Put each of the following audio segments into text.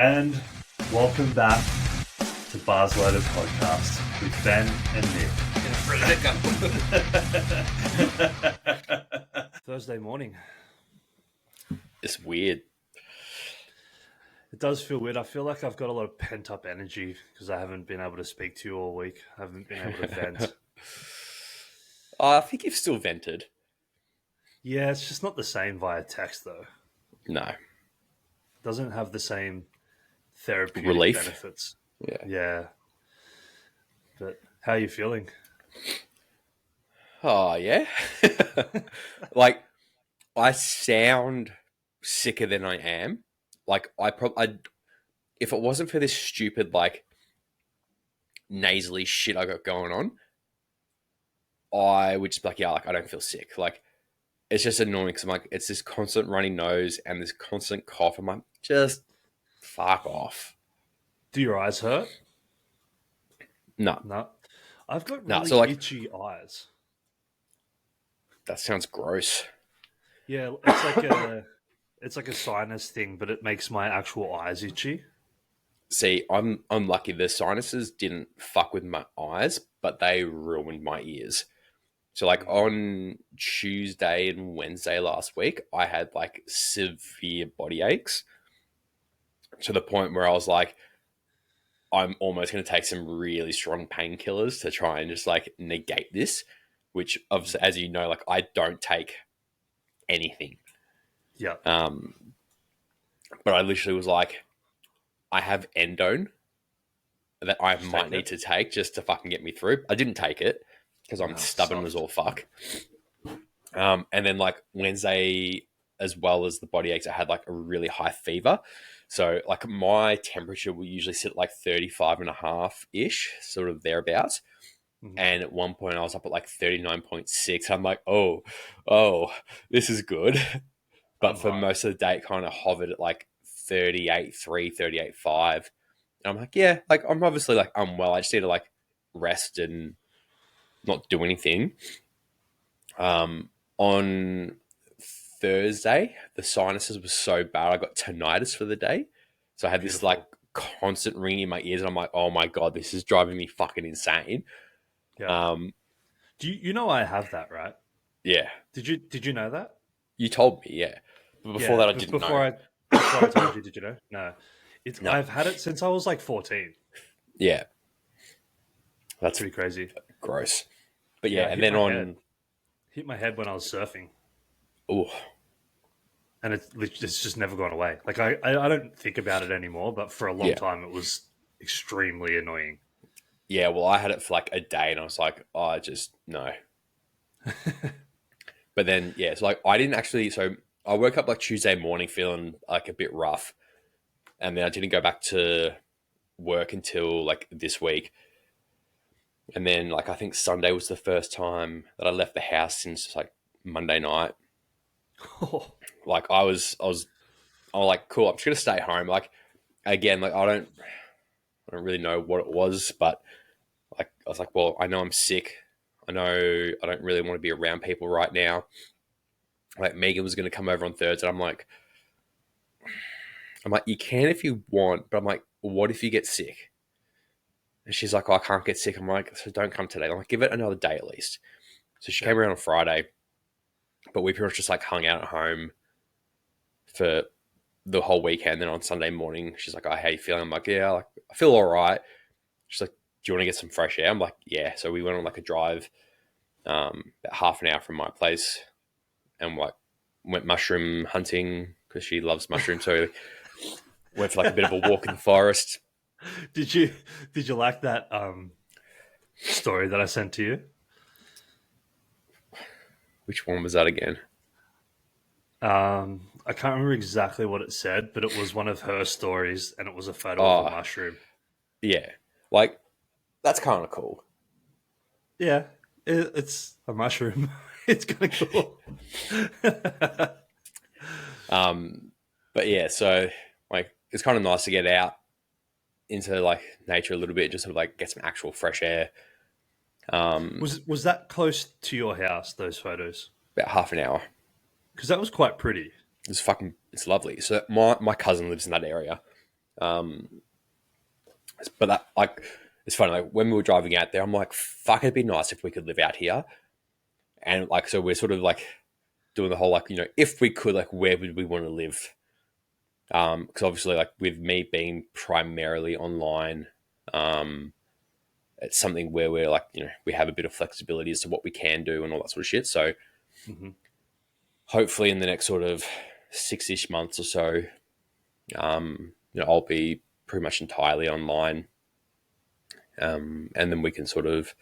And welcome back to Bars Loaded Podcast with Ben and Nick. Thursday morning. It's weird. It does feel weird. I feel like I've got a lot of pent up energy because I haven't been able to speak to you all week. I haven't been able to vent. I think you've still vented. Yeah, it's just not the same via text though. No. It doesn't have the same therapeutic Relief. benefits. Yeah. Yeah. But how are you feeling? Oh, yeah. Like, I sound sicker than I am. Like, if it wasn't for this stupid, like, nasally shit I got going on, I would just be like, yeah, like, I don't feel sick. Like, it's just annoying because I'm like, it's this constant runny nose and this constant cough. I'm like, just fuck off. Do your eyes hurt? No. No. I've got No, really so, like, itchy eyes. that sounds gross. Yeah, it's like a sinus thing, but it makes my actual eyes itchy. See, I'm lucky. The sinuses didn't fuck with my eyes, but they ruined my ears. So, like, on Tuesday and Wednesday last week, I had like severe body aches to the point where I was like, I'm almost going to take some really strong painkillers to try and just like negate this. Which, as you know, like I don't take anything. Yeah. But I literally was like, I have endone that I Just might take need it. to take just to fucking get me through. I didn't take it because I'm Oh, stubborn soft. as all fuck. And then like Wednesday, as well as the body aches, I had like a really high fever. So like my temperature will usually sit at like 35 and a half ish, sort of thereabouts. Mhm. And at one point I was up at like 39.6. I'm like, oh, this is good. But I'm for high. most of the day, it kind of hovered at like 38.3, 38.5. And I'm like, yeah, like I'm obviously like unwell. I just need to like rest and not do anything. On Thursday, the sinuses were so bad, I got tinnitus for the day. So I had this like Beautiful. constant ringing in my ears, and I'm like, oh my God, this is driving me fucking insane. Yeah. Um, Do you know I have that, right? yeah, Did you know that? you told me, yeah. But before Yeah. that, I didn't know. Before I told you, did you know? No. It's No, I've had it since I was like 14. yeah, that's Pretty crazy. gross. But Yeah, yeah, I and hit then my head. on, Hit my head when I was surfing. oh, And it's just never gone away. Like I don't think about it anymore, but for a long yeah, time it was extremely annoying. yeah. Well, I had it for like a day, and I was like, oh, I just no. But then, yeah, so like I didn't actually. So I woke up like Tuesday morning feeling like a bit rough, and then I didn't go back to work until like this week. And then like I think Sunday was the first time that I left the house since like Monday night. Oh, Like I was like, cool, I'm just gonna stay home. Like again, like I don't really know what it was, but like I was like, well, I know I'm sick. I know I don't really want to be around people right now. Like Megan was gonna come over on Thursday. I'm like, you can if you want, but I'm like, what if you get sick? And she's like, oh, I can't get sick. I'm like, so don't come today. I'm like, give it another day at least. So she yeah. came around on Friday, but we pretty much just like hung out at home for the whole weekend. Then on Sunday morning, she's like, oh, how you feeling? I'm like, yeah, like I feel all right. She's like, do you want to get some fresh air? I'm like, yeah. So we went on like a drive, about half an hour from my place, and like went mushroom hunting because she loves mushrooms. So went for like a bit of a walk in the forest. Did you did you like that story that I sent to you? Which one was that again? I can't remember exactly what it said, but it was one of her stories, and it was a photo of a Oh, mushroom. yeah. Like, that's kind of cool. Yeah, it's a mushroom. It's kind of cool. But yeah, so like it's kind of nice to get out into like nature a little bit, just sort of like get some actual fresh air. Was that close to your house? Those photos, About half an hour. because that was quite pretty. It's lovely. So my cousin lives in that area, Um, but that, like, it's funny. Like when we were driving out there, I'm like, "Fuck, it'd be nice if we could live out here." And like, so we're sort of like doing the whole like, if we could, like, where would we want to live? Because obviously, like with me being primarily online, um, it's something where we're like, we have a bit of flexibility as to what we can do and all that sort of shit. So Mm-hmm. hopefully, in the next sort of 6-ish months or so, I'll be pretty much entirely online, and then we can sort of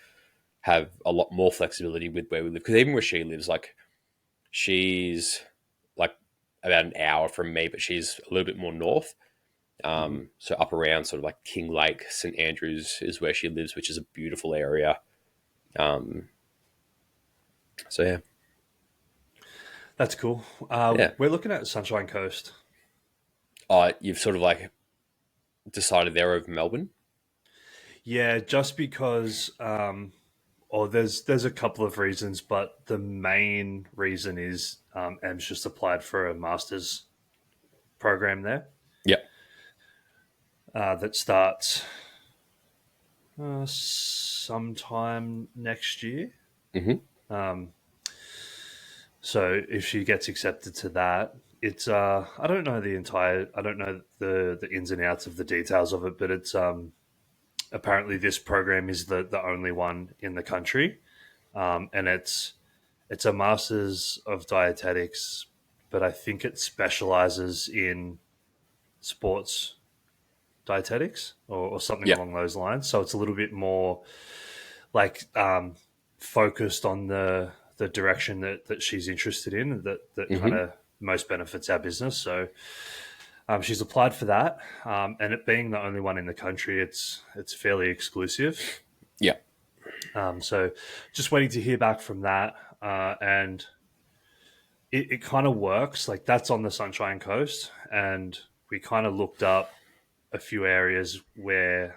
have a lot more flexibility with where we live. Because even where she lives, like she's like about an hour from me, but she's a little bit more north. Mm-hmm. So up around sort of like King Lake, St Andrews is where she lives, which is a beautiful area. Um, so yeah, That's cool. yeah. We're looking at Sunshine Coast. You've sort of like decided there over Melbourne. Yeah, just because, or there's a couple of reasons, but the main reason is Em's just applied for a master's program there Yeah. that starts sometime next year. Mm-hmm. Um, so if she gets accepted to that, it's I don't know I don't know the ins and outs of the details of it, but it's apparently this program is the only one in the country, and it's a master's of dietetics, but I think it specializes in sports dietetics or something Yeah. along those lines. So it's a little bit more like focused on the direction that she's interested in, that kind Mm-hmm. of most benefits our business. So she's applied for that, and it being the only one in the country, it's fairly exclusive. Yeah. So just waiting to hear back from that, and it kind of works. Like that's on the Sunshine Coast, and we kind of looked up a few areas where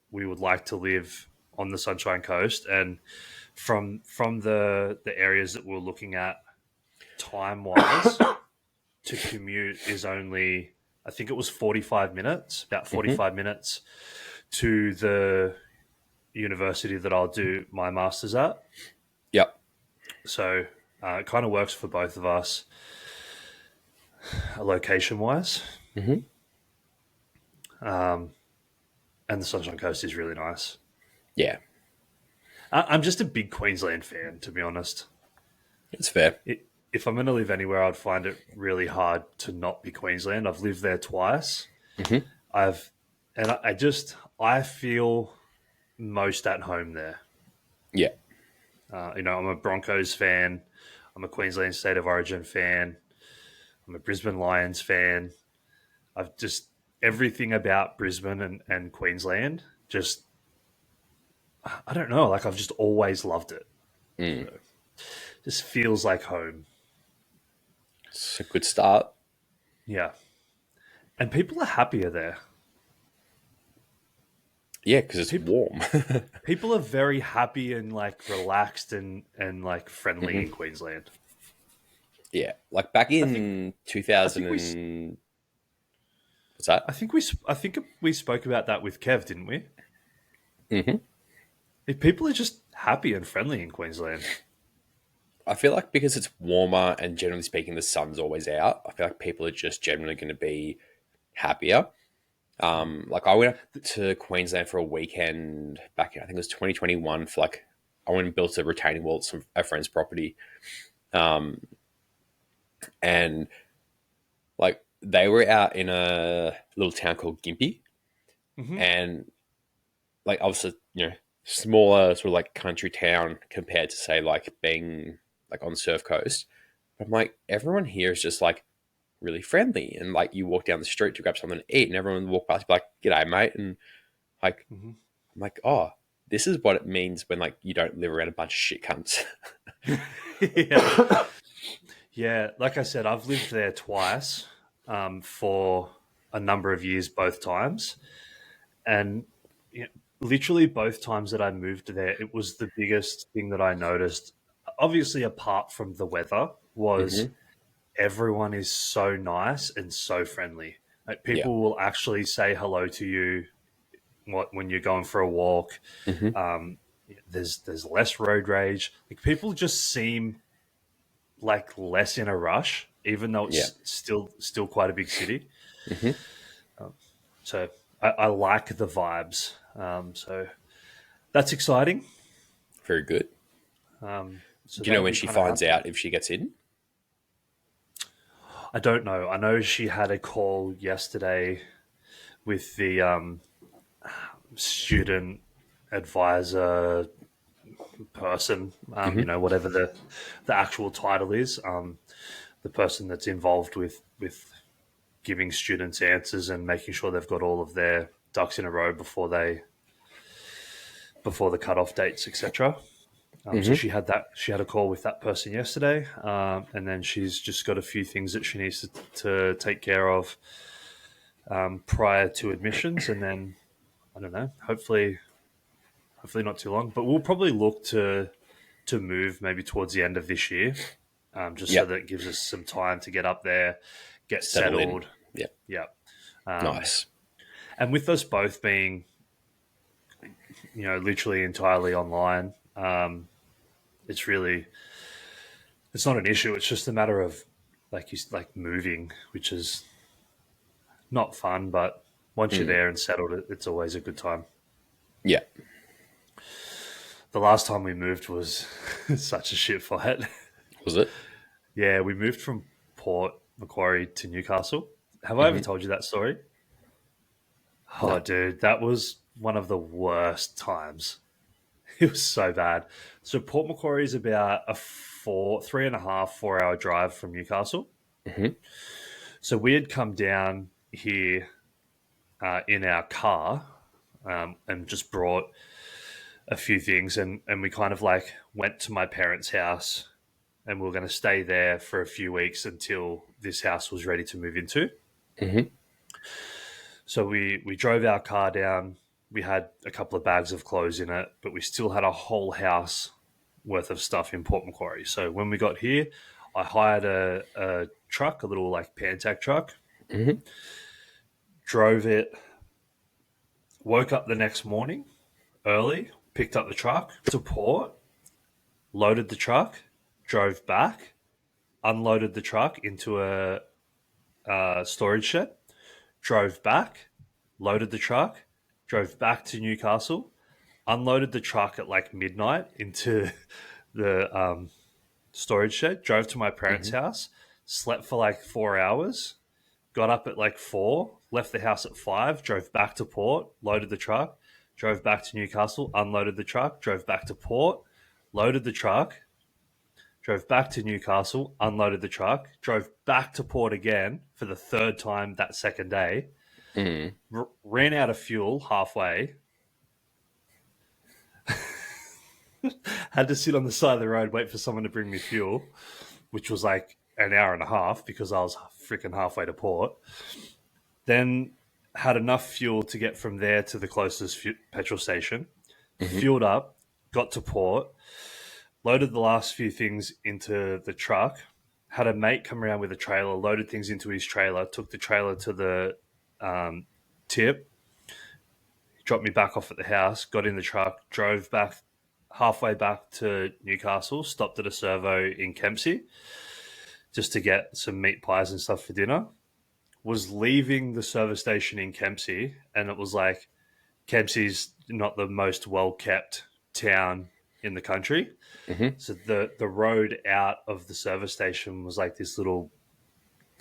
we would like to live on the Sunshine Coast, and from the areas that we're looking at, time wise, to commute is only, I think it was 45 minutes, about Mm-hmm. 45 minutes to the university that I'll do my master's at. Yeah. So it kind of works for both of us, location wise. Mm-hmm. Um, and the Sunshine Coast is really nice. Yeah. I'm just a big Queensland fan, to be honest. It's fair. If I'm going to live anywhere, I'd find it really hard to not be Queensland. I've lived there twice. Mm-hmm. I've and I feel most at home there. Yeah. I'm a Broncos fan. I'm a Queensland State of Origin fan. I'm a Brisbane Lions fan. I've just everything about Brisbane and Queensland. Just I don't know. Like I've just always loved it. Mm. So, just feels like home. It's a good start. Yeah, and people are happier there. Yeah, because it's People warm. people are very happy and like relaxed and like friendly in Mm-hmm. Queensland. Yeah, like back I think in I 2000 think we and what's that? I think we spoke about that with Kev, didn't we? Mm-hmm. If people are just happy and friendly in Queensland. I feel like because it's warmer and generally speaking the sun's always out, I feel like people are just generally going to be happier. Like I went up to Queensland for a weekend back in, I think it was 2021 for like, I went and built a retaining wall at a friend's property. Um, and like they were out in a little town called Gympie, Mm-hmm. and like obviously, smaller sort of like country town compared to say like being like on the Surf Coast. But I'm like, everyone here is just like really friendly, and like you walk down the street to grab something to eat, and everyone will walk past you like, "G'day, mate," and like Mm-hmm. I'm like, oh, this is what it means when like you don't live around a bunch of shit cunts. Yeah. Yeah, like I said, I've lived there twice for a number of years, both times. And you know, literally both times that I moved there, it was the biggest thing that I noticed. Obviously, apart from the weather, was Mm-hmm. everyone is so nice and so friendly. Like Yeah. people will actually say hello to you when you're going for a walk. Hmm. Um, there's less road rage. Like people just seem like less in a rush, even though Yeah. it's still quite a big city. Hmm. So I like the vibes. So that's exciting. Very good. So Do you know that'll when be she kind of finds happening. out if she gets in? I don't know. I know she had a call yesterday with the student advisor person, Hmm. whatever the actual title is, the person that's involved with giving students answers and making sure they've got all of their ducks in a row before the cutoff dates, etc. So Hmm. she had a call with that person yesterday, and then she's just got a few things that she needs to take care of prior to admissions, and then I don't know. Hopefully not too long, but we'll probably look to move maybe towards the end of this year, just so Yep. that it gives us some time to get up there, get Settle in. settled. Yeah. Yeah. Um, Nice. and with us both being, literally entirely online, it's really, it's not an issue. It's just a matter of like moving, which is not fun, but once you're Mm. there and settled, it's always a good time. Yeah. The last time we moved was such a shit fight. Was it? Yeah, we moved from Port Macquarie to Newcastle. Have I ever Hmm. told you that story? Oh, No. dude, that was one of the worst times. It was so bad. So Port Macquarie is about a 3.5, 4 hour drive from Newcastle. Hmm. So we had come down here in our car and just brought a few things, and we kind of like went to my parents' house, and we were going to stay there for a few weeks until this house was ready to move into. Hmm. So we drove our car down. We had a couple of bags of clothes in it, but we still had a whole house worth of stuff in Port Macquarie. So when we got here, I hired a truck, a little like Pantech truck, Hmm. drove it, woke up the next morning early, picked up the truck to Port, loaded the truck, drove back, unloaded the truck into a storage shed, drove back, loaded the truck, drove back to Newcastle, unloaded the truck at like midnight into the storage shed, drove to my parents' Hmm. house, slept for like 4 hours, got up at like 4, left the house at 5, drove back to Port, loaded the truck, drove back to Newcastle, unloaded the truck, drove back to Port, loaded the truck, drove back to Newcastle, unloaded the truck, drove back to Port again for the third time that second day, Mm. ran out of fuel halfway, had to sit on the side of the road, wait for someone to bring me fuel, which was like an hour and a half because I was freaking halfway to Port. Then had enough fuel to get from there to the closest petrol station, Hmm. fueled up, got to Port, loaded the last few things into the truck, had a mate come around with a trailer, loaded things into his trailer, took the trailer to the um, tip, dropped me back off at the house, got in the truck, drove back halfway back to Newcastle, stopped at a servo in Kempsey just to get some meat pies and stuff for dinner. Was leaving the service station in Kempsey, and it was like Kempsey's not the most well kept town in the country. Hmm. So the road out of the service station was like this little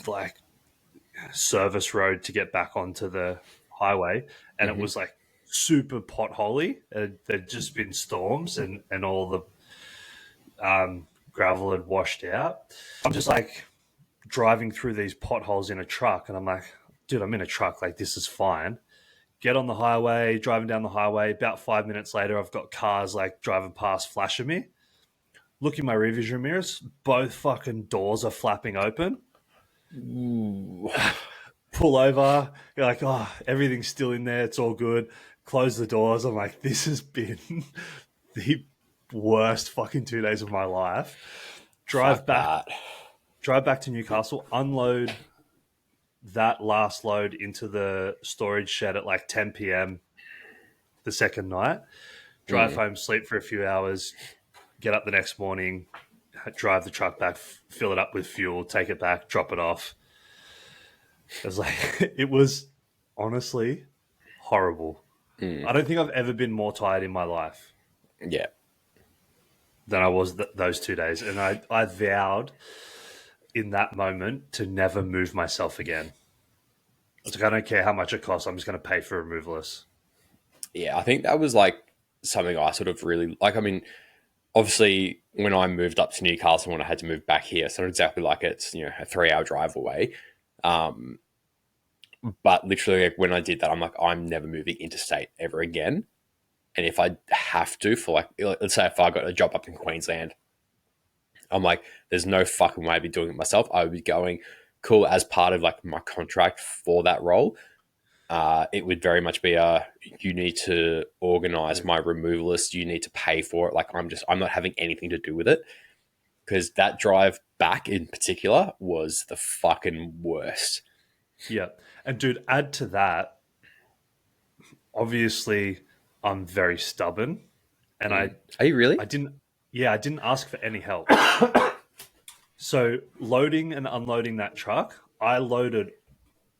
like service road to get back onto the highway, and it Hmm. was like super potholy. There'd just been storms, and all the gravel had washed out. I'm just like driving through these potholes in a truck, and I'm like, dude, I'm in a truck. Like this is fine. Get on the highway, driving down the highway. About 5 minutes later, I've got cars like driving past, flashing me. Look in my rear vision mirrors. Both fucking doors are flapping open. Ooh. Pull over. You're like, oh, everything's still in there. It's all good. Close the doors. I'm like, this has been the worst fucking 2 days of my life. Drive Fuck back, that. drive back to Newcastle. Unload that last load into the storage shed at like 10 p.m. the second night, drive Mm. home, sleep for a few hours, get up the next morning, drive the truck back, fill it up with fuel, take it back, drop it off. It was like, it was honestly horrible. Mm. I don't think I've ever been more tired in my life Yeah. than I was those 2 days. And I vowed in that moment to never move myself again. I was like, I don't care how much it costs. I'm just going to pay for removalists. Yeah. I think that was like something I sort of really like. I mean, obviously, when I moved up to Newcastle, when I had to move back here, it's not exactly like it's, a 3 hour drive away. Um, but literally, like, when I did that, I'm like, I'm never moving interstate ever again. And if I have to, for like, let's say if I got a job up in Queensland, I'm like, there's no fucking way I'd be doing it myself. I would be going, cool, as part of like my contract for that role. It would very much be you need to organize my removal list. You need to pay for it. Like I'm not having anything to do with it, because that drive back in particular was the fucking worst. Yeah. And dude, add to that, obviously, I'm very stubborn. And Are you really? I didn't ask for any help. So loading and unloading that truck, I loaded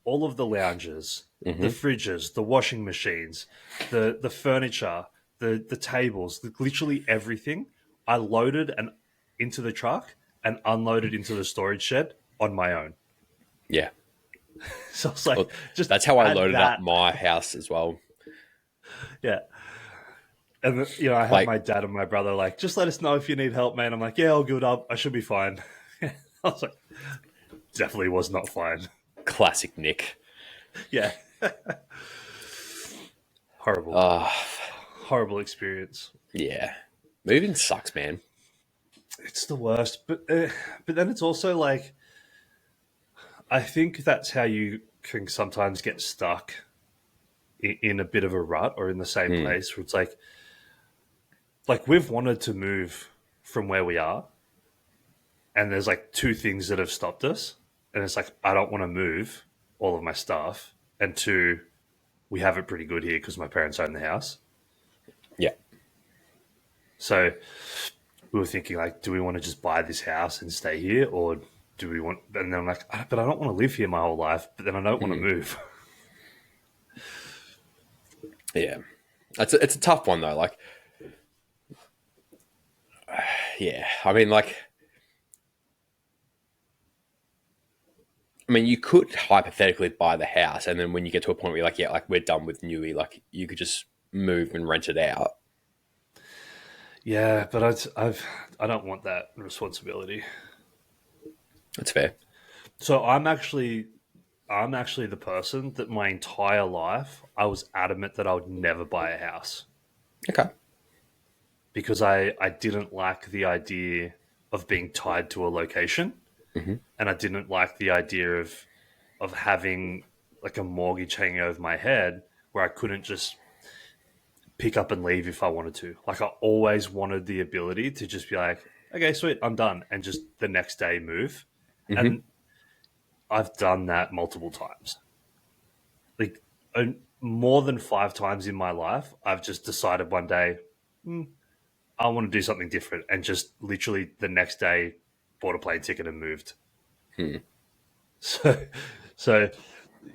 all of the lounges, the Mm-hmm. fridges, the washing machines, the furniture, the tables, literally everything. I loaded and into the truck and unloaded into the storage shed on my own. Yeah. So it's like, Well, just that's how I add loaded up that. my house as well. Yeah. And I had Like my dad and my brother like, just let us know if you need help, man. I'm like, yeah, I'll good up. I should be fine. I was like, definitely was not fine. classic Nick. Yeah. Horrible. Uh, Horrible experience. yeah. Moving sucks, man. It's the worst. But then it's also like, I think that's how you can sometimes get stuck in a bit of a rut or in the same Hmm. place where it's like we've wanted to move from where we are, and there's like two things that have stopped us, and it's like I don't want to move all of my stuff, and two, we have it pretty good here because my parents own the house. Yeah. So we were thinking like, do we want to just buy this house and stay here, or do we want? And then I'm like, but I don't want to live here my whole life. But then I don't want to Hmm. move. Yeah. It's a tough one though. Like, yeah. I mean, you could hypothetically buy the house, and then when you get to a point where you're like, yeah, like we're done with Newey, like you could just move and rent it out. Yeah, but I don't want that responsibility. That's fair. So I'm actually the person that my entire life I was adamant that I would never buy a house Okay. because I didn't like the idea of being tied to a location, Hmm. and I didn't like the idea of having like a mortgage hanging over my head where I couldn't just pick up and leave if I wanted to. Like I always wanted the ability to just be like, okay, sweet, I'm done, and just the next day move. Hmm. And I've done that multiple times. Like more than 5 times in my life, I've just decided one day, I want to do something different, and just literally the next day bought a plane ticket and moved. Hmm. So, so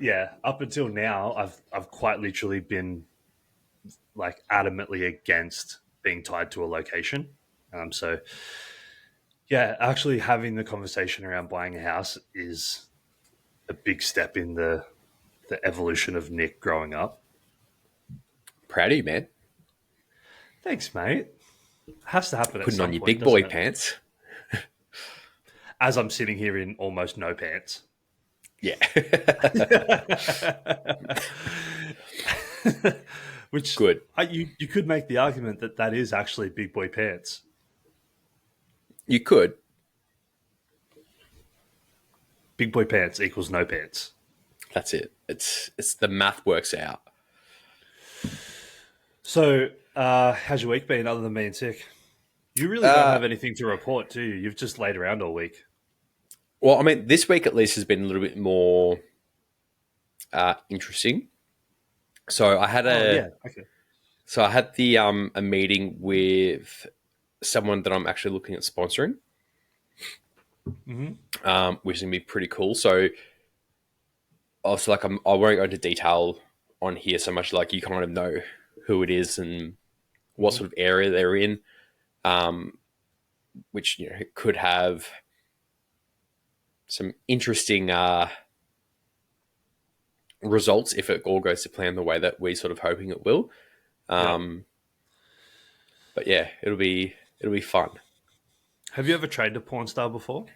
yeah, up until now, I've quite literally been like adamantly against being tied to a location. So yeah, actually having the conversation around buying a house is a big step in the evolution of Nick growing up. Proud of you, man. Thanks, mate. Has to happen at Putting on some your point, big doesn't boy it? pants. As I'm sitting here in almost no pants. Yeah. Which Good. you could make the argument that that is actually big boy pants. You could. Big boy pants equals no pants. That's it. It's the math works out. So, how's your week been other than being sick? You really don't Uh, have anything to report, do you? You've just laid around all week. well, I mean, this week at least has been a little bit more. interesting. So I had Oh a yeah. Okay. so I had the a meeting with someone that I'm actually looking at sponsoring, Mm-hmm. which is gonna be pretty cool. So also like I won't go into detail on here so much. Like you kind of know who it is and what Mm-hmm. sort of area they're in, um, which could have some interesting results if it all goes to plan the way that we're sort of hoping it will. Yeah. Um, but yeah, it'll be fun. Have you ever trained a porn star before?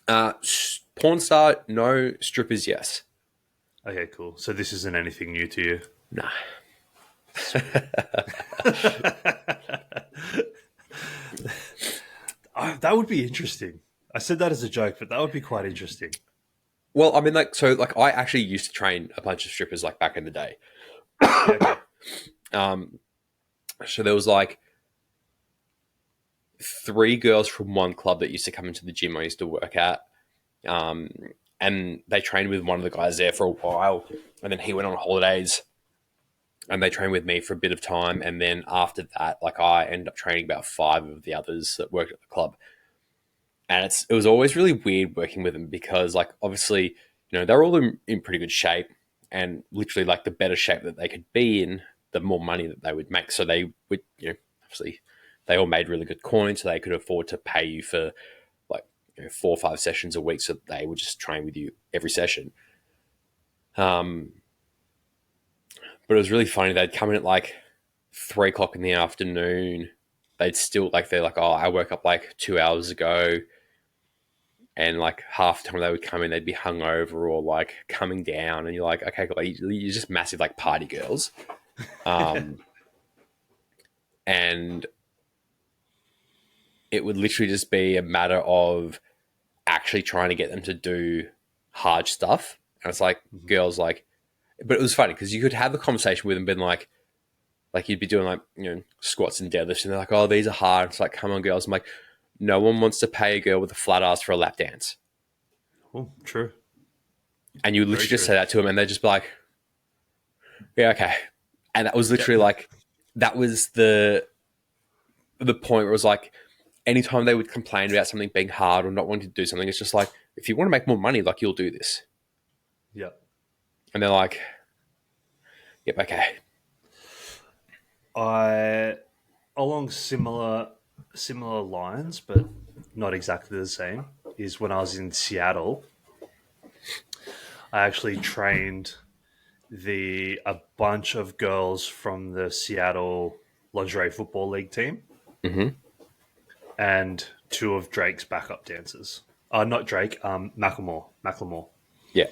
Porn star, no. Strippers, yes. Okay, cool. So this isn't anything new to you. Nah. Sweet. That would be interesting. I said that as a joke, but that would be quite interesting. Well, I mean, like I actually used to train a bunch of strippers like back in the day. Yeah. Okay. Um, so there was like three girls from one club that used to come into the gym I used to work at. Um, and they trained with one of the guys there for a while, and then he went on holidays, and they trained with me for a bit of time, and then after that, like I ended up training about five of the others that worked at the club, and it was always really weird working with them because like obviously they're all in pretty good shape, and literally like the better shape that they could be in, the more money that they would make. So they would obviously they all made really good coin, so they could afford to pay you for like 4 or 5 sessions a week, so they would just train with you every session. Um, but it was really funny. They'd come in at like 3 o'clock in the afternoon. They'd still like they're like, oh, I woke up like 2 hours ago, and like half the time they would come in, they'd be hungover or like coming down, and you're like, okay, cool. You're just massive like party girls, um, and it would literally just be a matter of actually trying to get them to do hard stuff. And it's like Mhm. girls like, but it was funny because you could have a conversation with them, been like you'd be doing like squats and deadlifts, and they're like, "Oh, these are hard." It's like, "Come on, girls!" I'm like, "No one wants to pay a girl with a flat ass for a lap dance." Oh, true. And you Very literally just true. say that to them, and they'd just be like, "Yeah, okay." And that was Yeah. literally like that was the point where it was like, anytime they would complain about something being hard or not wanting to do something, it's just like, if you want to make more money, like you'll do this. Yeah. And they're like, "Yep, okay." I along similar lines, but not exactly the same. Is when I was in Seattle, I actually trained the a bunch of girls from the Seattle lingerie football league team Mm-hmm. and two of Drake's backup dancers. Not Drake, Macklemore. Yeah,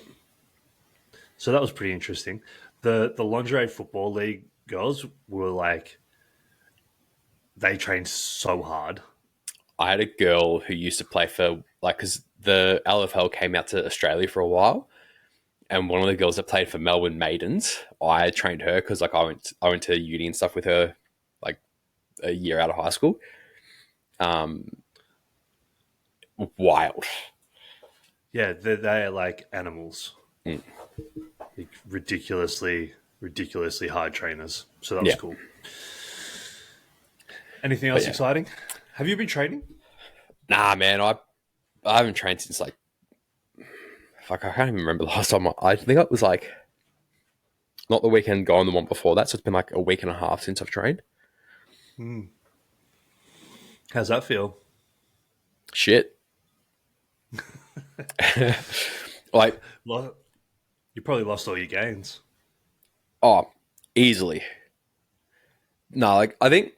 So that was pretty interesting. The lingerie football league girls were like they trained so hard. I had a girl who used to play for like because the LFL came out to Australia for a while, and one of the girls that played for Melbourne Maidens, I trained her because like I went to uni and stuff with her, like a year out of high school. Um, Wild. Yeah, they are like animals, Mm. like ridiculously hard trainers. So that was Yeah, cool. Anything but else yeah, exciting? Have you been training? nah, man, I haven't trained since like fuck, I can't even remember the last time. I think it was like not the weekend gone, the one before that. So it's been like a week and a half since I've trained. Hmm. How's that feel? Shit, like Lo- You probably lost all your gains. oh, easily. No, like I think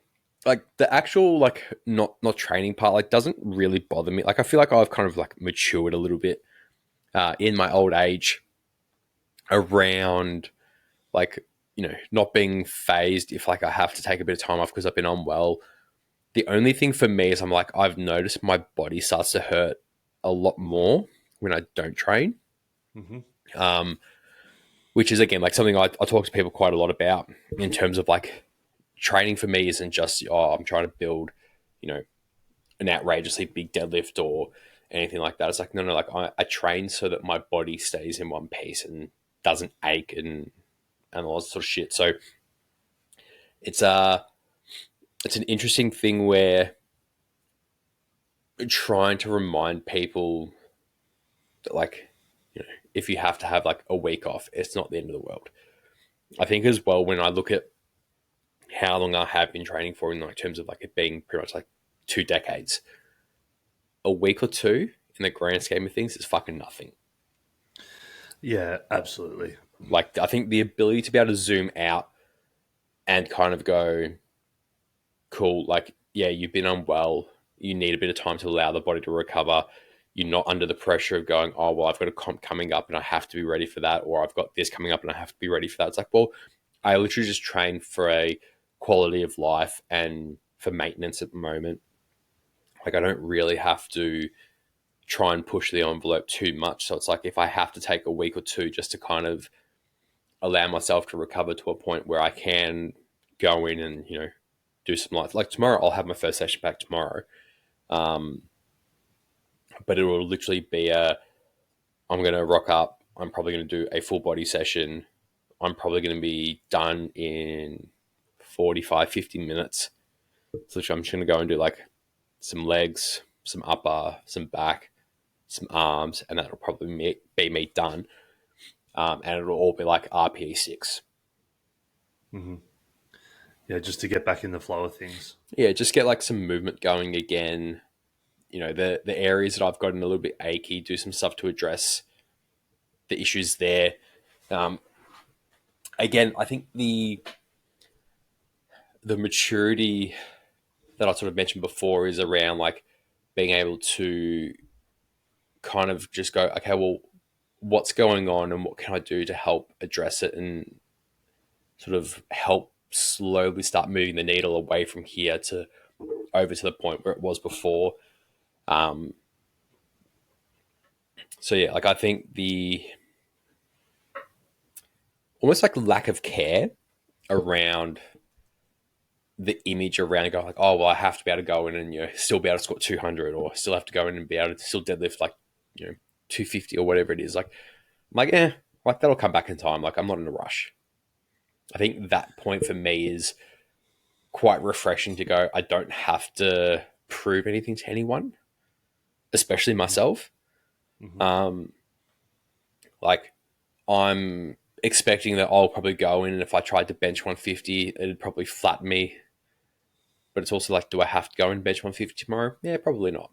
like the actual like not training part like doesn't really bother me. Like I feel like I've kind of like matured a little bit in my old age around like not being phased if like I have to take a bit of time off because I've been unwell. The only thing for me is I'm like I've noticed my body starts to hurt a lot more when I don't train. Hmm. Um, which is again like something I talk to people quite a lot about in terms of like training for me isn't just I'm trying to build, you know, an outrageously big deadlift or anything like that. It's like, no, like I train so that my body stays in one piece and doesn't ache and all that sort of shit. So it's a it's an interesting thing where trying to remind people that, like, if you have to have like a week off, it's not the end of the world. I think as well, when I look at how long I have been training for in like terms of like it being pretty much like 2 decades, a week or two in the grand scheme of things is fucking nothing. Yeah, absolutely. Like, I think the ability to be able to zoom out and kind of go, cool, like, yeah, you've been unwell, you need a bit of time to allow the body to recover. You're not under the pressure of going, oh, well, I've got a comp coming up and I have to be ready for that, or I've got this coming up and I have to be ready for that. It's like, well, I literally just train for a quality of life and for maintenance at the moment. Like, I don't really have to try and push the envelope too much. So it's like, if I have to take a week or two just to kind of allow myself to recover to a point where I can go in and, do some like tomorrow, I'll have my first session back tomorrow. Um, but it will literally be I'm going to rock up. I'm probably going to do a full body session. I'm probably going to be done in 45, 50 minutes. So I'm just going to go and do like some legs, some upper, some back, some arms, and that'll probably be me done. And it'll all be like RPE 6. Hmm. Yeah, just to get back in the flow of things. Yeah, just get like some movement going again. The areas that I've gotten a little bit achy, do some stuff to address the issues there. Um, Again, I think the maturity that I sort of mentioned before is around like being able to kind of just go, okay, well, what's going on and what can I do to help address it and sort of help slowly start moving the needle away from here to over to the point where it was before. Um, so yeah, like I think the almost like lack of care around the image around going like, oh well, I have to be able to go in and still be able to squat 200, or still have to go in and be able to still deadlift like 250 or whatever it is. Like I'm like, like that'll come back in time. Like I'm not in a rush. I think that point for me is quite refreshing to go. I don't have to prove anything to anyone, especially myself. Mm-hmm. Um, like I'm expecting that I'll probably go in and if I tried to bench 150, it'd probably flatten me. But it's also like, do I have to go and bench 150 tomorrow? Yeah, probably not.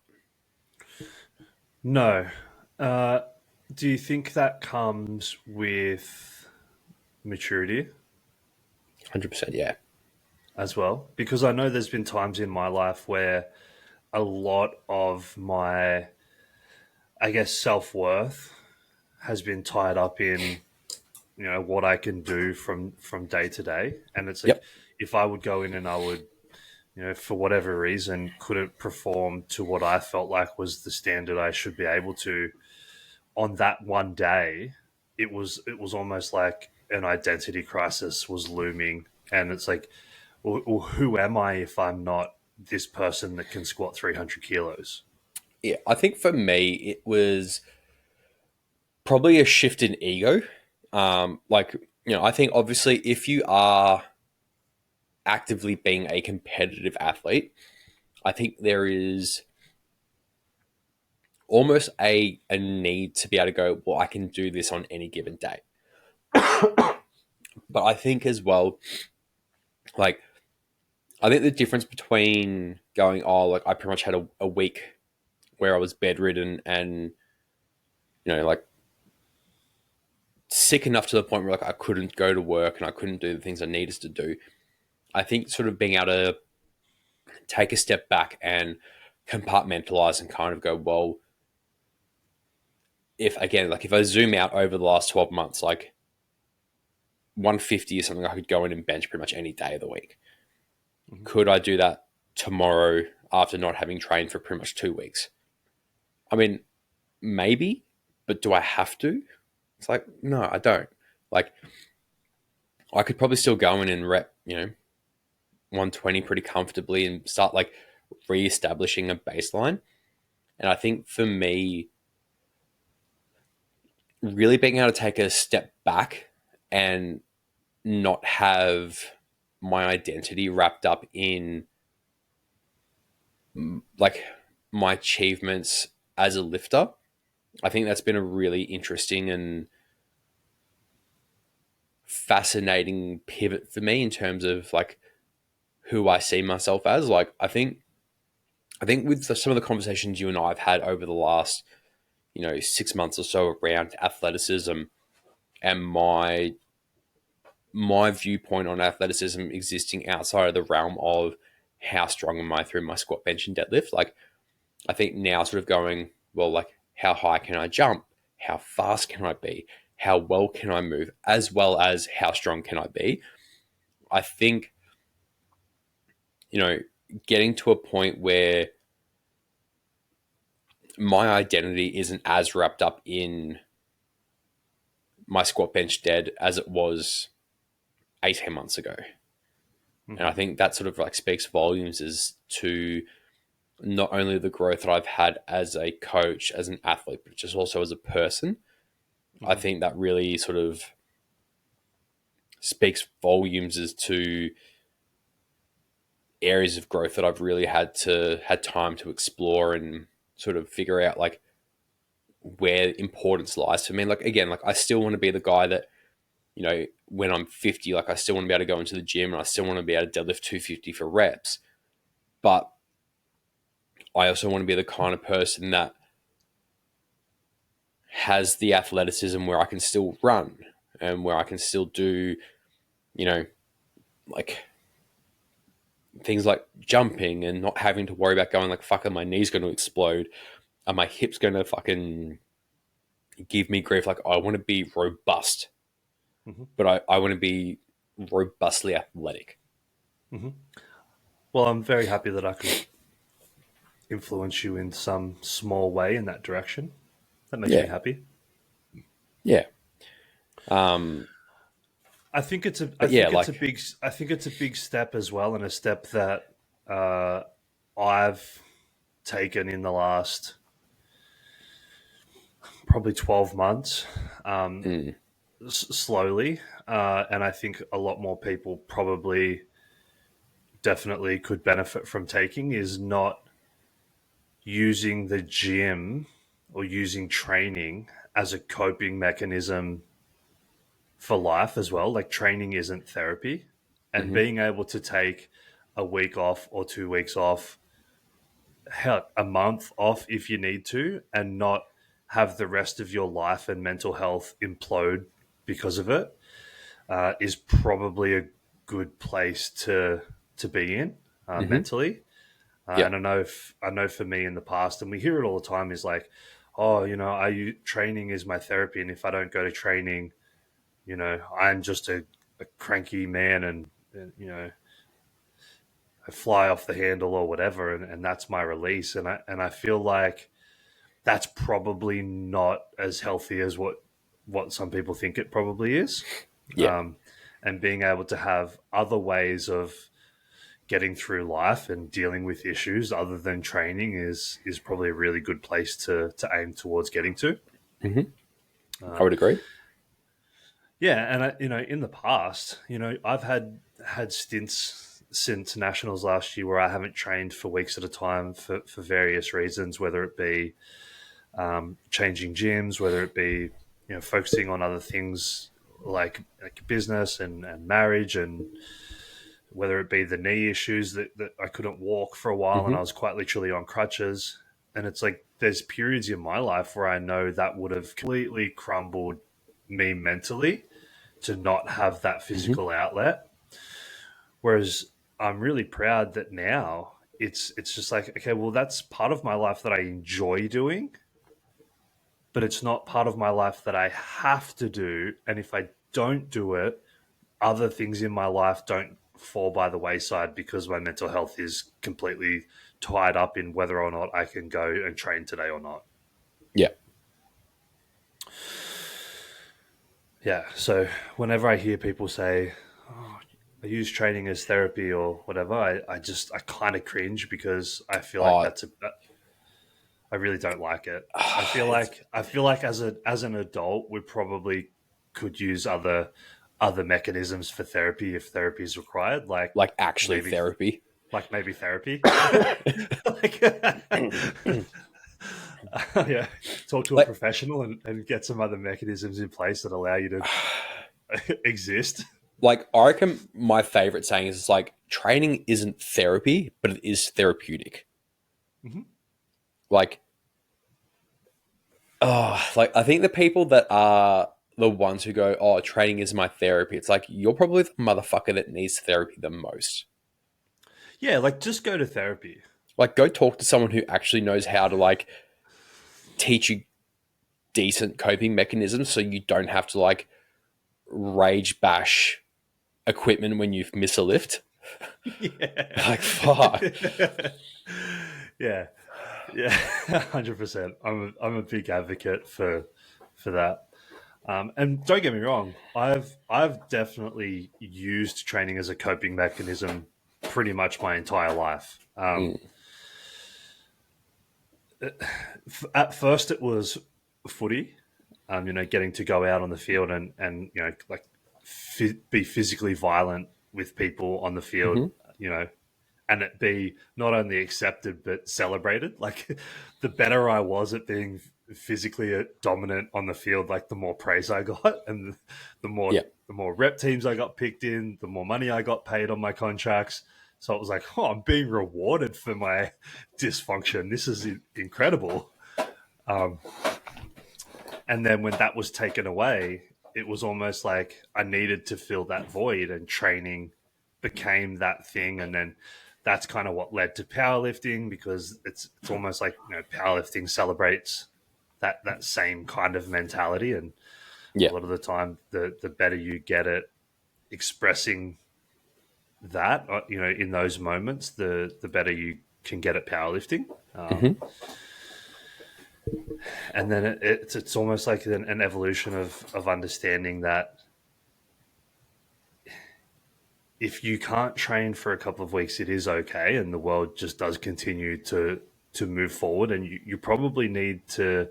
No. Uh, do you think that comes with maturity 100%, yeah. as well? Because I know there's been times in my life where a lot of my, I guess, self worth has been tied up in what I can do from day to day, and it's like Yep. if I would go in and I would for whatever reason couldn't perform to what I felt like was the standard I should be able to on that one day, it was almost like an identity crisis was looming, and it's like, well, who am I if I'm not this person that can squat 300 kilos? Yeah, I think for me, it was probably a shift in ego. Like, I think obviously if you are actively being a competitive athlete, I think there is almost a need to be able to go, well, I can do this on any given day. But I think as well, like, I think the difference between going, oh, like I pretty much had a week where I was bedridden and, like sick enough to the point where like I couldn't go to work and I couldn't do the things I needed to do. I think sort of being able to take a step back and compartmentalize and kind of go, well, if I zoom out over the last 12 months, like 150 is something I could go in and bench pretty much any day of the week. Mm-hmm. Could I do that tomorrow after not having trained for pretty much 2 weeks? I mean, maybe, but do I have to? It's like, no, I don't. Like, I could probably still go in and rep, 120 pretty comfortably and start like re-establishing a baseline. And I think for me, really being able to take a step back and not have my identity wrapped up in like my achievements as a lifter. I think that's been a really interesting and fascinating pivot for me in terms of like who I see myself as. Like I think with some of the conversations you and I have had over the last, 6 months or so around athleticism and my viewpoint on athleticism existing outside of the realm of how strong am I through my squat, bench, and deadlift. Like I think now sort of going, well, like how high can I jump? How fast can I be? How well can I move? As well as how strong can I be? I think, you know, getting to a point where my identity isn't as wrapped up in my squat, bench, dead as it was 18 months ago. And I Mm-hmm. think that sort of like speaks volumes as to not only the growth that I've had as a coach, as an athlete, but just also as a person. I Mm-hmm. think that really sort of speaks volumes as to areas of growth that I've really had time to explore and sort of figure out like where importance lies for me. Like again, like I still want to be the guy that, when I'm 50, like I still want to be able to go into the gym and I still want to be able to deadlift 250 for reps. But I also want to be the kind of person that has the athleticism where I can still run and where I can still do, you know, like things like jumping and not having to worry about going like, fuck, are my knees going to explode? Are my hips going to fucking give me grief? Like, I want to be robust, Mm-hmm. but I want to be robustly athletic. Mm-hmm. Well, I'm very happy that I could influence you in some small way in that direction. That makes me Yeah. happy. Yeah. Um, I think it's a. I but yeah, think it's a like, big. I think it's a big step as well, and a step that uh, I've taken in the last probably 12 months, um, mm, slowly, and I think a lot more people probably definitely could benefit from taking is not using the gym or using training as a coping mechanism for life as well. Like training isn't therapy, and mhm, being able to take a week off or 2 weeks off, hell, a month off if you need to, and not have the rest of your life and mental health implode because of it, is probably a good place to be in, mhm, mentally. yeah, And I know for me in the past, and we hear it all the time, is like, oh, training is my therapy, and if I don't go to training, I'm just a cranky man, and I fly off the handle or whatever, and that's my release. And I feel like that's probably not as healthy as what some people think it probably is. yeah, Um, and being able to have other ways of getting through life and dealing with issues other than training is probably a really good place to aim towards getting to. mhm, I Um, would agree. yeah, and in the past, I've had stints since nationals last year where I haven't trained for weeks at a time for various reasons, whether it be changing gyms, whether it be focusing on other things like business and marriage, and whether it be the knee issues that I couldn't walk for a while and I Mhm, was quite literally on crutches. And it's like there's periods in my life where I know that would have completely crumbled me mentally to not have that mhm, physical outlet. Whereas I'm really proud that now it's just like, okay, well, that's part of my life that I enjoy doing, but it's not part of my life that I have to do. And if I don't do it, other things in my life don't fall by the wayside because my mental health is completely tied up in whether or not I can go and train today or not. yeah, Yeah. So whenever I hear people say, oh, I use training as therapy or whatever, I kind of cringe because I feel like oh, that's I really don't like it. It's I feel like as an adult, we probably could use other mechanisms for therapy if therapy is required, like actually maybe therapy. maybe therapy. Like, yeah, talk to a Like, professional and get some other mechanisms in place that allow you to exist. I reckon my favorite saying is like training isn't therapy, but it is therapeutic. Mhm. Like, oh, like I think the people that are the ones who go, "Oh, training is my therapy." It's like you're probably the motherfucker that needs therapy the most. Yeah, like just go to therapy. Like, go talk to someone who actually knows how to like teach you decent coping mechanisms, so you don't have to like rage bash equipment when you miss a lift. Yeah. Like, fuck. Yeah. Yeah. 100%. I'm a big advocate for that. And don't get me wrong, I've definitely used training as a coping mechanism pretty much my entire life. Mm, At first, it was footy. Getting to go out on the field and like be physically violent with people on the field. hmm You know, and it be not only accepted but celebrated. Like the better I was at being physically dominant on the field, like the more praise I got, and the more Yeah. the more rep teams I got picked in, the more money I got paid on my contracts. So it was like, oh, I'm being rewarded for my dysfunction. This is incredible. Um, and then when that was taken away, it was almost like I needed to fill that void, and training became that thing. And then that's kind of what led to powerlifting, because it's almost like powerlifting celebrates that same kind of mentality. And a Yeah. lot of the time, the better you get at expressing that, in those moments, the better you can get at powerlifting. hmm And then it's almost like an evolution of understanding that if you can't train for a couple of weeks, it is okay, and the world just does continue to move forward, and you probably need to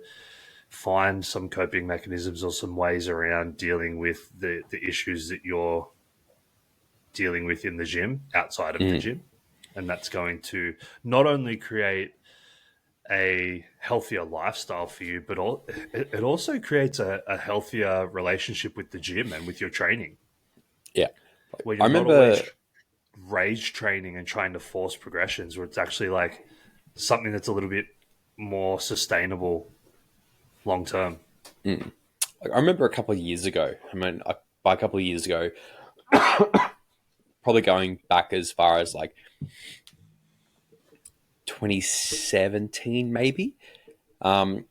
find some coping mechanisms or some ways around dealing with the issues that you're dealing with in the gym outside of the Mm. gym, and that's going to not only create a healthier lifestyle for you, but it also creates a healthier relationship with the gym and with your training, Yeah. where I you're not always remember, rage training and trying to force progressions, where it's actually like something that's a little bit more sustainable long term. I remember a couple of years ago. I mean, by a couple of years ago, probably going back as far as like 2017, maybe. Um,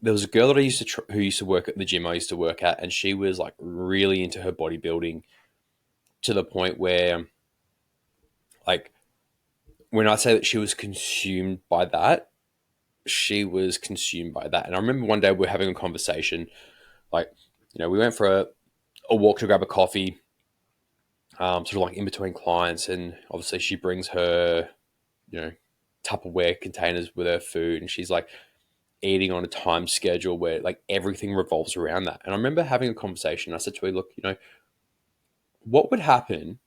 there was a girl that I used to who used to work at the gym I used to work at, and she was like really into her bodybuilding to the point where, like, when I say that she was consumed by that, she was consumed by that. And I remember one day we were having a conversation, like, we went for a walk to grab a coffee, sort of like in between clients, and obviously she brings her, you know, Tupperware containers with her food, and she's like eating on a time schedule where like everything revolves around that. And I remember having a conversation. I said to her, "Look, what would happen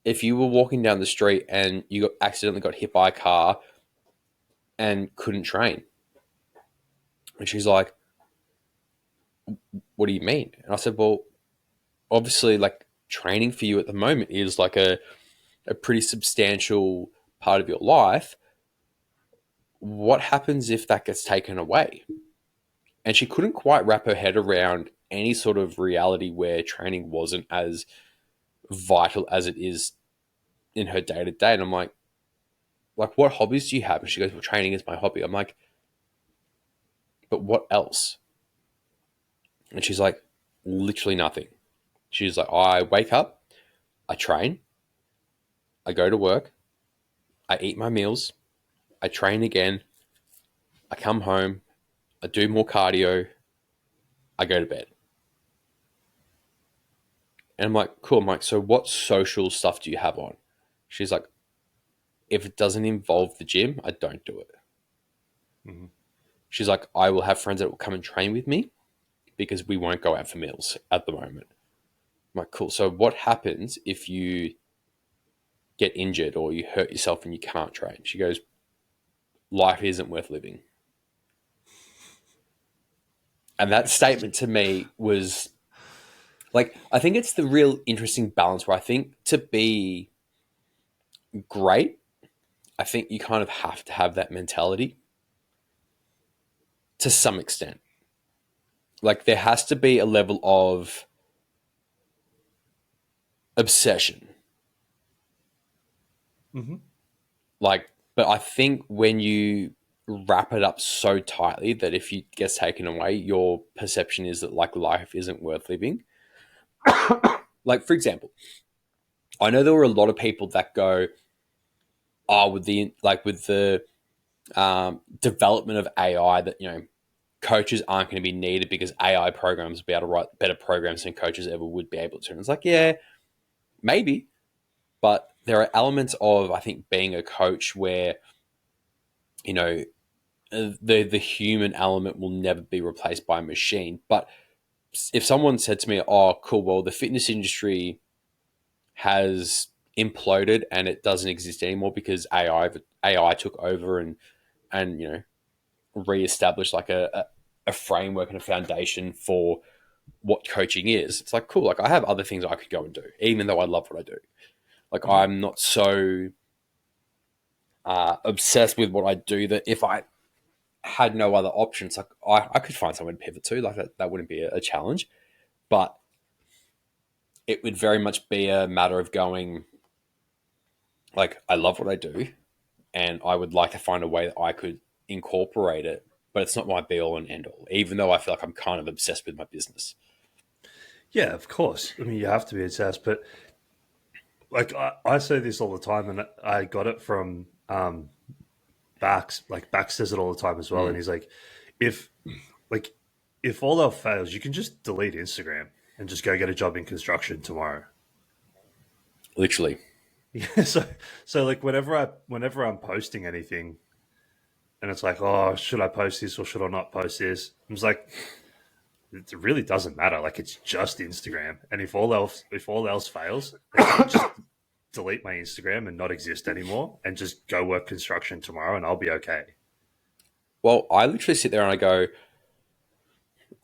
if you were walking down the street and you accidentally got hit by a car and couldn't train?" And she's like, "What do you mean?" And I said, "Well, obviously, like training for you at the moment is like a pretty substantial part of your life. What happens if that gets taken away?" And she couldn't quite wrap her head around any sort of reality where training wasn't as vital as it is in her day to day. And I'm like, what hobbies do you have? And she goes, well, training is my hobby. I'm like, but what else? And she's like, literally nothing. She's like, I wake up, I train, I go to work, I eat my meals, I train again, I come home, I do more cardio, I go to bed. And I'm like, cool. I'm like, so what social stuff do you have on? She's like, if it doesn't involve the gym, I don't do it. Mm-hmm. She's like, I will have friends that will come and train with me because we won't go out for meals at the moment. I'm like, cool. So what happens if you get injured or you hurt yourself and you can't train? She goes, life isn't worth living. And that statement to me was like, I think it's the real interesting balance where I think to be great, I think you kind of have to have that mentality to some extent. Like, there has to be a level of obsession. Mm-hmm. Like, but I think when you wrap it up so tightly that if it gets taken away, your perception is that like life isn't worth living. Like, for example, I know there were a lot of people that go, oh, with the development of AI, that coaches aren't going to be needed because AI programs will be able to write better programs than coaches ever would be able to. And it's like, yeah, maybe, but there are elements of I think being a coach where you know the human element will never be replaced by a machine. But if someone said to me, "Oh, cool, well, the fitness industry has imploded and it doesn't exist anymore because AI took over and reestablished like a framework and a foundation for what coaching is." It's like, cool. Like, I have other things I could go and do, even though I love what I do. Like, Mm-hmm. I'm not so obsessed with what I do that if I had no other options, like I could find someone to pivot to. Like, that wouldn't be a challenge, but it would very much be a matter of going, like, I love what I do and I would like to find a way that I could incorporate it, but it's not my be all and end all, even though I feel like I'm kind of obsessed with my business. Yeah, of course. I mean, you have to be obsessed, but like I say this all the time, and I got it from Bax. Like Bax says it all the time as well, and Mm, he's like, if like if all else fails, you can just delete Instagram and just go get a job in construction tomorrow. literally. Yeah, so like whenever I'm posting anything, and it's like, oh, should I post this or should I not post this? I'm just like, it really doesn't matter. Like, it's just Instagram, and if all else fails, like, you can just delete my Instagram and not exist anymore, and just go work construction tomorrow, and I'll be okay. Well, I literally sit there and I go,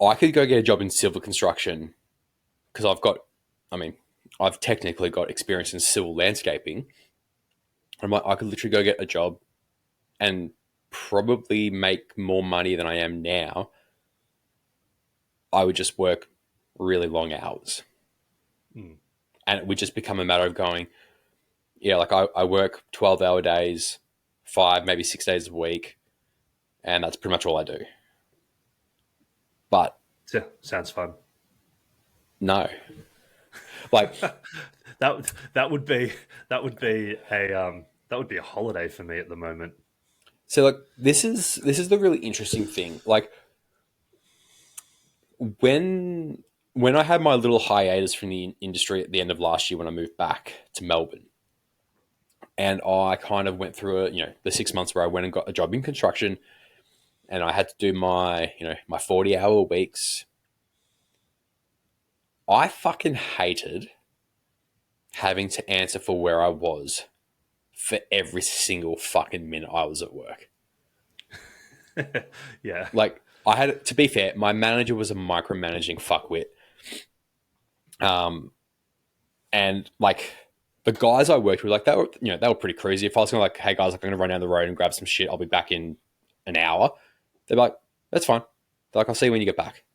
I could go get a job in civil construction because I mean, I've technically got experience in civil landscaping. I'm like, I could literally go get a job and probably make more money than I am now. I would just work really long hours. Mm. And it would just become a matter of going, yeah, like I work 12-hour days, 5, maybe 6 days a week, and that's pretty much all I do. But Yeah, sounds fun. no, like, that would be a holiday for me at the moment. so like this is the really interesting thing. Like, when when I had my little hiatus from the industry at the end of last year when I moved back to Melbourne, and I kind of went through the 6 months where I went and got a job in construction, and I had to do my 40-hour weeks. I fucking hated having to answer for where I was for every single fucking minute I was at work. Yeah. Like, I had to be fair, my manager was a micromanaging fuckwit. Um, and like the guys I worked with, like they were pretty crazy. If I was going to like, hey guys, like, I'm gonna run down the road and grab some shit, I'll be back in an hour. They're like, that's fine. They're like, I'll see you when you get back.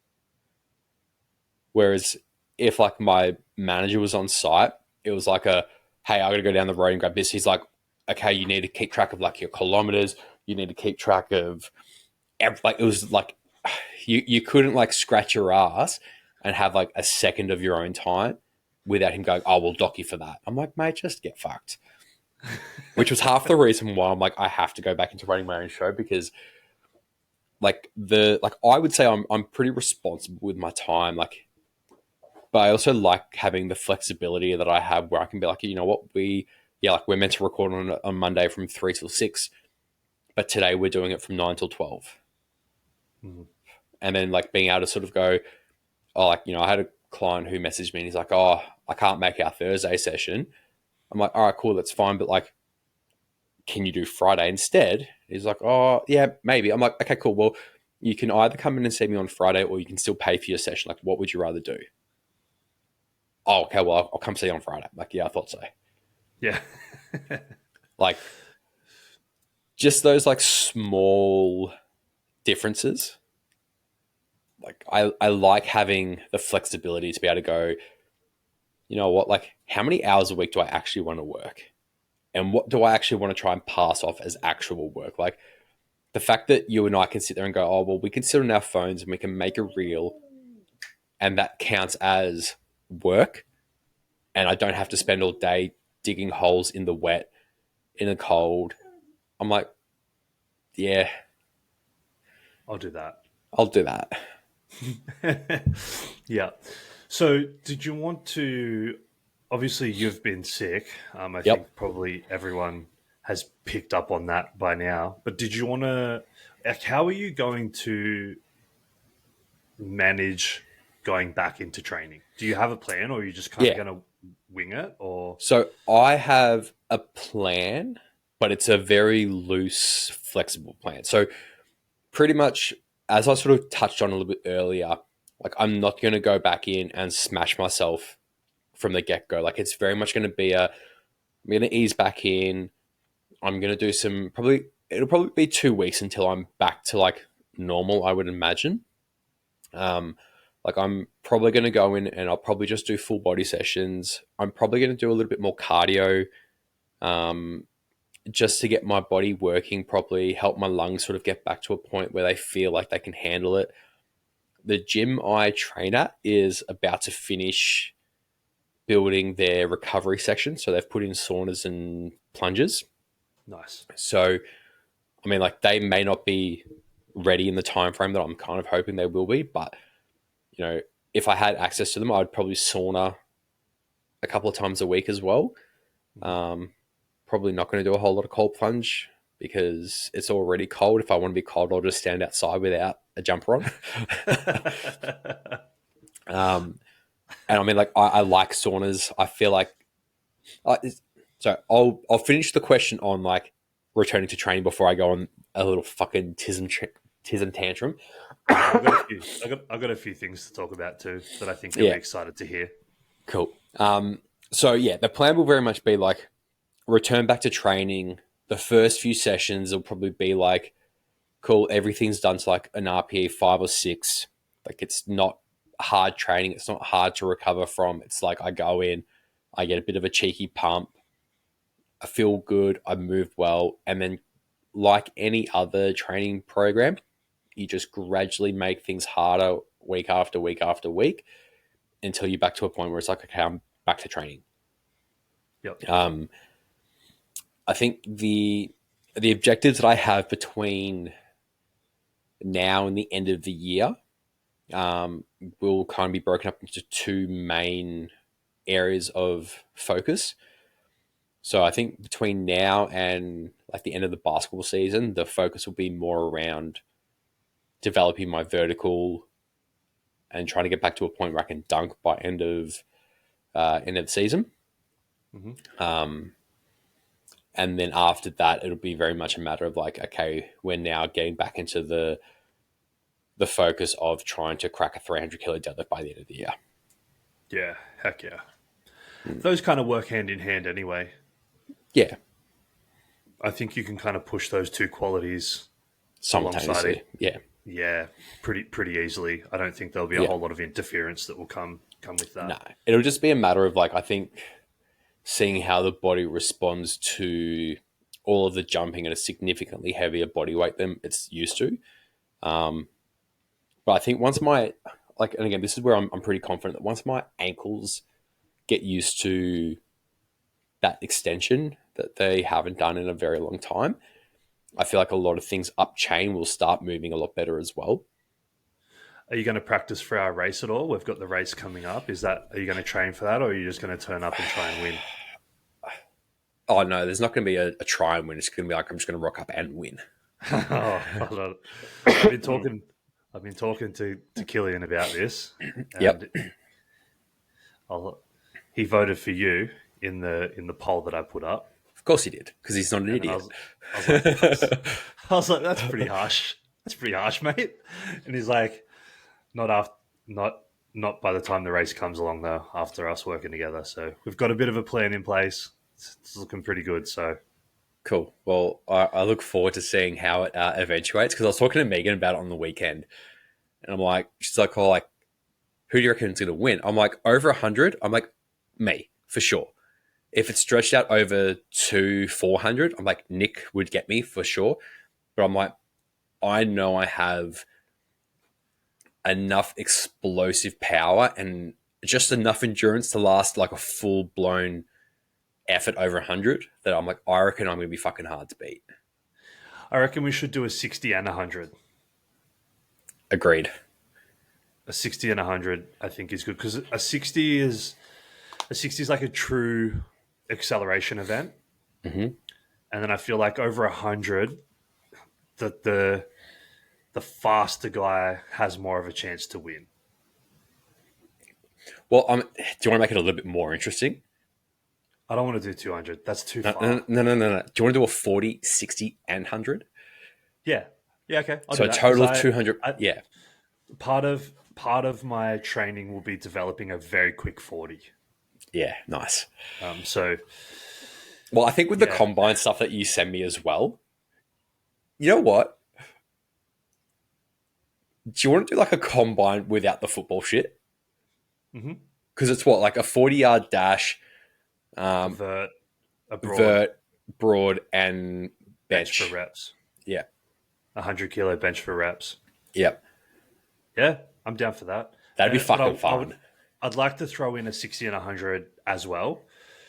Whereas if like my manager was on site, it was like hey, I gotta go down the road and grab this. He's like, okay, you need to keep track of like your kilometers. You need to keep track of like, it was like you couldn't like scratch your ass and have like a second of your own time without him going, oh, we'll dock you for that. I'm like, mate, just get fucked. Which was half the reason why I'm like, I have to go back into running my own show, because like I would say I'm pretty responsible with my time. Like, but I also like having the flexibility that I have where I can be like, you know what, we're meant to record on Monday from 3 till 6. but today we're doing it from 9 till 12. Mhm. And then like being able to sort of go, oh, like, I had a client who messaged me and he's like, oh, I can't make our Thursday session. I'm like, all right, cool, that's fine. But like, can you do Friday instead? He's like, oh, yeah, maybe. I'm like, okay, cool. Well, you can either come in and see me on Friday or you can still pay for your session. Like, what would you rather do? Oh, okay, well, I'll come see you on Friday. I'm like, yeah, I thought so. Yeah. Like, just those like small differences. Like, I like having the flexibility to be able to go, you know what, like, how many hours a week do I actually want to work? And what do I actually want to try and pass off as actual work? Like, the fact that you and I can sit there and go, oh, well, we can sit on our phones and we can make a reel and that counts as work. And I don't have to spend all day digging holes in the wet, in the cold. I'm like, yeah, I'll do that. I'll do that. Yeah. So, did you want to? Obviously, you've been sick. I think Yep. probably everyone has picked up on that by now. But did you want to? Like, how are you going to manage going back into training? Do you have a plan, or are you just kind of Yeah. going to wing it? Or So I have a plan, but it's a very loose, flexible plan. So pretty much, as I sort of touched on a little bit earlier, like I'm not going to go back in and smash myself from the get go. Like it's very much going to be I'm going to ease back in. I'm going to do some it'll probably be 2 weeks until I'm back to like normal, I would imagine. Um, like I'm probably going to go in and I'll probably just do full body sessions. I'm probably going to do a little bit more cardio, um, just to get my body working properly, help my lungs sort of get back to a point where they feel like they can handle it. The gym I train at is about to finish building their recovery section. So they've put in saunas and plungers. nice? So, I mean, like they may not be ready in the time frame that I'm kind of hoping they will be, but you know, if I had access to them, I'd probably sauna a couple of times a week as well. Um, Probably not going to do a whole lot of cold plunge because it's already cold. If I want to be cold, I'll just stand outside without a jumper on. um, and I mean, like I like saunas. I feel like so I'll finish the question on like returning to training before I go on a little fucking tism tantrum. Yeah, I've got a few things to talk about too that I think you'll be Yeah, excited to hear. cool. So yeah, the plan will very much be like return back to training. The first few sessions will probably be like, cool, everything's done to like an RPE 5 or 6. Like it's not hard training. It's not hard to recover from. It's like I go in, I get a bit of a cheeky pump, I feel good, I move well, and then like any other training program, you just gradually make things harder week after week after week until you're back to a point where it's like, okay, I'm back to training. Yep. Um, I think the objectives that I have between now and the end of the year will kind of be broken up into two main areas of focus. So I think between now and like the end of the basketball season, the focus will be more around developing my vertical and trying to get back to a point where I can dunk by end of the season. Hmm. Um, and then after that, it'll be very much a matter of like, okay, we're now getting back into the focus of trying to crack a 300 kilo deadlift by the end of the year. Yeah. Heck yeah. Those kind of work hand in hand anyway. Yeah, I think you can kind of push those two qualities alongside simultaneously. it. Yeah, Yeah, pretty easily. I don't think there'll be a yeah. whole lot of interference that will come with No, that. it'll just be a matter of like I think seeing how the body responds to all of the jumping at a significantly heavier body weight than it's used to. Um, but I think once my like, and again, this is where I'm pretty confident that once my ankles get used to that extension that they haven't done in a very long time, I feel like a lot of things up chain will start moving a lot better as well. Are you going to practice for our race at all? We've got the race coming up. Are you going to train for that, or are you just going to turn up and try and win? Oh no, there's not going to be a try and win. It's going to be like I'm just going to rock up and win. Oh, hold on. I've been talking. I've been talking to Killian about this, Yep, and I'll, he voted for you in the poll that I put up, of course he did, because he's not an and then idiot. I was like, I was like, that's pretty harsh. That's pretty harsh, mate. And he's like, not after, not not by the time the race comes along though. After us working together, so we've got a bit of a plan in place. It's looking pretty good. So Cool. Well, I look forward to seeing how it eventuates, because I was talking to Megan about it on the weekend, and I'm like, she's like, "Oh, like, who do you reckon is going to win?" I'm like, over 100. I'm like, me for sure. If it's stretched out over to 400, I'm like, Nick would get me for sure. But I'm like, I know I have enough explosive power and just enough endurance to last like a full blown effort over 100 that I'm like, I reckon I'm going to be fucking hard to beat. I reckon we should do a 60 and 100. Agreed. A 60 and 100, I think, is good because a 60 is like a true acceleration event, Mm-hmm. and then I feel like over 100, that the faster guy has more of a chance to win. Well, do you want to make it a little bit more interesting? I don't want to do 200. That's too No, far. no, no, no, no, no. Do you want to do a 40, 60, and 100? Yeah, yeah, okay, I'll So do a that because total of 200. I Yeah. part of my training will be developing a very quick 40. Yeah. Nice. So Well, I think with the yeah, combine stuff that you send me as well, you know what? Do you want to do like a combine without the football shit? hmm Because it's what, like a 40-yard dash, a um, vert, a broad, vert, broad, and bench for bench. reps, Yeah. 100 kilo bench for reps. Yep. Yeah, I'm down for that. That'd be But fucking fun. I'd like to throw in a 60 and 100 as well.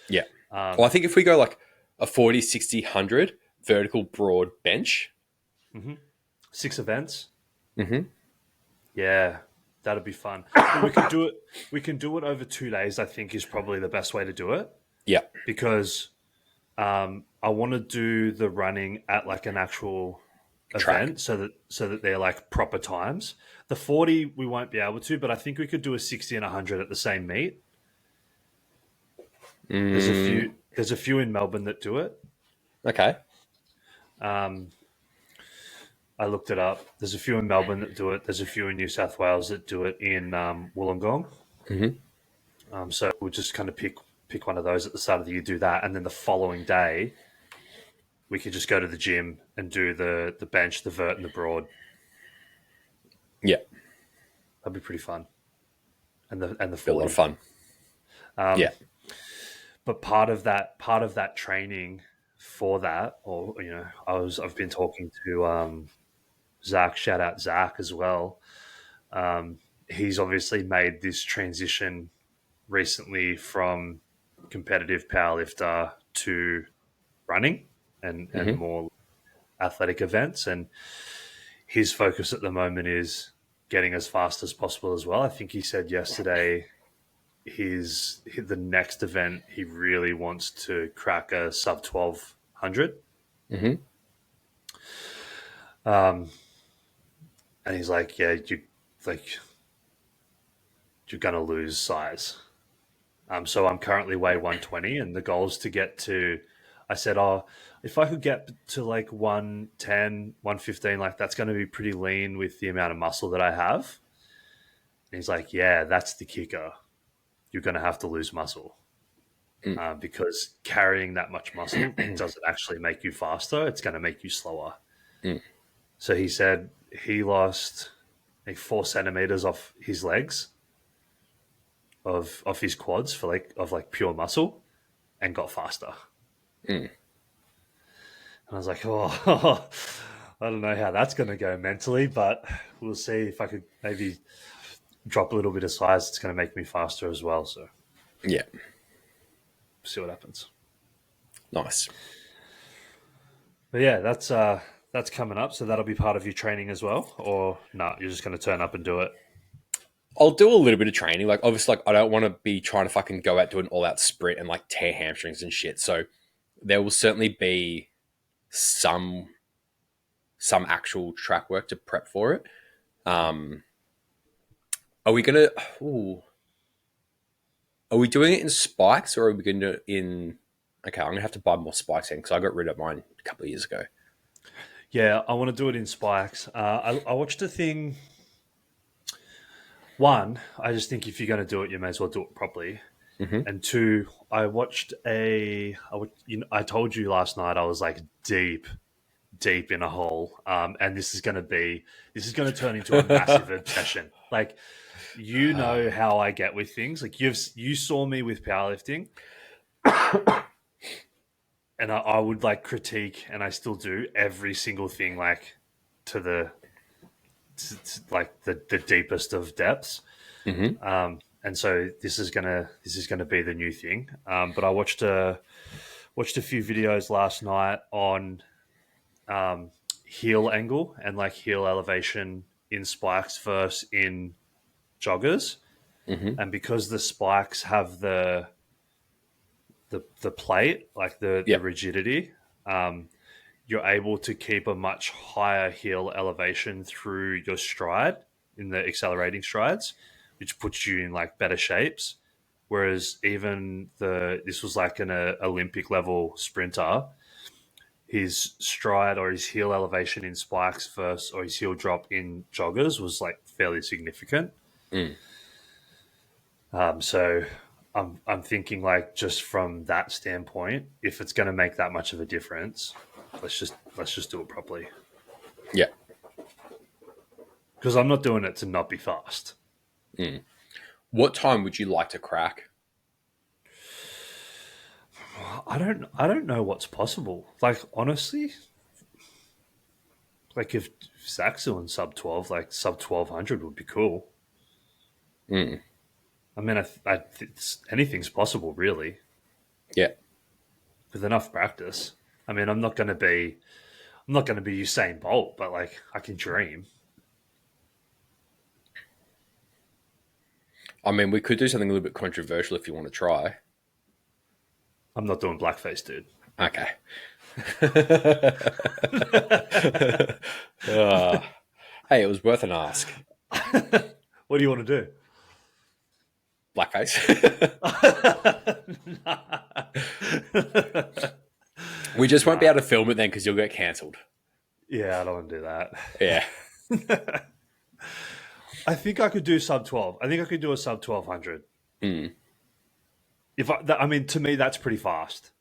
Yeah. Well, I Um, think if we go like a 40, 60, 100 vertical broad bench. mhm. 6 events. Mm-hmm. Yeah, that'd be fun. But we can do it. We can do it over 2 days. I think is probably the best way to do it Yeah. because I want to do the running at like an actual Track. event so that they're like proper times. The 40 we won't be able to, but I think we could do a 60 and 100 at the same meet. There's a Mm, few. There's a few in Melbourne that do it. okay. Um, I looked it up. There's a few in Melbourne that do it. There's a few in New South Wales that do it in Wollongong. Mm-hmm. So we'll just kind of pick one of those at the start of the year, do that, and then the following day we could just go to the gym and do the bench, the vert, and the broad. Yeah. That'd be pretty fun. And the Be a lot of 40. fun. Um, Yeah. but part of that training for that, or I've been talking to Zach. Shout out Zach as well. He's obviously made this transition recently from competitive powerlifter to running and Mm-hmm. more athletic events. And his focus at the moment is getting as fast as possible as well. I think he said yesterday the next event he really wants to crack a sub 1200. Mm-hmm. Um, and he's like, yeah, like you're gonna lose size. So I'm currently weigh 120, and the goal is to get to. I said, oh, if I could get to like 110, 115, like that's going to be pretty lean with the amount of muscle that I have. And he's like, yeah, that's the kicker. You're going to have to lose muscle Mm. because carrying that much muscle doesn't actually make you faster. It's going to make you slower. Mm. So he said he lost like 4 centimeters off his legs of his quads for like pure muscle and got faster. Mm. And I was like, oh, I don't know how that's going to go mentally, but we'll see if I could maybe drop a little bit of size. It's going to make me faster as well. So Yeah. see what happens. Nice. But yeah, that's coming up. So that'll be part of your training as well, or no? You're just going to turn up and do it. I'll do a little bit of training. Like, obviously, like I don't want to be trying to fucking go out do an all-out sprint and like tear hamstrings and shit. So there will certainly be some some actual track work to prep for it. Are we gonna? Ooh, are we doing it in spikes or are we gonna do it in? Okay, I'm gonna have to buy more spikes in because I got rid of mine a couple of years ago. Yeah, I want to do it in spikes. I watched a thing. One, I just think if you're going to do it, you may as well do it properly. Mm-hmm. And two, I watched I told you last night I was like deep in a hole, and this is going to turn into a massive obsession. Like, you know how I get with things. Like you saw me with powerlifting, and I would like critique, and I still do every single thing like to the like the deepest of depths. Mm-hmm. And so this is gonna be the new thing. But I watched a few videos last night on heel angle and like heel elevation in spikes versus in joggers, Mm-hmm. and because the spikes have the plate, like the Yep. rigidity, you're able to keep a much higher heel elevation through your stride in the accelerating strides, which puts you in like better shapes. Whereas even this was like an Olympic level sprinter, his stride or his heel elevation in spikes first or his heel drop in joggers was like fairly significant. Mm. So I'm thinking like just from that standpoint, if it's going to make that much of a difference, let's just do it properly. Yeah. Because I'm not doing it to not be fast. Mm. What time would you like to crack? I don't know what's possible. Like honestly, like if Zach's doing sub 12, like sub 1200 would be cool. Mm. I mean, anything's possible really Yeah. with enough practice. I mean, I'm not going to be Usain Bolt, but like I can dream. I mean, we could do something a little bit controversial if you want to try. I'm not doing blackface, dude. Okay. uh, hey, it was worth an ask. What do you want to do? Blackface. We just won't be able to film it then because you'll get cancelled. Yeah, I don't want to do that. Yeah. I think I could do sub 12. I think I could do a sub 1200. Mm. I mean, to me, that's pretty fast.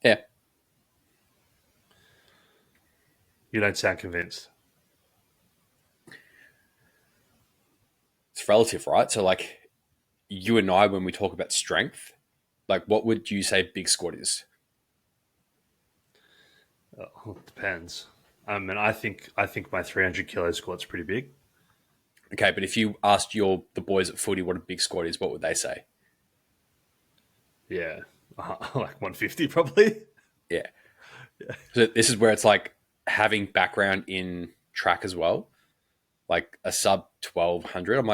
Yeah. You don't sound convinced. It's relative, right? So, like, you and I, when we talk about strength, like, what would you say big squat is? It depends. I mean, I think my 300 kilo squat's pretty big. Okay, but if you asked the boys at footy what a big squat is, what would they say? Yeah, like 150 probably. Yeah. So this is where it's like having background in track as well, like a sub 1200. I'm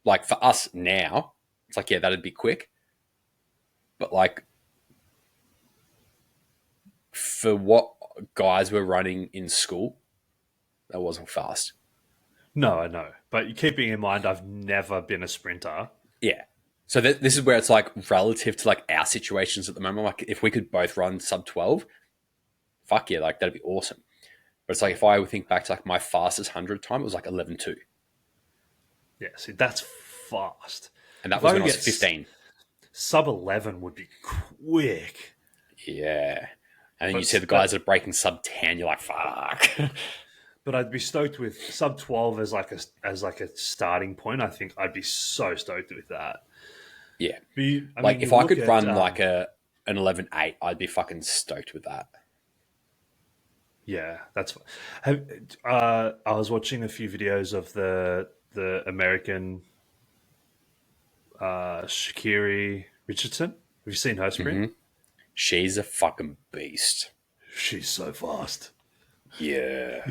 like for us now, it's like, yeah, that'd be quick. But like for what guys were running in school, that wasn't fast. No, I know, but keeping in mind, I've never been a sprinter. Yeah. So this is where it's like relative to like our situations at the moment. Like if we could both run sub 12, fuck yeah, like that'd be awesome. But it's like if I would think back to like my fastest 100 time, it was like 11.2. Yeah, see, that's fast. And that If was I when could I was get 15. sub 11 would be quick. Yeah. And then you But see the guys that are breaking sub 10, you're like, fuck. but I'd be stoked with sub 12 as like a starting point. I think I'd be so stoked with that. Yeah. But I Like mean, if you I look could at run like an 11.8, I'd be fucking stoked with that. yeah, that's. I was watching a few videos of the American Shakiri Richardson. Have you seen her sprint? Mm-hmm. She's a fucking beast. She's so fast. Yeah.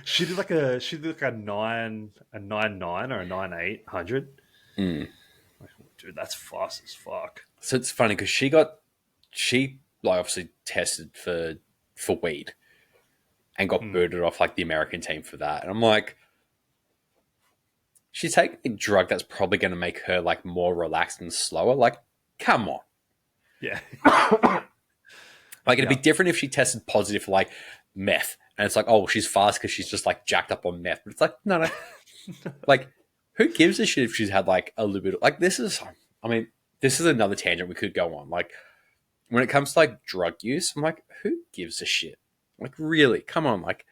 She did like a 9.9 or a 9.800. Mm. Like, dude, that's fast as fuck. So it's funny because she like obviously tested for weed. and got Mm. booted off like the American team for that. And I'm like, she's taking a drug that's probably going to make her like more relaxed and slower. Like, come on. Yeah. Like, it'd be Yeah. different if she tested positive for like meth. And it's like, oh, she's fast because she's just like jacked up on meth. But it's like, no, no. Like, who gives a shit if she's had like a little bit of, like, I mean, this is another tangent we could go on. Like, when it comes to like drug use, I'm like, who gives a shit? Like, really? Come on. Like,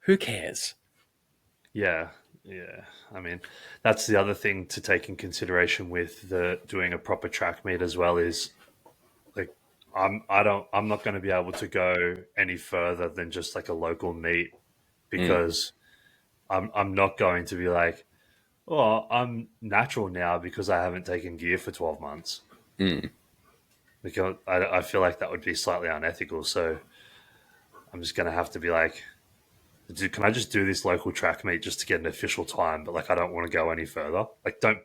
who cares? Yeah. Yeah. I mean, that's the other thing to take in consideration with the doing a proper track meet as well is like I'm not going to be able to go any further than just like a local meet Mm, because I'm not going to be like, oh, I'm natural now because I haven't taken gear for 12 months. mm. Because I feel like that would be slightly unethical. So I'm just going to have to be like, dude, can I just do this local track meet just to get an official time? But like, I don't want to go any further. Like, don't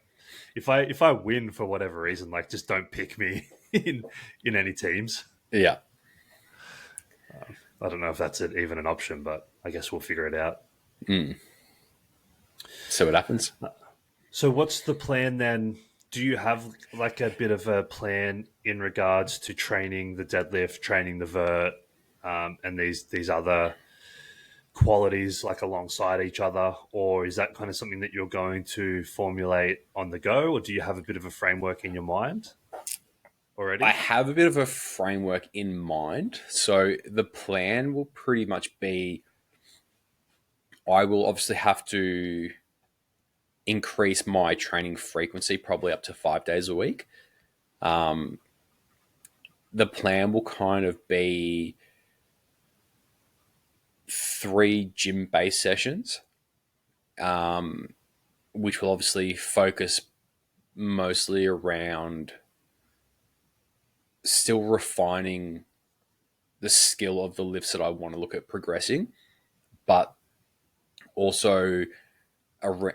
if I win for whatever reason, like, just don't pick me in any teams. Yeah. I don't know if that's even an option, but I guess we'll figure it out. Mm. So what happens? So, what's the plan then? Do you have like a bit of a plan in regards to training the deadlift, training the vert, and these other qualities like alongside each other, or is that kind of something that you're going to formulate on the go, or do you have a bit of a framework in your mind I already? have a bit of a framework in mind. So the plan will pretty much be I will obviously have to increase my training frequency probably up to 5 days a week. Um, the plan will kind of be 3 gym based sessions, um, which will obviously focus mostly around still refining the skill of the lifts that I want to look at progressing, but also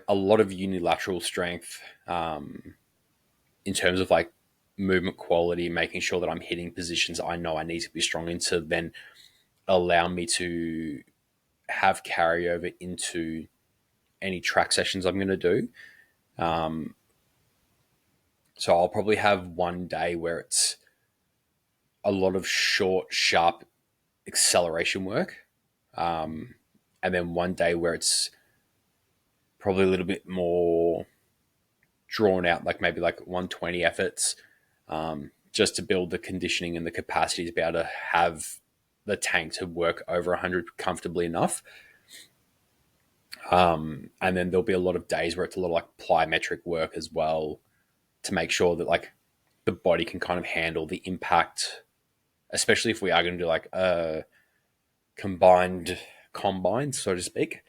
a lot of unilateral strength, in terms of like movement quality, making sure that I'm hitting positions I know I need to be strong in to then allow me to have carryover into any track sessions I'm going to do. Um, so I'll probably have one day where it's a lot of short, sharp acceleration work. Um, and then one day where it's probably a little bit more drawn out, like maybe like 120 efforts, just to build the conditioning and the capacity to be able to have the tank to work over 100 comfortably enough. And then there'll be a lot of days where it's a lot of like plyometric work as well to make sure that like the body can kind of handle the impact, especially if we are going to do like a combined combine, so to speak.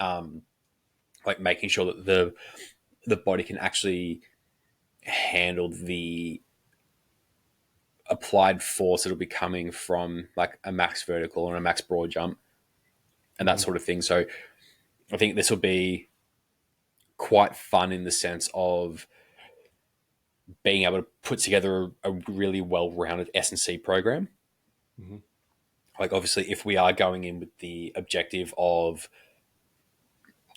um, like making sure that the body can actually handle the applied force that'll be coming from like a max vertical or a max broad jump and that Mm-hmm. sort of thing. So I think this will be quite fun in the sense of being able to put together a really well-rounded S&C program. Mm-hmm. Like obviously if we are going in with the objective of,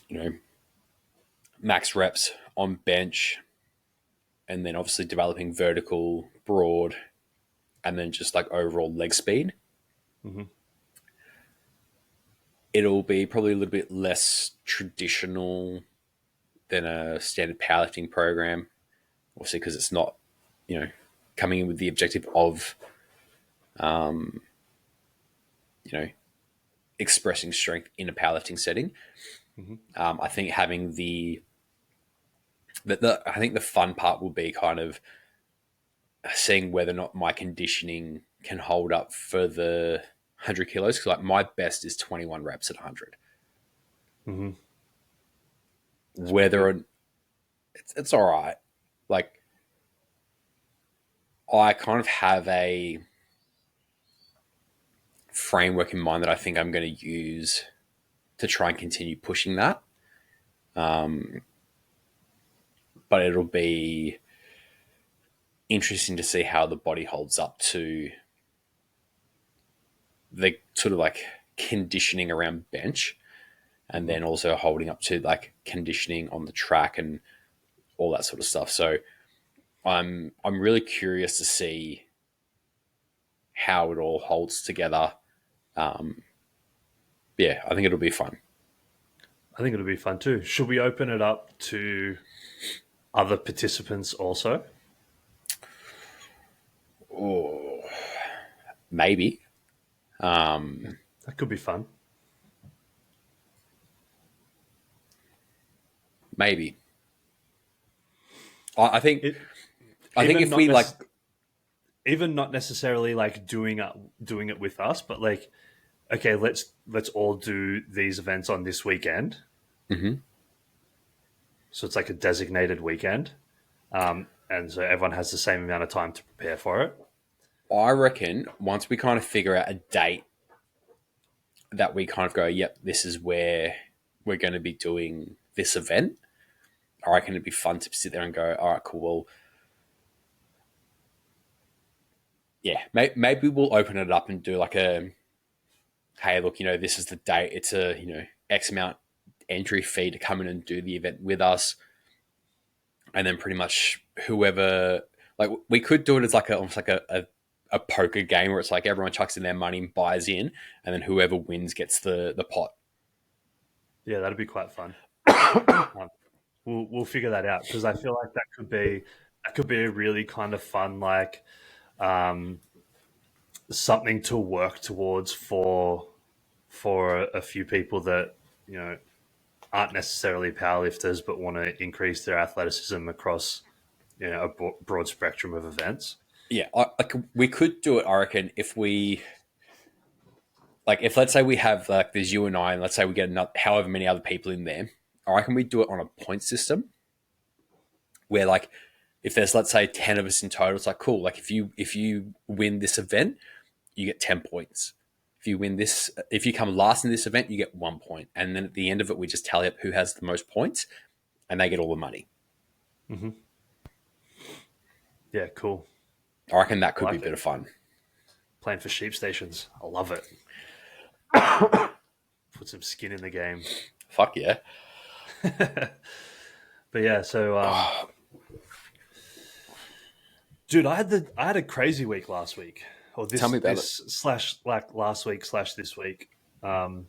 you know, max reps on bench and then obviously developing vertical, broad, and then just like overall leg speed, Mm-hmm. it'll be probably a little bit less traditional than a standard powerlifting program. Obviously, because it's not, you know, coming in with the objective of, um, you know, expressing strength in a powerlifting setting. Mm-hmm. I think having I think the fun part will be kind of seeing whether or not my conditioning can hold up for the 100 kilos. Because like my best is 21 reps at 100. Mm-hmm. That's pretty Whether good. it's all right. Like I kind of have a framework in mind that I think I'm going to use to try and continue pushing that. Um, but it'll be interesting to see how the body holds up to the sort of like conditioning around bench, and then also holding up to like conditioning on the track and all that sort of stuff. So I'm really curious to see how it all holds together. Um, yeah, I think it'll be fun. I think it'll be fun too. Should we open it up to other participants also? Oh, maybe. That could be fun. Maybe. I think. It I think even if we like, even not necessarily like doing it with us, but like, okay, let's all do these events on this weekend. Mhm. So it's like a designated weekend, and so everyone has the same amount of time to prepare for it. I reckon once we kind of figure out a date that we kind of go, yep, this is where we're going to be doing this event. I reckon it'd be fun to sit there and go, all right, cool. Well, yeah, maybe we'll open it up and do like a, hey, look, this is the date. It's a, X amount entry fee to come in and do the event with us. And then pretty much whoever, like, we could do it as like almost like a poker game where it's like everyone chucks in their money and buys in, and then whoever wins gets the pot. Yeah, that'd be quite fun. Um, we'll figure that out because I feel like that could be a really kind of fun like um, something to work towards for a few people that you know aren't necessarily powerlifters but want to increase their athleticism across a broad spectrum of events. Yeah, we could do it. I reckon if we like, if let's say we have like there's you and I, and let's say we get another, however many other people in there. I reckon we do it on a point system where like if there's let's say 10 of us in total, it's like cool. Like if you win this event, you get 10 points. If you come last in this event, you get 1 point, and then at the end of it, we just tally up who has the most points, and they get all the money. Mm-hmm. Yeah, cool. I reckon that I could be like a bit it. of fun. Playing for sheep stations, I love it. Put some skin in the game. Fuck yeah. But yeah, so dude, I had a crazy week last week, or Tell me about it. this slash like last week slash this week. Um,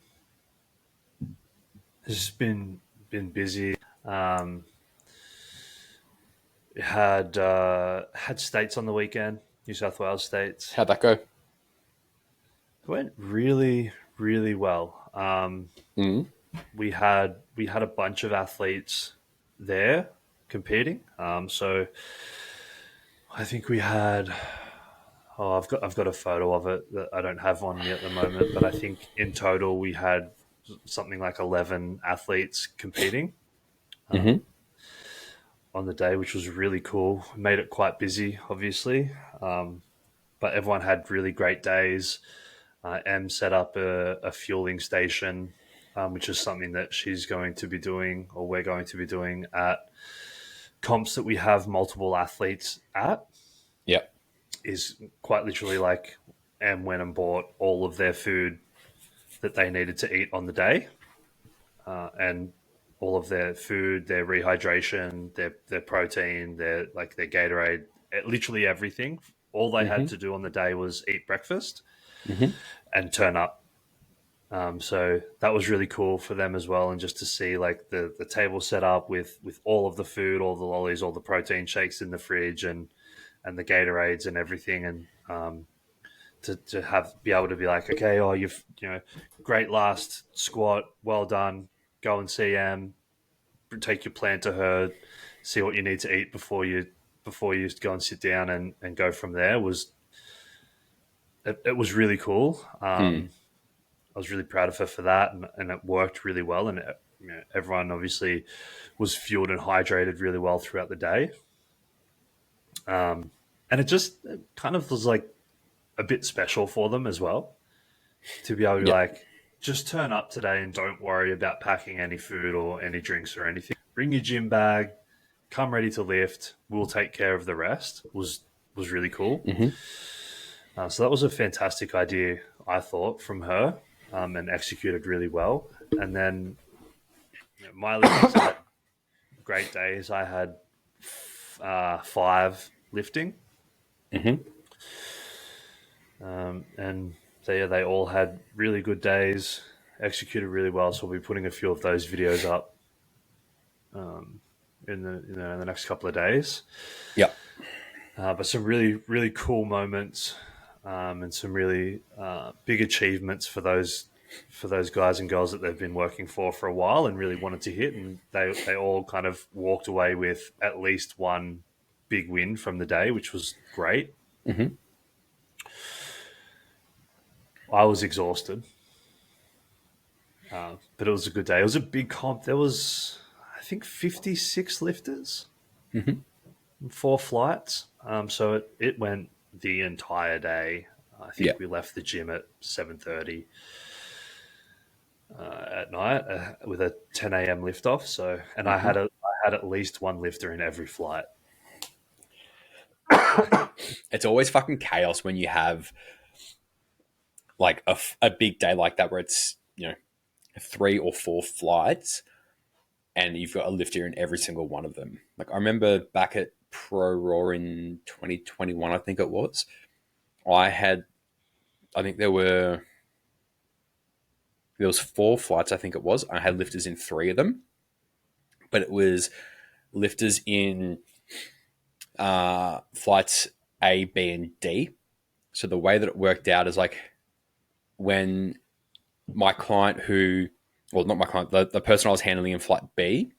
it's just been busy. Um, had states on the weekend, New South Wales states. How'd that go? It went really really well. Mm. We had a bunch of athletes there competing. So I think we had. Oh, I've got a photo of it that I don't have on me at the moment, but I think in total we had something like 11 athletes competing Mm-hmm. on the day, which was really cool. Made it quite busy, obviously, but everyone had really great days. Em set up a fueling station, which is something that she's going to be doing, or we're going to be doing at comps that we have multiple athletes at. Yep. Is quite literally like Em went and bought all of their food that they needed to eat on the day, and all of their food, their rehydration, their protein, their Gatorade, literally everything. All they Mm-hmm. had to do on the day was eat breakfast Mm-hmm. and turn up. So that was really cool for them as well, and just to see like the table set up with all of the food, all the lollies, all the protein shakes in the fridge, and the Gatorades and everything, and to have be able to be like, okay, oh, great last squat, well done, go and see Em, take your plan to her, see what you need to eat before you go and sit down and go from there. It was really cool. Mm. I was really proud of her for that, and it worked really well. And everyone obviously was fueled and hydrated really well throughout the day. And it kind of was like a bit special for them as well to be able to be Yep. like, just turn up today and don't worry about packing any food or any drinks or anything. Bring your gym bag, come ready to lift. We'll take care of the rest. Was really cool. Mm-hmm. So that was a fantastic idea, I thought, from her, and executed really well. And then my liftings had great days. I had five lifting, Mm-hmm. and they all had really good days, executed really well. So we'll be putting a few of those videos up in the next couple of days. Yep. But some really cool moments, and some really big achievements for those guys and girls that they've been working for a while and really wanted to hit, and they all kind of walked away with at least one big win from the day, which was great. Mm-hmm. I was exhausted, but it was a good day. It was a big comp. There was, I think, 56 lifters, Mm-hmm. 4 flights. So it went the entire day. I Yeah. think we left the gym at 7:30 at night with a 10 a.m. lift off. So, and Mm-hmm. I had at least one lifter in every flight. It's always fucking chaos when you have like a big day like that where it's, 3 or 4 flights and you've got a lifter in every single one of them. Like I remember back at Pro Raw in 2021, I think it was. I think there was 4 flights. I think it was. I had lifters in 3 of them, but it was lifters in flights A, B, and D. So the way that it worked out is like when my client well, not my client, the person I was handling in flight B,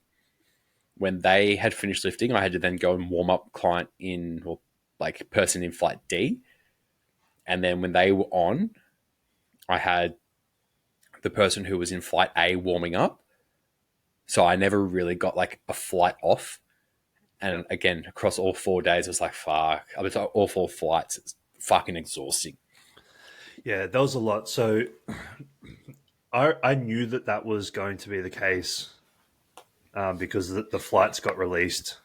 when they had finished lifting, I had to then go and warm up client in, or like person in flight D. And then when they were on, I had the person who was in flight A warming up. So I never really got like a flight off. And again, across all 4 days, it was like, fuck. I mean, all 4 flights, it's fucking exhausting. Yeah, that was a lot. So I knew that was going to be the case, because the flights got released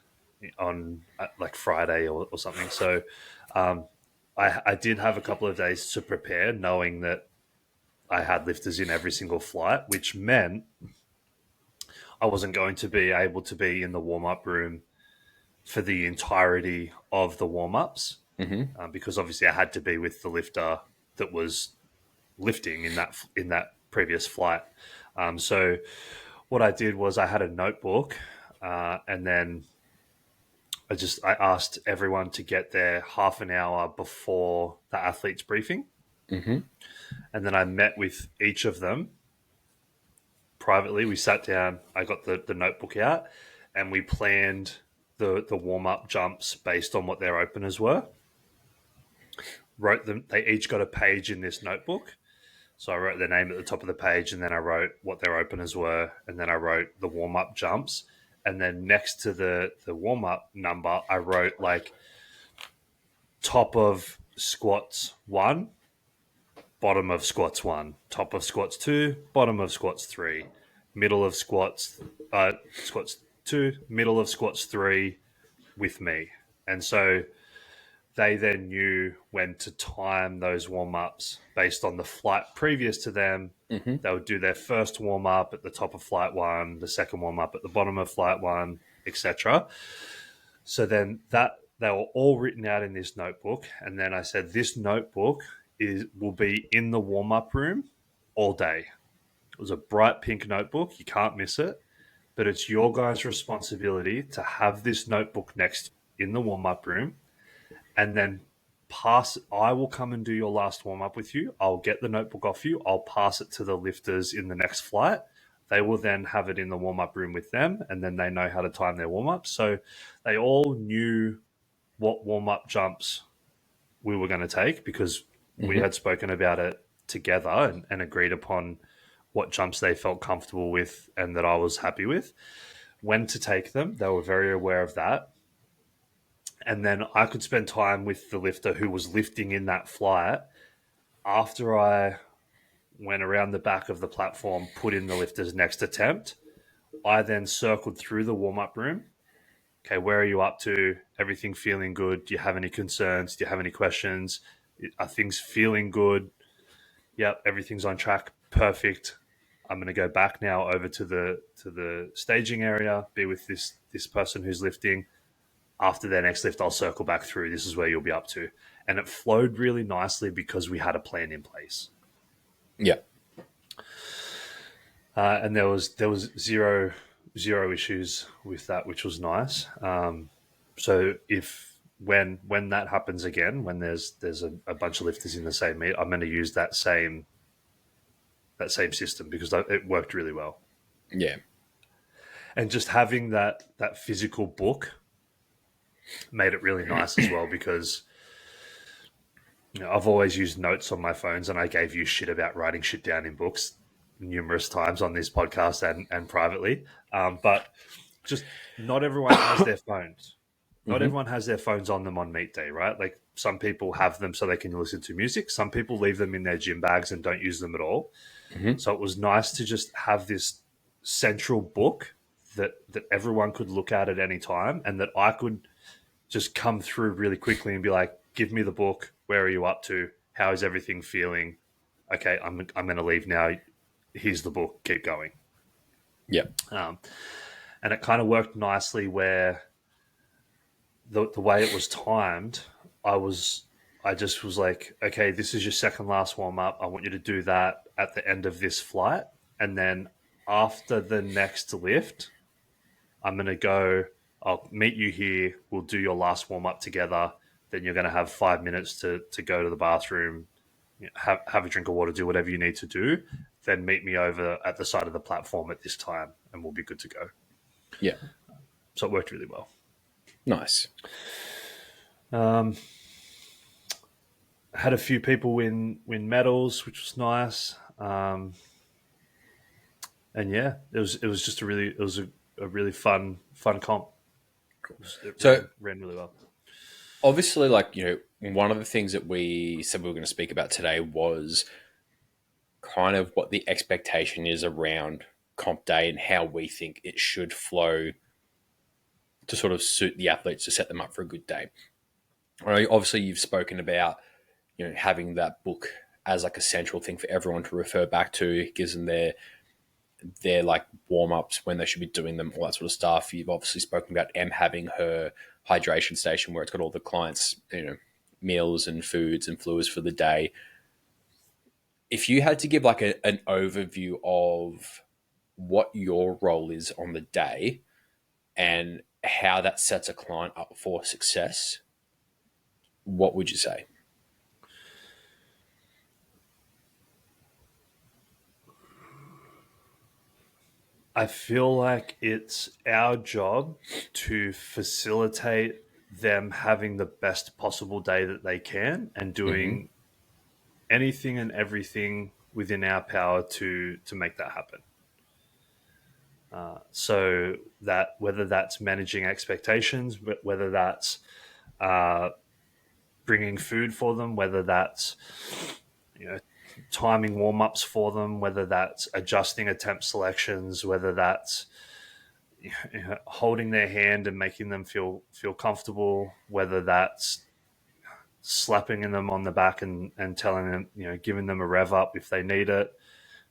on like Friday or something. So I did have a couple of days to prepare, knowing that I had lifters in every single flight, which meant I wasn't going to be able to be in the warm up room for the entirety of the warm ups, Mm-hmm. because obviously I had to be with the lifter that was lifting in that previous flight. So what I did was I had a notebook, and then I asked everyone to get there half an hour before the athlete's briefing, Mm-hmm. and then I met with each of them privately. We sat down. I got the notebook out, and we planned the warm up jumps based on what their openers were. Wrote them. They each got a page in this notebook. So I wrote their name at the top of the page, and then I wrote what their openers were, and then I wrote the warm up jumps, and then next to the warm up number, I wrote like top of squats 1, bottom of squats 1, top of squats 2, bottom of squats 3, middle of squats 2, middle of squats 3 with me. And so they then knew when to time those warm ups based on the flight previous to them. Mm-hmm. They would do their first warm up at the top of flight 1, the second warm up at the bottom of flight 1, etc. So then they were all written out in this notebook, and then I said this notebook will be in the warm up room all day. It was a bright pink notebook; you can't miss it. But it's your guys' responsibility to have this notebook next in the warm up room, and then I will come and do your last warm up with you. I'll get the notebook off you. I'll pass it to the lifters in the next flight. They will then have it in the warm up room with them, and then they know how to time their warm up. So they all knew what warm up jumps we were going to take, because we Mm-hmm. had spoken about it together, and agreed upon what jumps they felt comfortable with and that I was happy with. When to take them, they were very aware of that. And then I could spend time with the lifter who was lifting in that flight after I went around the back of the platform, put in the lifter's next attempt. I then circled through the warm up room. Okay, where are you up to? Everything feeling good? Do you have any concerns? Do you have any questions? Are things feeling good? Yep, everything's on track. Perfect. I'm going to go back now over to the staging area, be with this person who's lifting. After their next lift, I'll circle back through. This is where you'll be up to. And it flowed really nicely because we had a plan in place. Yeah. And there was zero issues with that, which was nice. So if when that happens again, when there's a bunch of lifters in the same meet, I'm going to use that same system because it worked really well. Yeah. And just having that physical book made it really nice as well because I've always used notes on my phones, and I gave you shit about writing shit down in books numerous times on this podcast and privately. But just not everyone has their phones. Not everyone has their phones on them on meet day, right? Like some people have them so they can listen to music. Some people leave them in their gym bags and don't use them at all. So it was nice to just have this central book that everyone could look at any time, and that I could just come through really quickly and be like, give me the book. Where are you up to? How is everything feeling? Okay, I'm going to leave now. Here's the book. Keep going. Yeah. And it kind of worked nicely where the way it was timed, I just was like, okay, this is your second last warm up. I want you to do that at the end of this flight. And then after the next lift, I'm going to go, I'll meet you here. We'll do your last warm up together. Then you're going to have 5 minutes to go to the bathroom, have a drink of water, do whatever you need to do. Then meet me over at the side of the platform at this time and we'll be good to go. Yeah. So it worked really well. Nice. Had a few people win medals, which was nice. And yeah, it was just a really fun comp. It ran really well. Obviously, like, one of the things that we said we were going to speak about today was kind of what the expectation is around comp day and how we think it should flow to sort of suit the athletes to set them up for a good day. Obviously, you've spoken about having that book as like a central thing for everyone to refer back to. It gives them their like warm-ups when they should be doing them, all that sort of stuff. You've obviously spoken about Em having her hydration station where it's got all the clients, meals and foods and fluids for the day. If you had to give like an overview of what your role is on the day and how that sets a client up for success, what would you say? I feel like it's our job to facilitate them having the best possible day that they can and doing anything and everything within our power to make that happen. So that whether that's managing expectations, whether that's bringing food for them, whether that's timing warm-ups for them, whether that's adjusting attempt selections, whether that's holding their hand and making them feel comfortable, whether that's slapping them on the back and telling them, giving them a rev up if they need it,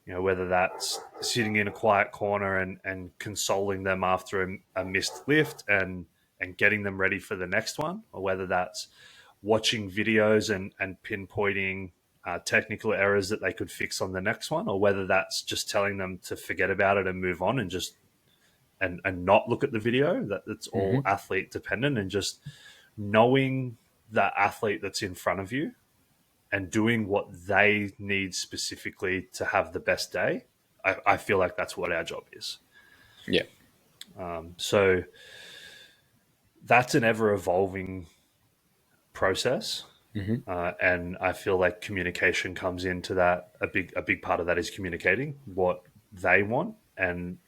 whether that's sitting in a quiet corner and consoling them after a missed lift and getting them ready for the next one, or whether that's watching videos and pinpointing technical errors that they could fix on the next one, or whether that's just telling them to forget about it and move on and just and not look at the video. That's all athlete dependent, and just knowing the athlete that's in front of you and doing what they need specifically to have the best day. I feel like that's what our job is. Yeah. So that's an ever evolving process. And I feel like communication comes into that. A big part of that is communicating what they want. And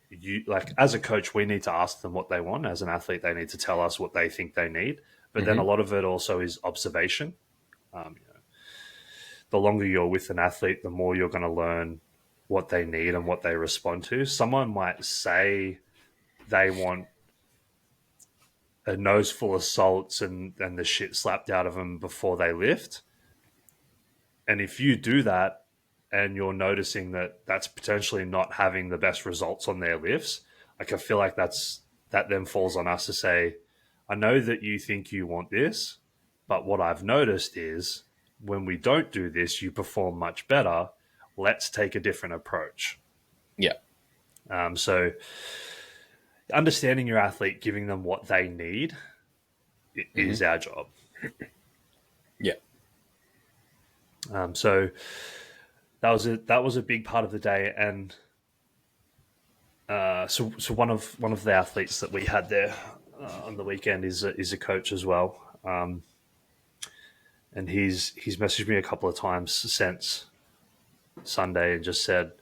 you, like, as a coach, we need to ask them what they want. As an athlete, they need to tell us what they think they need. But then a lot of it also is observation. The longer you're with an athlete, the more you're going to learn what they need and what they respond to. Someone might say they want a nose full of salts and the shit slapped out of them before they lift. And if you do that and you're noticing that that's potentially not having the best results on their lifts, like I feel like that then falls on us to say, I know that you think you want this, but what I've noticed is when we don't do this, you perform much better. Let's take a different approach. Yeah. So understanding your athlete, giving them what they need Mm-hmm. is our job. Yeah. So that was a big part of the day, and so one of the athletes that we had there on the weekend is a coach as well, and he's messaged me a couple of times since Sunday and just said,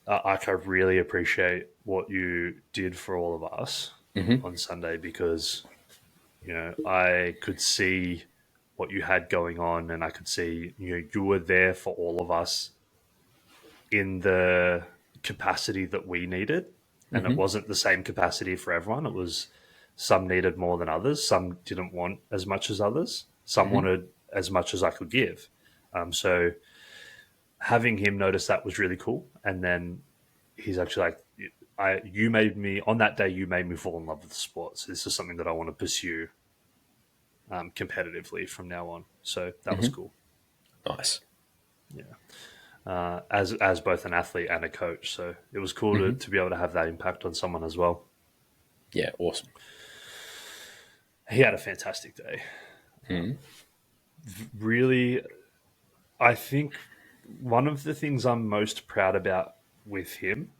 I really appreciate what you did for all of us Mm-hmm. on Sunday, because I could see what you had going on, and I could see you were there for all of us in the capacity that we needed, and it Mm-hmm. wasn't the same capacity for everyone. It was some needed more than others, some didn't want as much as others, some Mm-hmm. wanted as much as I could give. So having him notice that was really cool, and then he's actually like, you made me on that day. You made me fall in love with the sport. So this is something that I want to pursue competitively from now on. So that was Mm-hmm. cool. Nice. Yeah. As both an athlete and a coach. So it was cool Mm-hmm. to be able to have that impact on someone as well. Yeah. Awesome. He had a fantastic day. Mm-hmm. Really, I think one of the things I'm most proud about with him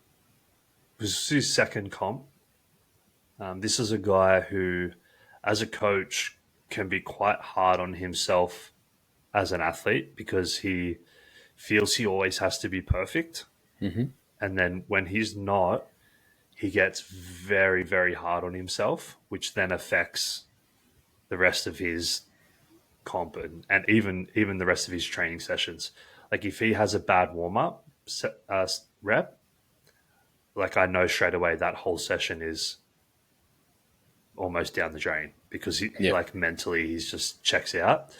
was his second comp. This is a guy who, as a coach, can be quite hard on himself as an athlete because he feels he always has to be perfect. Mm-hmm. And then when he's not, he gets very, very hard on himself, which then affects the rest of his comp and even the rest of his training sessions. Like if he has a bad warm up rep, like I know straight away that whole session is almost down the drain because he Yeah. like mentally he's just checks out.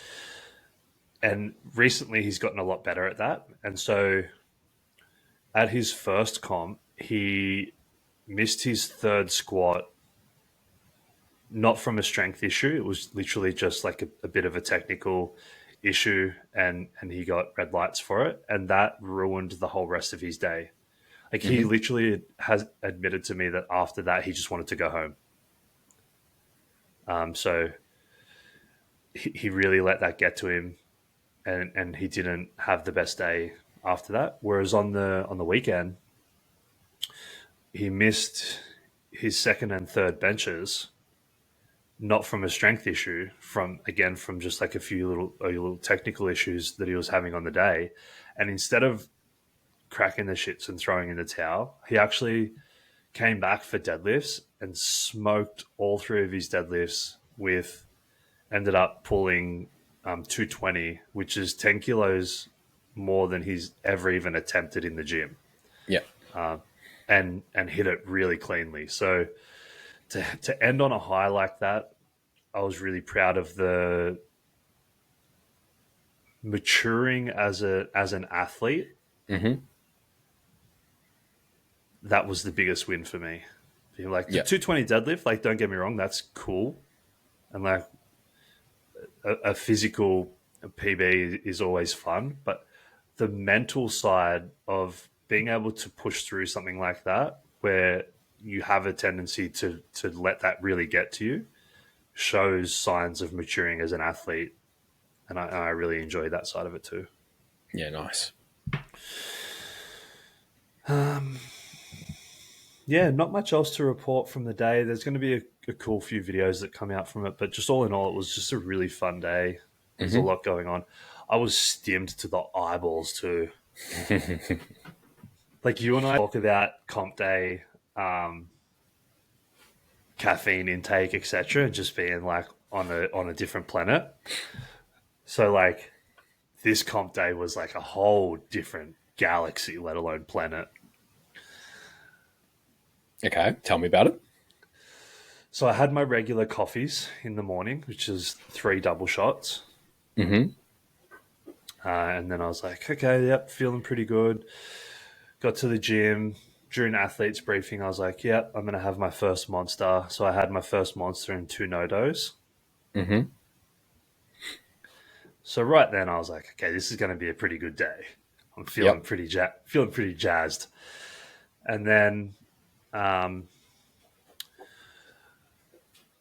And recently he's gotten a lot better at that. And so at his first comp, he missed his third squat, not from a strength issue. It was literally just like a bit of a technical issue, and he got red lights for it, and that ruined the whole rest of his day. Like he Mm-hmm. literally has admitted to me that after that he just wanted to go home. So he really let that get to him, and he didn't have the best day after that. Whereas on the weekend, he missed his second and third benches, not from a strength issue, from just like a little technical issues that he was having on the day. And instead of cracking the shits and throwing in the towel, he actually came back for deadlifts and smoked all three of his deadlifts with ended up pulling 220, which is 10 kilos more than he's ever even attempted in the gym, Yeah. and hit it really cleanly. So to end on a high like that, I was really proud of the maturing as an athlete. Mm-hmm. That was the biggest win for me. Like the Yeah. 220 deadlift, like don't get me wrong, that's cool, and like a physical PB is always fun, but the mental side of being able to push through something like that, where you have a tendency to let that really get to you, shows signs of maturing as an athlete, and I really enjoy that side of it too. Yeah. Nice. Yeah, not much else to report from the day. There's going to be a cool few videos that come out from it, but just all in all, it was just a really fun day. There's a Mm-hmm. lot going on. I was stimmed to the eyeballs too. Like you and I talk about comp day, caffeine intake, etc., just being like on a different planet. So like this comp day was like a whole different galaxy, let alone planet. Okay. Tell me about it. So I had my regular coffees in the morning, which is 3 double shots. Mm-hmm. And then I was like, okay, yep, feeling pretty good. Got to the gym. During athletes briefing, I was like, yep, I'm going to have my first monster. So I had my first monster and 2 no-dos. Mm-hmm. So right then I was like, okay, this is going to be a pretty good day. I'm feeling Yep. pretty jazzed. And then um,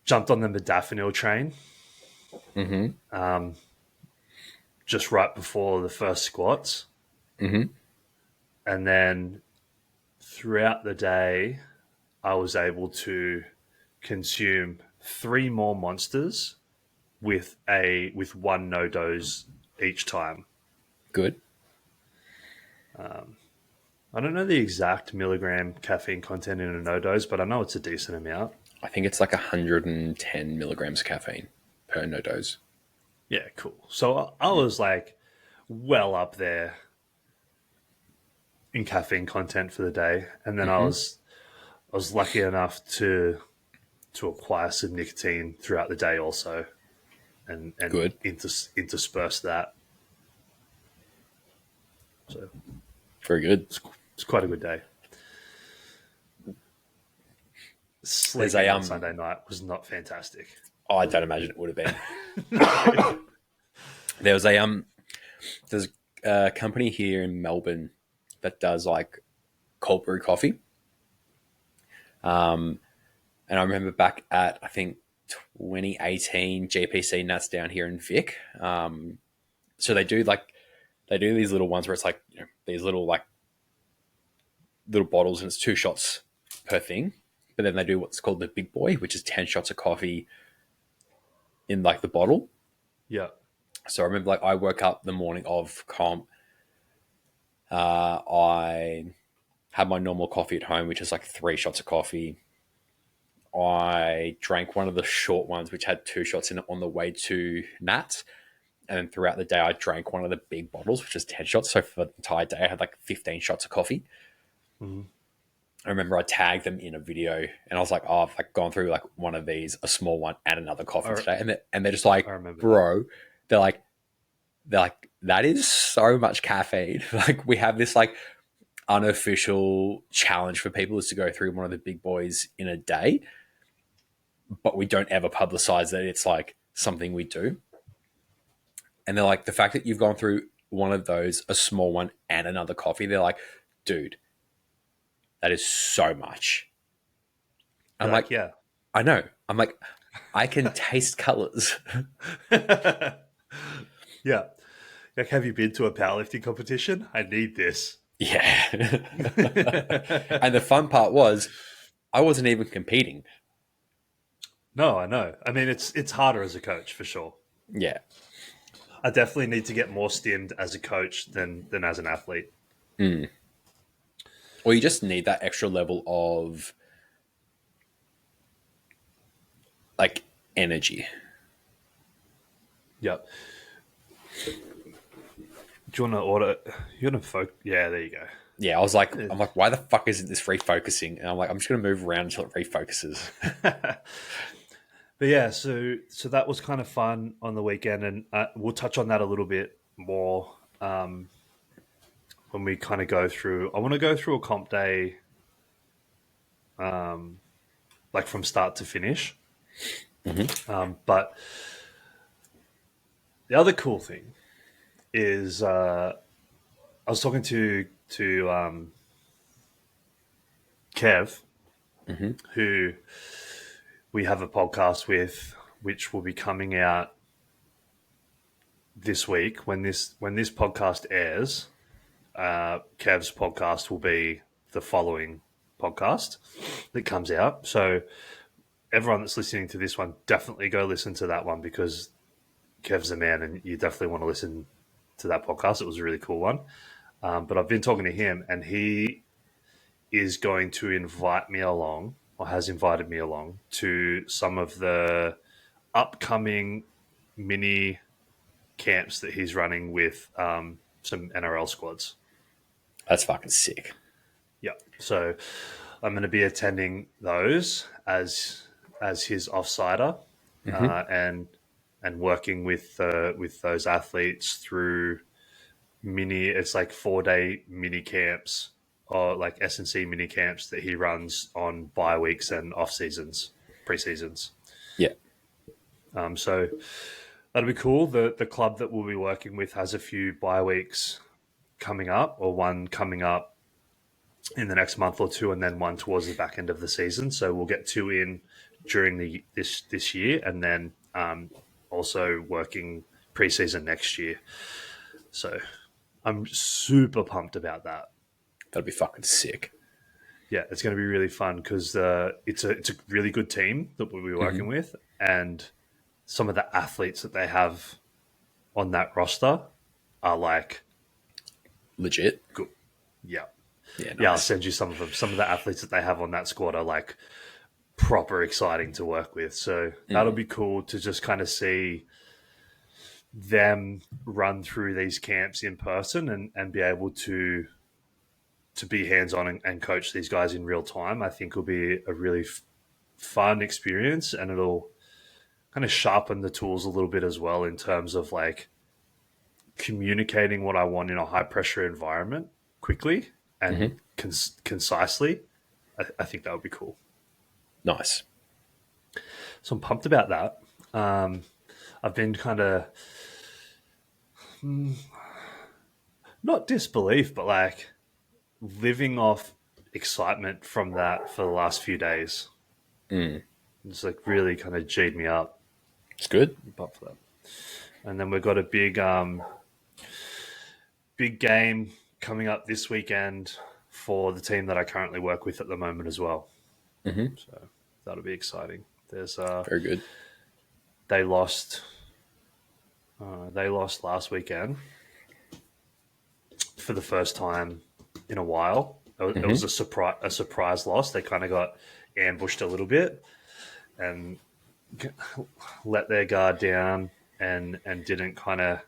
jumped on the modafinil train Mm-hmm. um, just right before the first squats. Mm-hmm. And then throughout the day, I was able to consume 3 more monsters with 1 no-dose each time. Good. I don't know the exact milligram caffeine content in a no-dose, but I know it's a decent amount. I think it's like 110 milligrams of caffeine per no dose. Yeah, cool. So I was like well up there in caffeine content for the day, and then Mm-hmm. I was lucky enough to acquire some nicotine throughout the day also, and Good. intersperse that. So Very good. it's, it's quite a good day. There's a Sleeping on Sunday night was not fantastic. oh, I don't imagine it would have been. No. There was there's a company here in Melbourne that does like cold brew coffee. Um, and I remember back at I think 2018 GPC, and that's down here in Vic. So they do these little ones where it's like, you know, these little bottles, and it's 2 shots per thing. But then they do what's called the big boy, which is 10 shots of coffee in like the bottle. Yeah. So I remember like I woke up the morning of comp. I had my normal coffee at home, which is like 3 shots of coffee. I drank one of the short ones, which had 2 shots in it on the way to Nats. And then throughout the day, I drank one of the big bottles, which is 10 shots. So for the entire day, I had like 15 shots of coffee. Mhm. I remember I tagged them in a video, and I was like, "Oh, I've like gone through like one of these, a small one, and another coffee I, today." And they're just I like, remember that. "Bro," they're like, that is so much caffeine. Like we have this like unofficial challenge for people is to go through one of the big boys in a day, but we don't ever publicize that it's like something we do. And they're like, the fact that you've gone through one of those, a small one, and another coffee, they're like, dude, that is so much. I'm You're like, like, yeah. I know. I'm like, I can taste colors. Yeah. Like, have you been to a powerlifting competition? I need this. Yeah. And the fun part was, I wasn't even competing. No, I know. I mean, it's harder as a coach for sure. Yeah. I definitely need to get more stimmed as a coach than as an athlete. Mm. Or you just need that extra level of like energy. Yep. Do you want to order? You want to focus? Yeah, there you go. Yeah, I'm like, why the fuck isn't this refocusing? And I'm like, I'm just gonna move around until it refocuses. But yeah, so that was kind of fun on the weekend, and we'll touch on that a little bit more when we kind of go through. I want to go through a comp day, like from start to finish. Mm-hmm. But the other cool thing is, I was talking to Kev, Mm-hmm. who we have a podcast with, which will be coming out this week. When this podcast airs, Kev's podcast will be the following podcast that comes out. So everyone that's listening to this one, definitely go listen to that one because Kev's a man, and you definitely want to listen to that podcast. It was a really cool one. But I've been talking to him, and he is going to invite me along, or has invited me along, to some of the upcoming mini camps that he's running with some NRL squads. That's fucking sick. Yeah. So I'm going to be attending those as his offsider, Mm-hmm. and working with those athletes through. it's like 4-day mini camps or like S&C mini camps that he runs on bye weeks and off seasons, pre-seasons. Yeah. So that'll be cool. The club that we'll be working with has a few bye weeks coming up, or one coming up in the next month or two, and then one towards the back end of the season. So we'll get two in during this year, and then also working preseason next year. So I'm super pumped about that. That'd be fucking sick. Yeah, it's going to be really fun because it's a really good team that we'll be working Mm-hmm. with, and some of the athletes that they have on that roster are like Legit. good. Yeah, Yeah, yeah. I'll nice. send you some of them. Some of the athletes that they have on that squad are like proper exciting to work with. So that'll Mm. be cool to just kind of see them run through these camps in person and be able to be hands on and coach these guys in real time. I think will be a really fun experience, and it'll kind of sharpen the tools a little bit as well in terms of like communicating what I want in a high pressure environment quickly and Mm-hmm. concisely. I think that would be cool. Nice. So I'm pumped about that. I've been kind of not disbelief, but like living off excitement from that for the last few days. Mm. It's like really kind of G'd me up. It's good. I'm pumped for that. And then we've got a big game coming up this weekend for the team that I currently work with at the moment as well. Mm-hmm. So that'll be exciting. There's Very good. they lost they lost last weekend for the first time in a while. It was Mm-hmm. a surprise loss. They kind of got ambushed a little bit and let their guard down and didn't kind of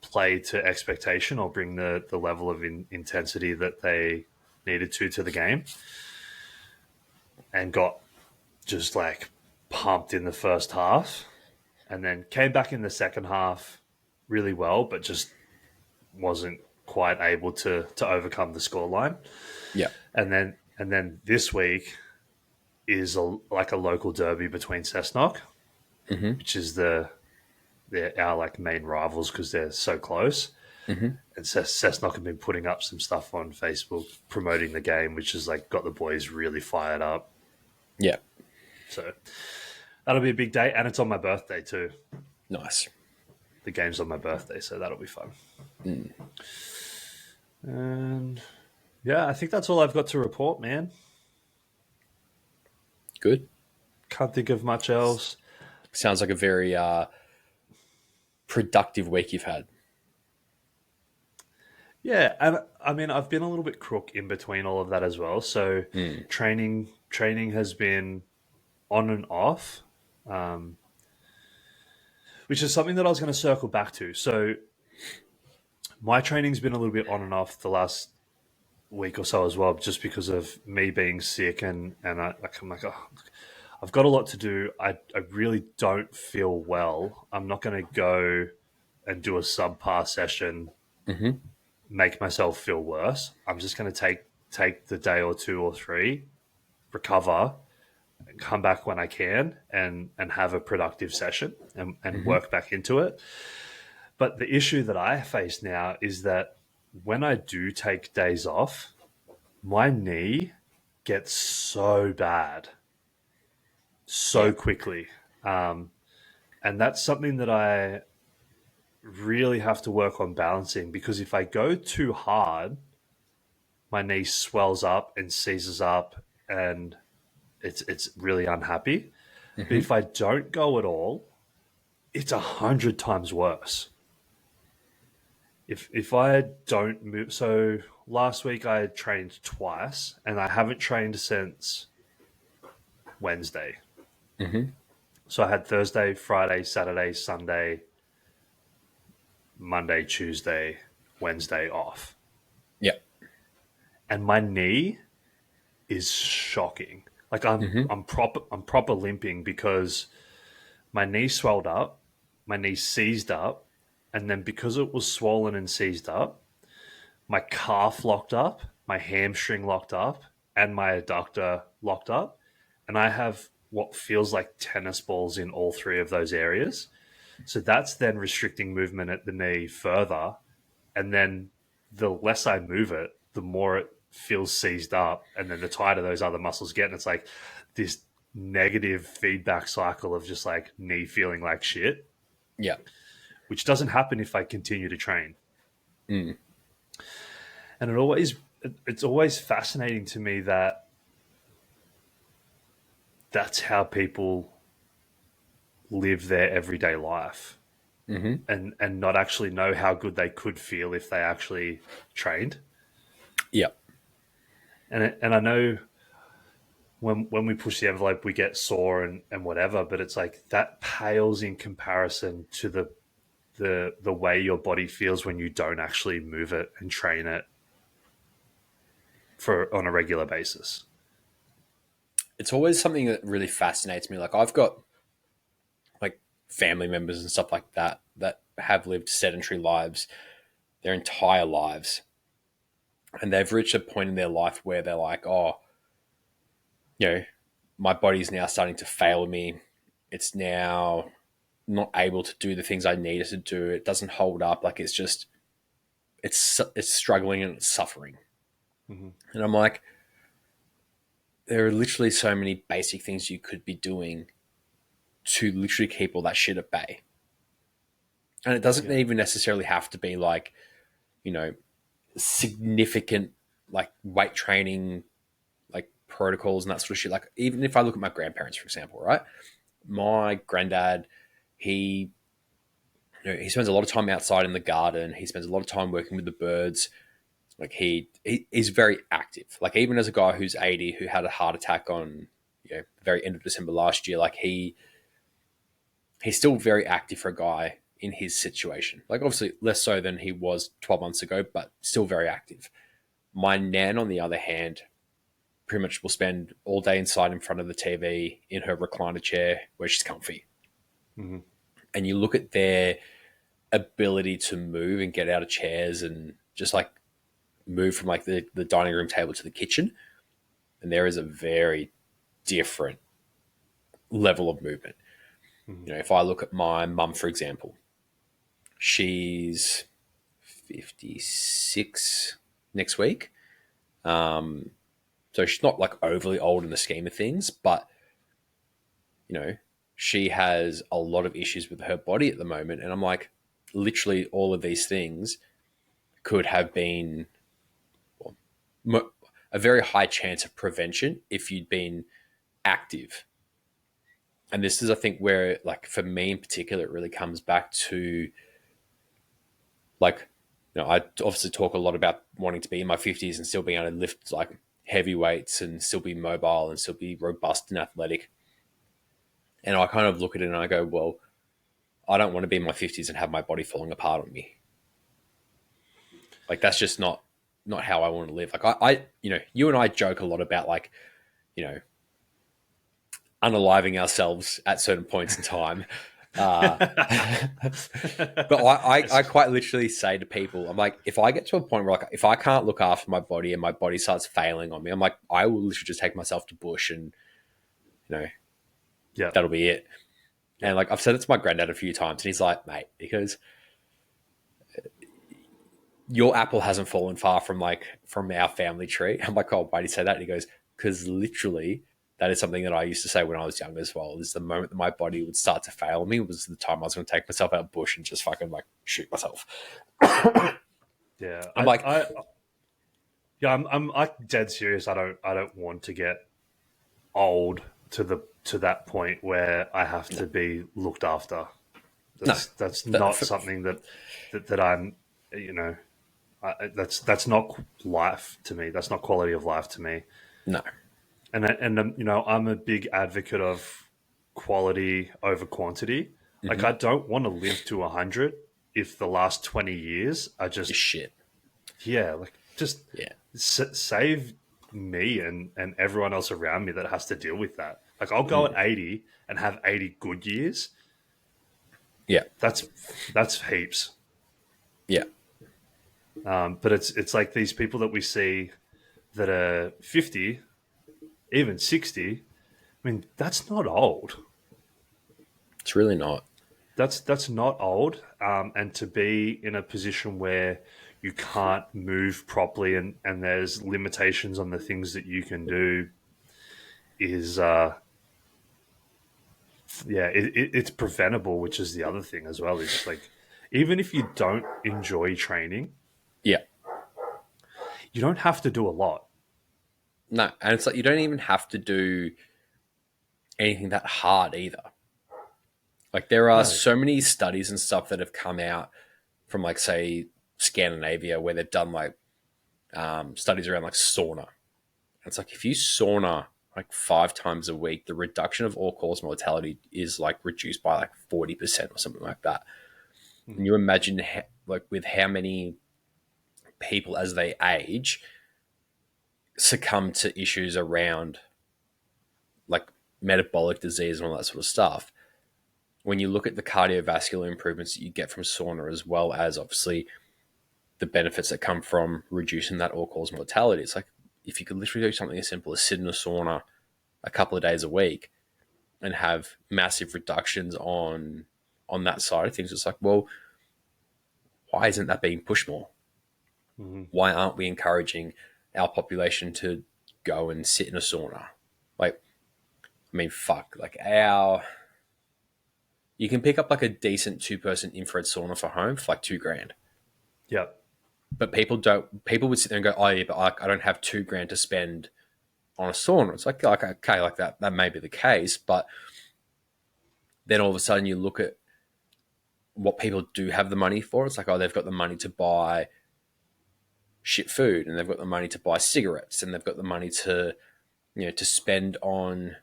play to expectation or bring the level of intensity that they needed to the game, and got just like pumped in the first half, and then came back in the second half really well, but just wasn't quite able to overcome the scoreline. Yeah. And then this week is like a local derby between Cessnock, Mm-hmm. which is they're our like main rivals because they're so close. Mm-hmm. And Cessnock have been putting up some stuff on Facebook promoting the game, which has like got the boys really fired up. Yeah. So that'll be a big day, and it's on my birthday too. Nice. The game's on my birthday, so that'll be fun. Mm. And yeah, I think that's all I've got to report, man. Good. Can't think of much else. Sounds like a very productive week you've had. Yeah, and I mean I've been a little bit crook in between all of that as well. So Mm. training has been on and off, which is something that I was going to circle back to. So my training's been a little bit on and off the last week or so as well, just because of me being sick and I'm like, oh, I've got a lot to do. I really don't feel well. I'm not going to go and do a subpar session, Mm-hmm. make myself feel worse. I'm just going to take the day or two or three, recover, and come back when I can, and have a productive session and Mm-hmm. work back into it. But the issue that I face now is that when I do take days off, my knee gets so bad Yeah. so quickly. Um, and that's something that I really have to work on balancing, because if I go too hard, my knee swells up and seizes up, and it's really unhappy. But Mm-hmm. if I don't go at all, it's 100 times worse. If I don't move, so last week I had trained twice, and I haven't trained since Wednesday. Mm-hmm. So I had Thursday, Friday, Saturday, Sunday, Monday, Tuesday, Wednesday off, Yeah. and my knee is shocking. Like I'm Mm-hmm. I'm proper limping because my knee swelled up, my knee seized up, and then because it was swollen and seized up, my calf locked up, my hamstring locked up, and my adductor locked up. And I have what feels like tennis balls in all three of those areas. So that's then restricting movement at the knee further. And then the less I move it, the more it feels seized up. And then the tighter those other muscles get. And it's like this negative feedback cycle of just like knee feeling like shit, Yeah. which doesn't happen if I continue to train. Mm. And it's always fascinating to me that that's how people live their everyday life, Mm-hmm. and not actually know how good they could feel if they actually trained. Yeah. And I know when we push the envelope, we get sore and whatever, but it's like that pales in comparison to the way your body feels when you don't actually move it and train it for on a regular basis. It's always something that really fascinates me. Like I've got like family members and stuff like that that have lived sedentary lives their entire lives, and they've reached a point in their life where they're like, oh, you know, my body's now starting to fail me. It's now not able to do the things I need it to do. It doesn't hold up. Like it's just it's struggling and it's suffering. Mm-hmm. And I'm like, there are literally so many basic things you could be doing to literally keep all that shit at bay. And it doesn't Yeah. even necessarily have to be like, you know, significant like weight training, like protocols and that sort of shit. Like even if I look at my grandparents, for example, right? My granddad, he he spends a lot of time outside in the garden. He spends a lot of time working with the birds. Like he's very active. Like even as a guy who's 80, who had a heart attack on the very end of December last year, like he's still very active for a guy in his situation. Like obviously less so than he was 12 months ago, but still very active. My nan, on the other hand, pretty much will spend all day inside in front of the TV in her recliner chair where she's comfy. Mm-hmm. And you look at their ability to move and get out of chairs and just like move from like the dining room table to the kitchen. And there is a very different level of movement. Mm-hmm. If I look at my mum, for example, she's 56 next week. So she's not like overly old in the scheme of things, but she has a lot of issues with her body at the moment. And I'm like, literally all of these things could have been a very high chance of prevention if you'd been active. And this is, I think, where, like, for me in particular, it really comes back to, like, I obviously talk a lot about wanting to be in my 50s and still being able to lift, like, heavy weights and still be mobile and still be robust and athletic. And I kind of look at it and I go, well, I don't want to be in my 50s and have my body falling apart on me. Like, that's just not how I want to live. Like, I you and I joke a lot about, like, unaliving ourselves at certain points in time. But I quite literally say to people, I'm like, if I get to a point where, like, if I can't look after my body and my body starts failing on me, I'm like, I will literally just take myself to bush and, Yeah. that'll be it. And like, I've said it to my granddad a few times and he's like, mate, because your apple hasn't fallen far from our family tree. I'm like, oh, why do you say that? And he goes, because literally that is something that I used to say when I was young as well. Is the moment that my body would start to fail me was the time I was going to take myself out bush and just fucking like shoot myself. Yeah. I'm like, I'm like dead serious. I don't want to get old to that point where I have to be looked after. That's not something that I'm, that's not life to me. That's not quality of life to me. no. And I'm a big advocate of quality over quantity. Like, Mm-hmm. I don't want to live to 100 if the last 20 years are just shit. just Yeah. save me and everyone else around me that has to deal with that. Like, I'll go at 80 and have 80 good years. Yeah. That's heaps. Yeah. But it's like these people that we see that are 50, even 60. I mean, that's not old. It's really not. That's not old. And to be in a position where you can't move properly and there's limitations on the things that you can do is yeah, it's preventable, which is the other thing as well. Is like, even if you don't enjoy training, Yeah. you don't have to do a lot. No, and it's like you don't even have to do anything that hard either. Like there are No. so many studies and stuff that have come out from like say Scandinavia where they've done like studies around like sauna. It's like if you sauna like 5 times a week, the reduction of all cause mortality is like reduced by like 40% or something like that. And Mhm. you imagine like with how many people as they age succumb to issues around like metabolic disease and all that sort of stuff. When you look at the cardiovascular improvements that you get from sauna, as well as obviously the benefits that come from reducing that all cause mortality, it's like if you could literally do something as simple as sit in a sauna a couple of days a week and have massive reductions on that side of things, it's like, well, why isn't that being pushed more? Mhm. Why aren't we encouraging our population to go and sit in a sauna? Like, I mean, fuck, like our you can pick up like a decent 2-person infrared sauna for home for like 2 grand. Yep. But people don't. People would sit there and go, "Oh yeah, but I don't have 2 grand to spend on a sauna." It's like okay, like that. That may be the case, but then all of a sudden you look at what people do have the money for. It's like, oh, they've got the money to buy shit food, and they've got the money to buy cigarettes, and they've got the money to to spend on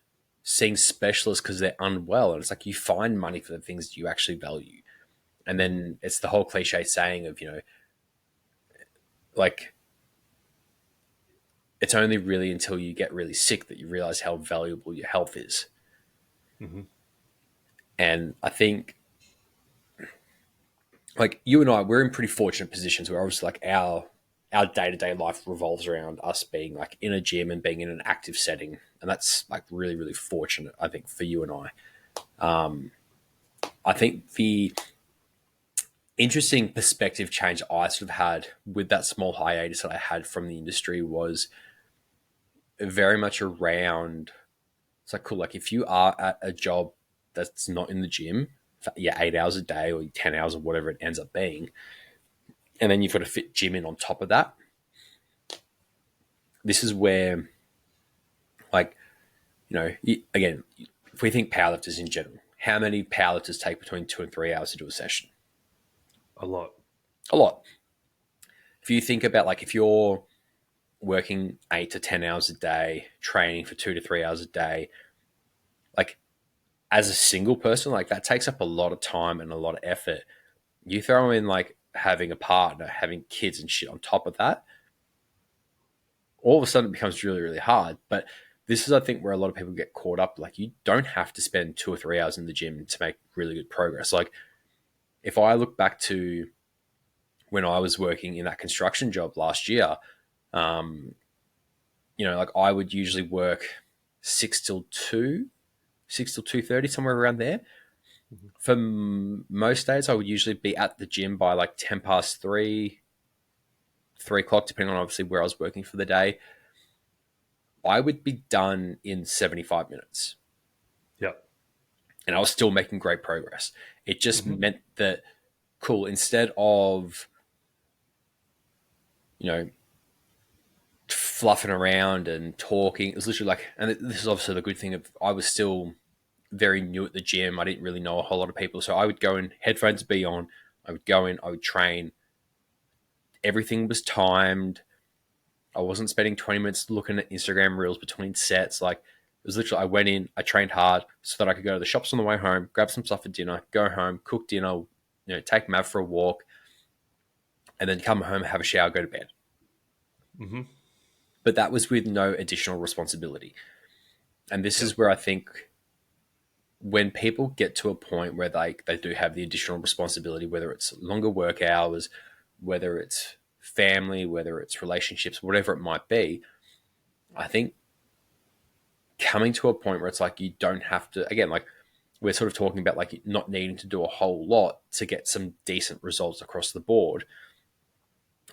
seeing specialists because they're unwell. And it's like you find money for the things that you actually value. And Mhm. then it's the whole cliche saying of like it's only really until you get really sick that you realize how valuable your health is. Mhm. And I think like you and I, we're in pretty fortunate positions where obviously like our day to day life revolves around us being like in a gym and being in an active setting, and that's like really really fortunate. I think for you and I. I think the interesting perspective change I sort of had with that small hiatus that I had from the industry was very much around. It's like cool. Like if you are at a job that's not in the gym for 8 hours a day or 10 hours or whatever it ends up being, and then you've got to fit gym in on top of that. This is where, like, again, if we think powerlifters in general, how many powerlifters take between 2 and 3 hours to do a session? A lot. A lot. If you think about like if you're working 8 to 10 hours a day, training for 2 to 3 hours a day, like as a single person, like that takes up a lot of time and a lot of effort. You throw in like having a partner, having kids and shit on top of that, all of a sudden it becomes really, really hard. But this is, I think, where a lot of people get caught up. Like, you don't have to spend 2 or 3 hours in the gym to make really good progress. Like, if I look back to when I was working in that construction job last year, um, like I would usually work 6 till 2, 6 till 2:30, somewhere around there. Mhm. For most days, I would usually be at the gym by like 10 past 3, 3 o'clock, depending on obviously where I was working for the day. I would be done in 75 minutes Yep. and I was still making great progress. It just Mhm. meant that, cool, instead of, you know, fluffing around and talking, it was literally like, and this is obviously the good thing of, I was still very new at the gym. I didn't really know a whole lot of people. So I would go in, headphones would be on, I would go in, I would train. Everything was timed. I wasn't spending 20 minutes looking at Instagram reels between sets. Like, it was literally, I went in, I trained hard so that I could go to the shops on the way home, grab some stuff for dinner, go home, cook dinner, take Mav for a walk, and then come home, have a shower, go to bed. Mhm. But that was with no additional responsibility. And this Yep. is where I think when people get to a point where they do have the additional responsibility, whether it's longer work hours, whether it's family, whether it's relationships, whatever it might be, I think coming to a point where it's like you don't have to, again, like we're sort of talking about like not needing to do a whole lot to get some decent results across the board.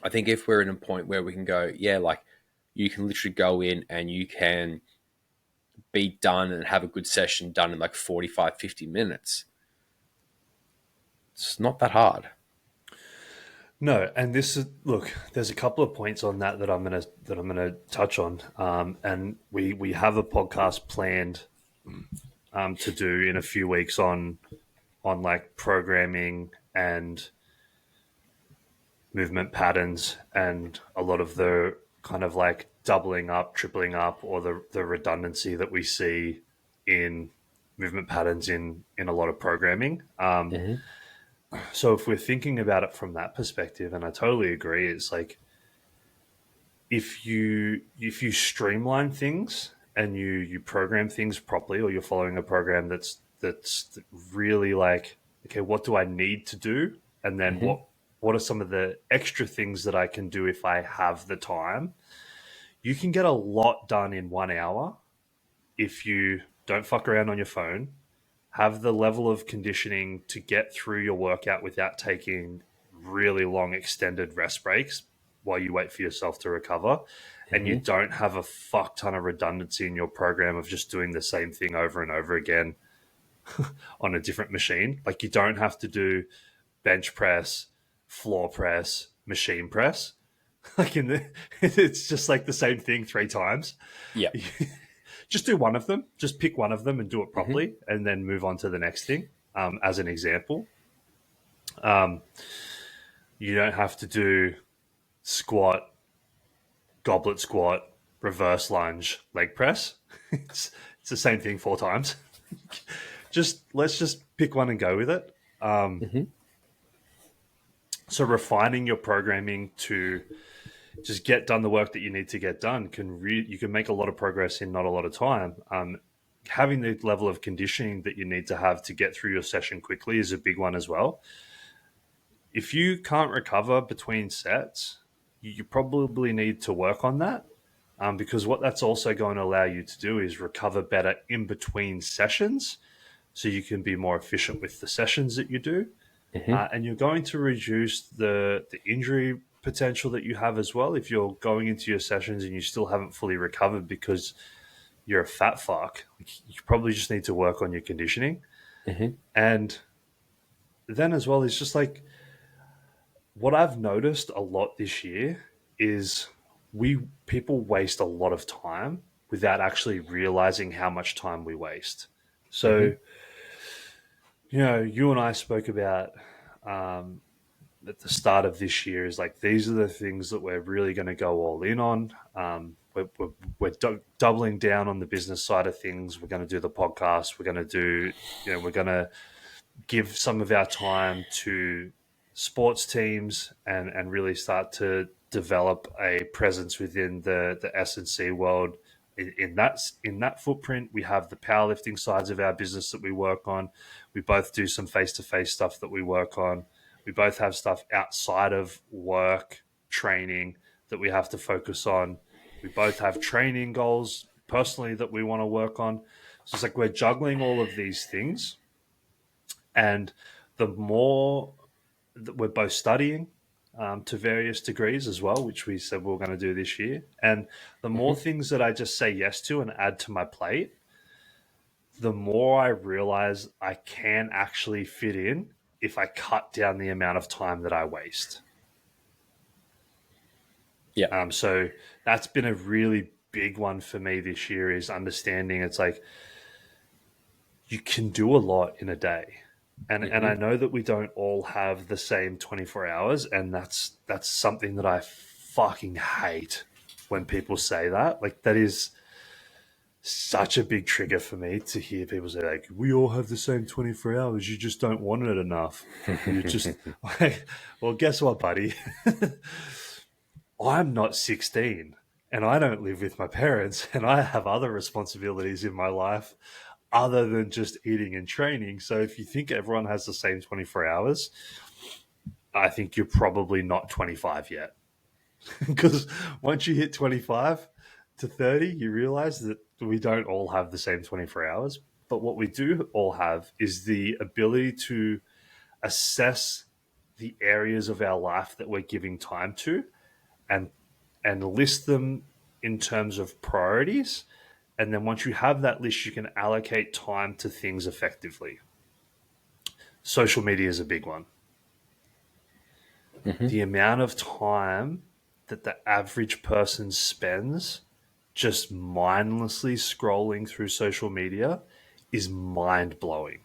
I think if we're in a point where we can go, yeah, like you can literally go in and you can be done and have a good session done in like 45, 50 minutes. It's not that hard. No, and this is look. There's a couple of points on that I'm gonna touch on, and we have a podcast planned to do in a few weeks on like programming and movement patterns and a lot of the kind of like doubling up, tripling up, or the redundancy that we see in movement patterns in a lot of programming. Mm-hmm. So if we're thinking about it from that perspective, and I totally agree, it's like if you streamline things and you program things properly, or you're following a program that's really like, okay, what do I need to do, and then Mm-hmm. what are some of the extra things that I can do if I have the time. You can get a lot done in 1 hour if you don't fuck around on your phone, have the level of conditioning to get through your workout without taking really long extended rest breaks while you wait for yourself to recover, and you Mm-hmm. don't have a fuck ton of redundancy in your program of just doing the same thing over and over again on a different machine. Like you don't have to do bench press, floor press, machine press. Like it's just like the same thing 3 times. Yeah. Just do one of them. Just pick one of them and do it Mm-hmm. properly, and then move on to the next thing. As an example, um, you don't have to do squat, goblet squat, reverse lunge, leg press. It's the same thing 4 times. Let's just pick one and go with it. Mm-hmm. So refining your programming to just get done the work that you need to get done you can make a lot of progress in not a lot of time. Having the level of conditioning that you need to have to get through your session quickly is a big one as well. If you can't recover between sets, you probably need to work on that, because what that's also going to allow you to do is recover better in between sessions, so you can be more efficient with the sessions that you do, Mm-hmm. and you're going to reduce the injury potential that you have as well if you're going into your sessions and you still haven't fully recovered because you're a fat fuck. You probably just need to work on your conditioning. Mm-hmm. And then as well, it's just like what I've noticed a lot this year is we people waste a lot of time without actually realizing how much time we waste. Mm-hmm. So, you and I spoke about um, at the start of this year is like these are the things that we're really going to go all in on. We're doubling down on the business side of things. We're going to do the podcast. We're going to do, we're going to give some of our time to sports teams and really start to develop a presence within the S&C world. In that footprint, we have the powerlifting sides of our business that we work on. We both do some face-to-face stuff that we work on. We both have stuff outside of work, training, that we have to focus on. We both have training goals personally that we want to work on. So it's like we're juggling all of these things. And the more that we're both studying to various degrees as well, which we said we were going to do this year. And the more Mm-hmm. things that I just say yes to and add to my plate, the more I realize I can actually fit in if I cut down the amount of time that I waste. Yeah. So that's been a really big one for me this year, is understanding it's like you can do a lot in a day. And Mm-hmm. I know that we don't all have the same 24 hours, and that's something that I fucking hate when people say that. Like that is such a big trigger for me to hear people say like we all have the same 24 hours, you just don't want it enough. Or you're just like, well, guess what, buddy? I'm not 16 and I don't live with my parents and I have other responsibilities in my life other than just eating and training. So if you think everyone has the same 24 hours, I think you're probably not 25 yet. Because once you hit 25 to 30, you realize that we don't all have the same 24 hours. But what we do all have is the ability to assess the areas of our life that we're giving time to, and list them in terms of priorities. And then once you have that list, you can allocate time to things effectively. Social media is a big one. Mm-hmm. The amount of time that the average person spends just mindlessly scrolling through social media is mind blowing.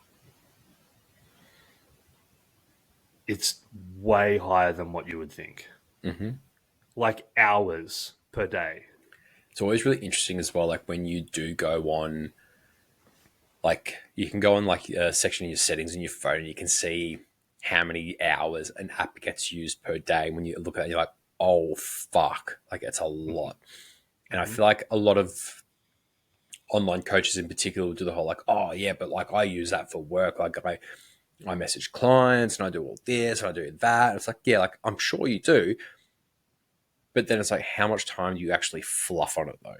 It's way higher than what you would think. Mm-hmm. Like hours per day. It's always really interesting as well. Like when you do go on, like you can go on like a section of your settings in your phone, and you can see how many hours an app gets used per day. When you look at it, you're like, oh fuck, like it's a Mm-hmm. lot. And I Mm-hmm. feel like a lot of online coaches in particular will do the whole like, oh yeah, but like I use that for work. Like I message clients and I do all this and I do that. And it's like, yeah, like I'm sure you do, but then it's like, how much time do you actually fluff on it though?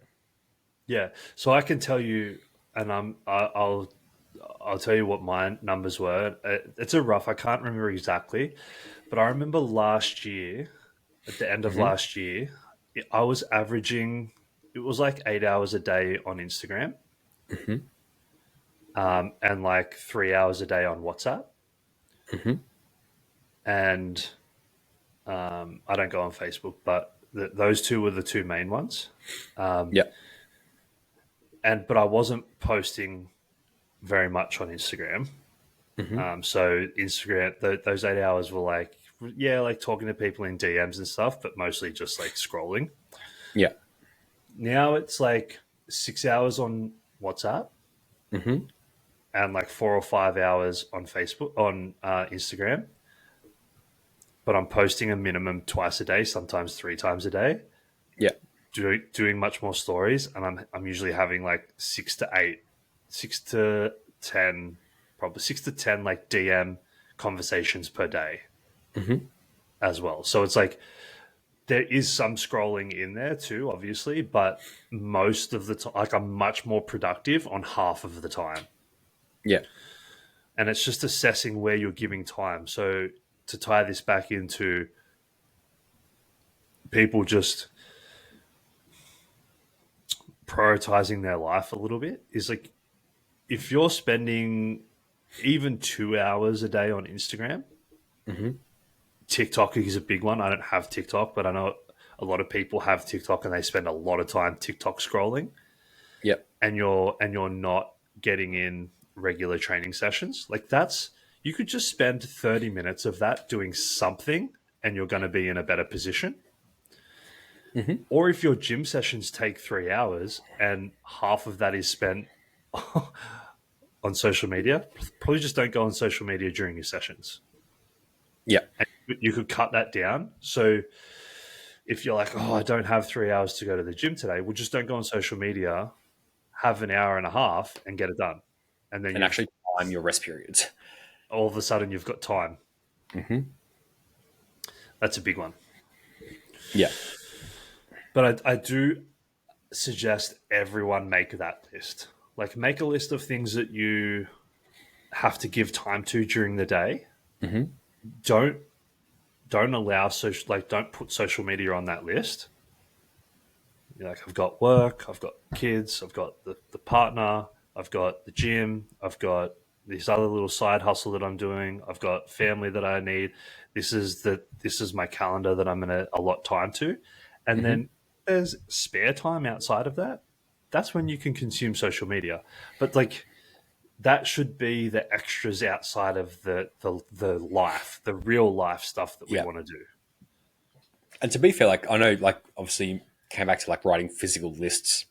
Yeah. So I can tell you, and I'll tell you what my numbers were. It's a rough. I can't remember exactly, but I remember last year, at the end of Mm-hmm. last year, I was averaging. It was like 8 hours a day on Instagram, Mm-hmm. and like 3 hours a day on WhatsApp. Mm-hmm. And I don't go on Facebook, but those two were the two main ones. Um, Yeah. but I wasn't posting very much on Instagram. Mm-hmm. So Instagram, those 8 hours were like, yeah, like talking to people in DMs and stuff, but mostly just like scrolling. Yeah. Now it's like 6 hours on WhatsApp Mm-hmm. and like 4 or 5 hours on Facebook, on Instagram. But I'm posting a minimum twice a day, sometimes 3 times a day, Yeah. doing much more stories. And I'm usually having like 6 to 8, 6 to 10, probably 6 to 10 like DM conversations per day Mm-hmm. as well. So it's like there is some scrolling in there too, obviously, but most of the time, like I'm much more productive on half of the time. Yeah. And it's just assessing where you're giving time. So to tie this back into people just prioritizing their life a little bit is like if you're spending even 2 hours a day on Instagram, Mm-hmm. TikTok is a big one. I don't have TikTok, but I know a lot of people have TikTok and they spend a lot of time TikTok scrolling. Yeah. And you're not getting in regular training sessions, like that's you could just spend 30 minutes of that doing something and you're going to be in a better position. Mm-hmm. Or if your gym sessions take 3 hours and half of that is spent on social media, probably just don't go on social media during your sessions. Yeah. And you could cut that down. So if you're like, oh, I don't have 3 hours to go to the gym today, well, just don't go on social media, have an hour and a half and get it done. And then And you've actually time your rest periods. all of a sudden you've got time. Mm-hmm. That's a big one. Yeah. But I do suggest everyone make that list. Like make a list of things that you have to give time to during the day. Mm-hmm. Don't allow social, like don't put social media on that list. You're like, I've got work, I've got kids, I've got the partner, I've got the gym, I've got this other little side hustle that I'm doing, I've got family that I need. This is my calendar that I'm going to allot time to. And Mm-hmm. then there's spare time outside of that. That's when you can consume social media. But like that should be the extras outside of the life, the real life stuff that we Yeah. want to do. And to be fair, like I know, like obviously you came back to like writing physical lists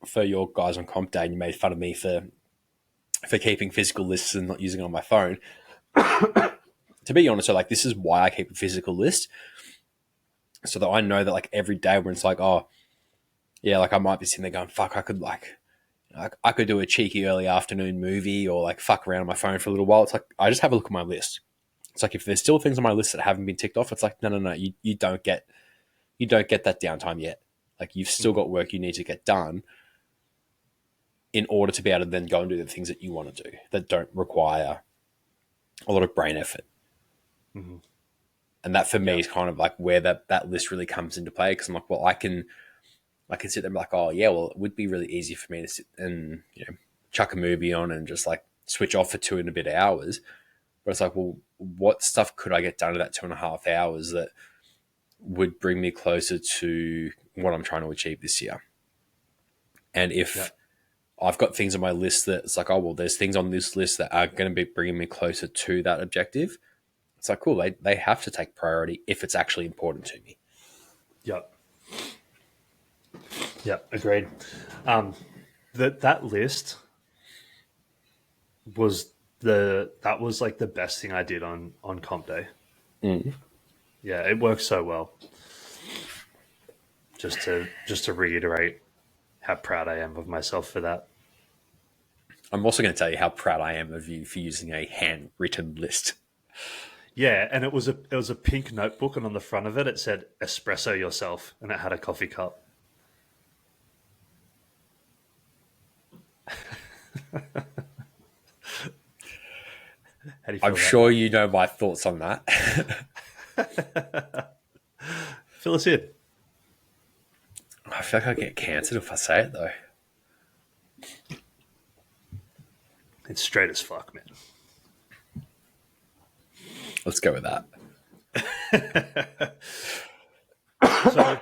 for your guys on comp day, and you made fun of me for keeping physical lists and not using it on my phone. To be honest, so like this is why I keep a physical list, so that I know that like every day when it's like, oh yeah, like I might be sitting there going, fuck, I could like I could do a cheeky early afternoon movie or like fuck around on my phone for a little while. It's like I just have a look at my list. It's like if there's still things on my list that haven't been ticked off, it's like no, you don't get you don't get that downtime yet. Like you've still got work you need to get done in order to be able to then go and do the things that you want to do that don't require a lot of brain effort. Mm-hmm. And that for me Yeah. is kind of like where that list really comes into play. Cause I'm like, well, I can sit there and be like, oh yeah, well, it would be really easy for me to sit and, chuck a movie on and just like switch off for 2.5 hours. But it's like, well, what stuff could I get done in that 2.5 hours that would bring me closer to what I'm trying to achieve this year? And Yeah. if I've got things on my list that it's like, oh, well, there's things on this list that are going to be bringing me closer to that objective. It's like, cool, they have to take priority if it's actually important to me. Yep. Yep. Agreed. That list was that was like the best thing I did on comp day. Mm. Yeah, it works so well. Just to reiterate how proud I am of myself for that. I'm also going to tell you how proud I am of you for using a handwritten list. Yeah, and it was a pink notebook, and on the front of it, it said "Espresso yourself," and it had a coffee cup. How do you feel I'm about sure you know my thoughts on that. that? Fill us in. I feel like I get cancelled if I say it though. It's straight as fuck, man. Let's go with that. So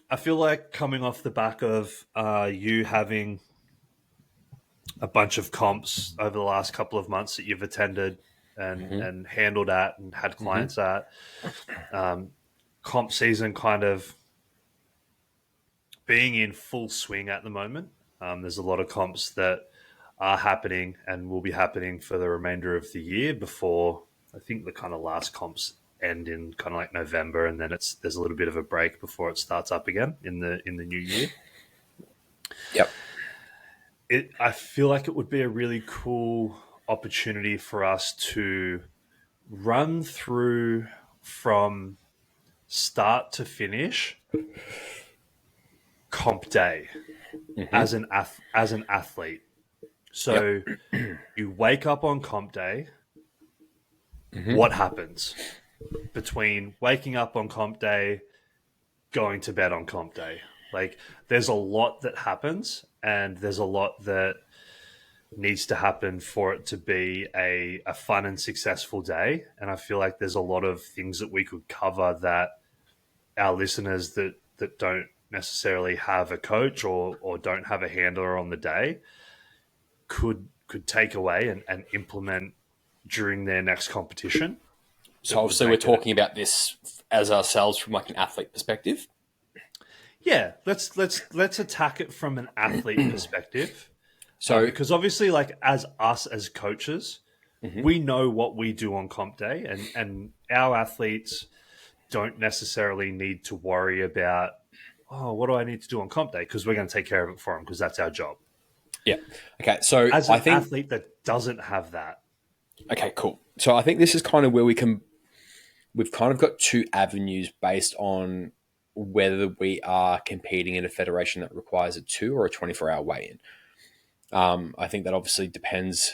I feel like coming off the back of you having a bunch of comps over the last couple of months that you've attended and handled at and had clients at, comp season kind of being in full swing at the moment. There's a lot of comps that are happening and will be happening for the remainder of the year before I think the kind of last comps end in kind of like November, and then there's a little bit of a break before it starts up again in the new year. Yep. I feel like it would be a really cool opportunity for us to run through from start to finish comp day as an athlete. So you wake up on comp day. What happens between waking up on comp day, going to bed on comp day? Like, there's a lot that happens, and there's a lot that needs to happen for it to be a fun and successful day. And I feel like there's a lot of things that we could cover that our listeners that don't necessarily have a coach or don't have a handler on the day could take away and implement during their next competition. So obviously we're talking about this as ourselves from like an athlete perspective. Yeah, let's attack it from an athlete perspective. So because obviously, like as us as coaches, we know what we do on comp day, and our athletes don't necessarily need to worry about, oh, what do I need to do on comp day? Because we're going to take care of it for them because that's our job. yeah. Okay. So As I an think athlete that doesn't have that, okay, cool. So I think this is kind of where we've kind of got two avenues based on whether we are competing in a federation that requires a 2 or a 24-hour weigh-in. I think that obviously depends,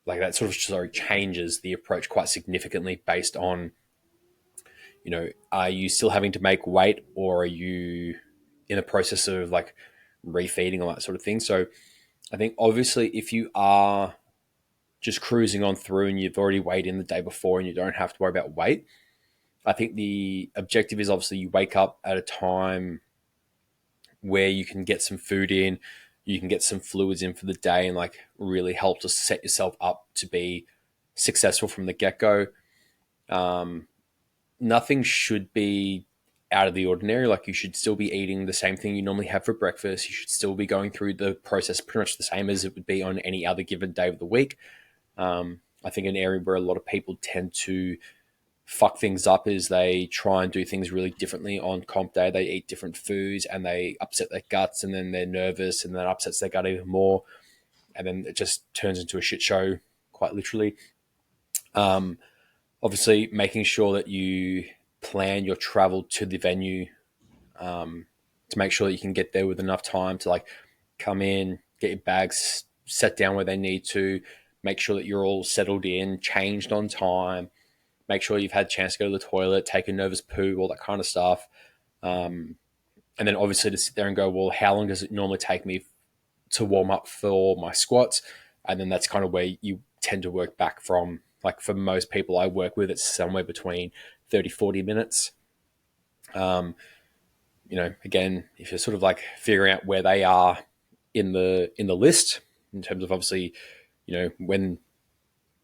like that sort of changes the approach quite significantly based on, are you still having to make weight or are you in the process of like refeeding or that sort of thing? So I think obviously if you are just cruising on through and you've already weighed in the day before and you don't have to worry about weight, I think the objective is obviously you wake up at a time where you can get some food in, you can get some fluids in for the day and like really help to set yourself up to be successful from the get-go. Nothing should be out of the ordinary. Like you should still be eating the same thing you normally have for breakfast. You should still be going through the process pretty much the same as it would be on any other given day of the week. I think an area where a lot of people tend to fuck things up is they try and do things really differently on comp day. They eat different foods and they upset their guts and then they're nervous and that upsets their gut even more. And then it just turns into a shit show, quite literally. Obviously, making sure that you plan your travel to the venue, to make sure that you can get there with enough time to like come in, get your bags set down where they need to, make sure that you're all settled in, changed on time, make sure you've had a chance to go to the toilet, take a nervous poo, all that kind of stuff. And then obviously to sit there and go, well, how long does it normally take me to warm up for my squats? And then that's kind of where you tend to work back from. Like for most people I work with, it's somewhere between 30, 40 minutes. Again, if you're sort of like figuring out where they are in the list in terms of obviously, when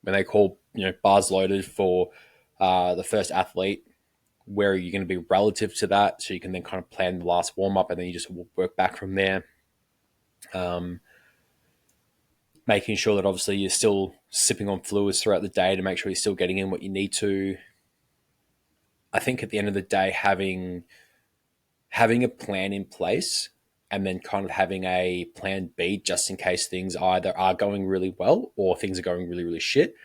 they call, bars loaded for the first athlete, where are you going to be relative to that? So you can then kind of plan the last warm up and then you just work back from there. Making sure that obviously you're still sipping on fluids throughout the day to make sure you're still getting in what you need to. I think at the end of the day, having a plan in place and then kind of having a plan B just in case things either are going really well or things are going really, really shit.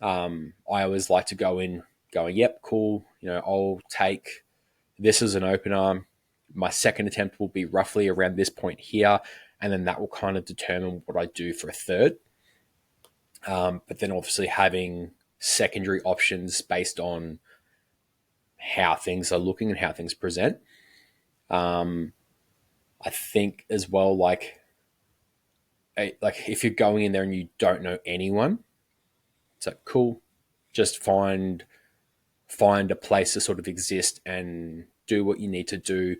I always like to go in going, yep, cool. I'll take this as an opener. My second attempt will be roughly around this point here. And then that will kind of determine what I do for a third. But then obviously having secondary options based on how things are looking and how things present. I think as well, like if you're going in there and you don't know anyone, it's like, cool, just find a place to sort of exist and do what you need to do.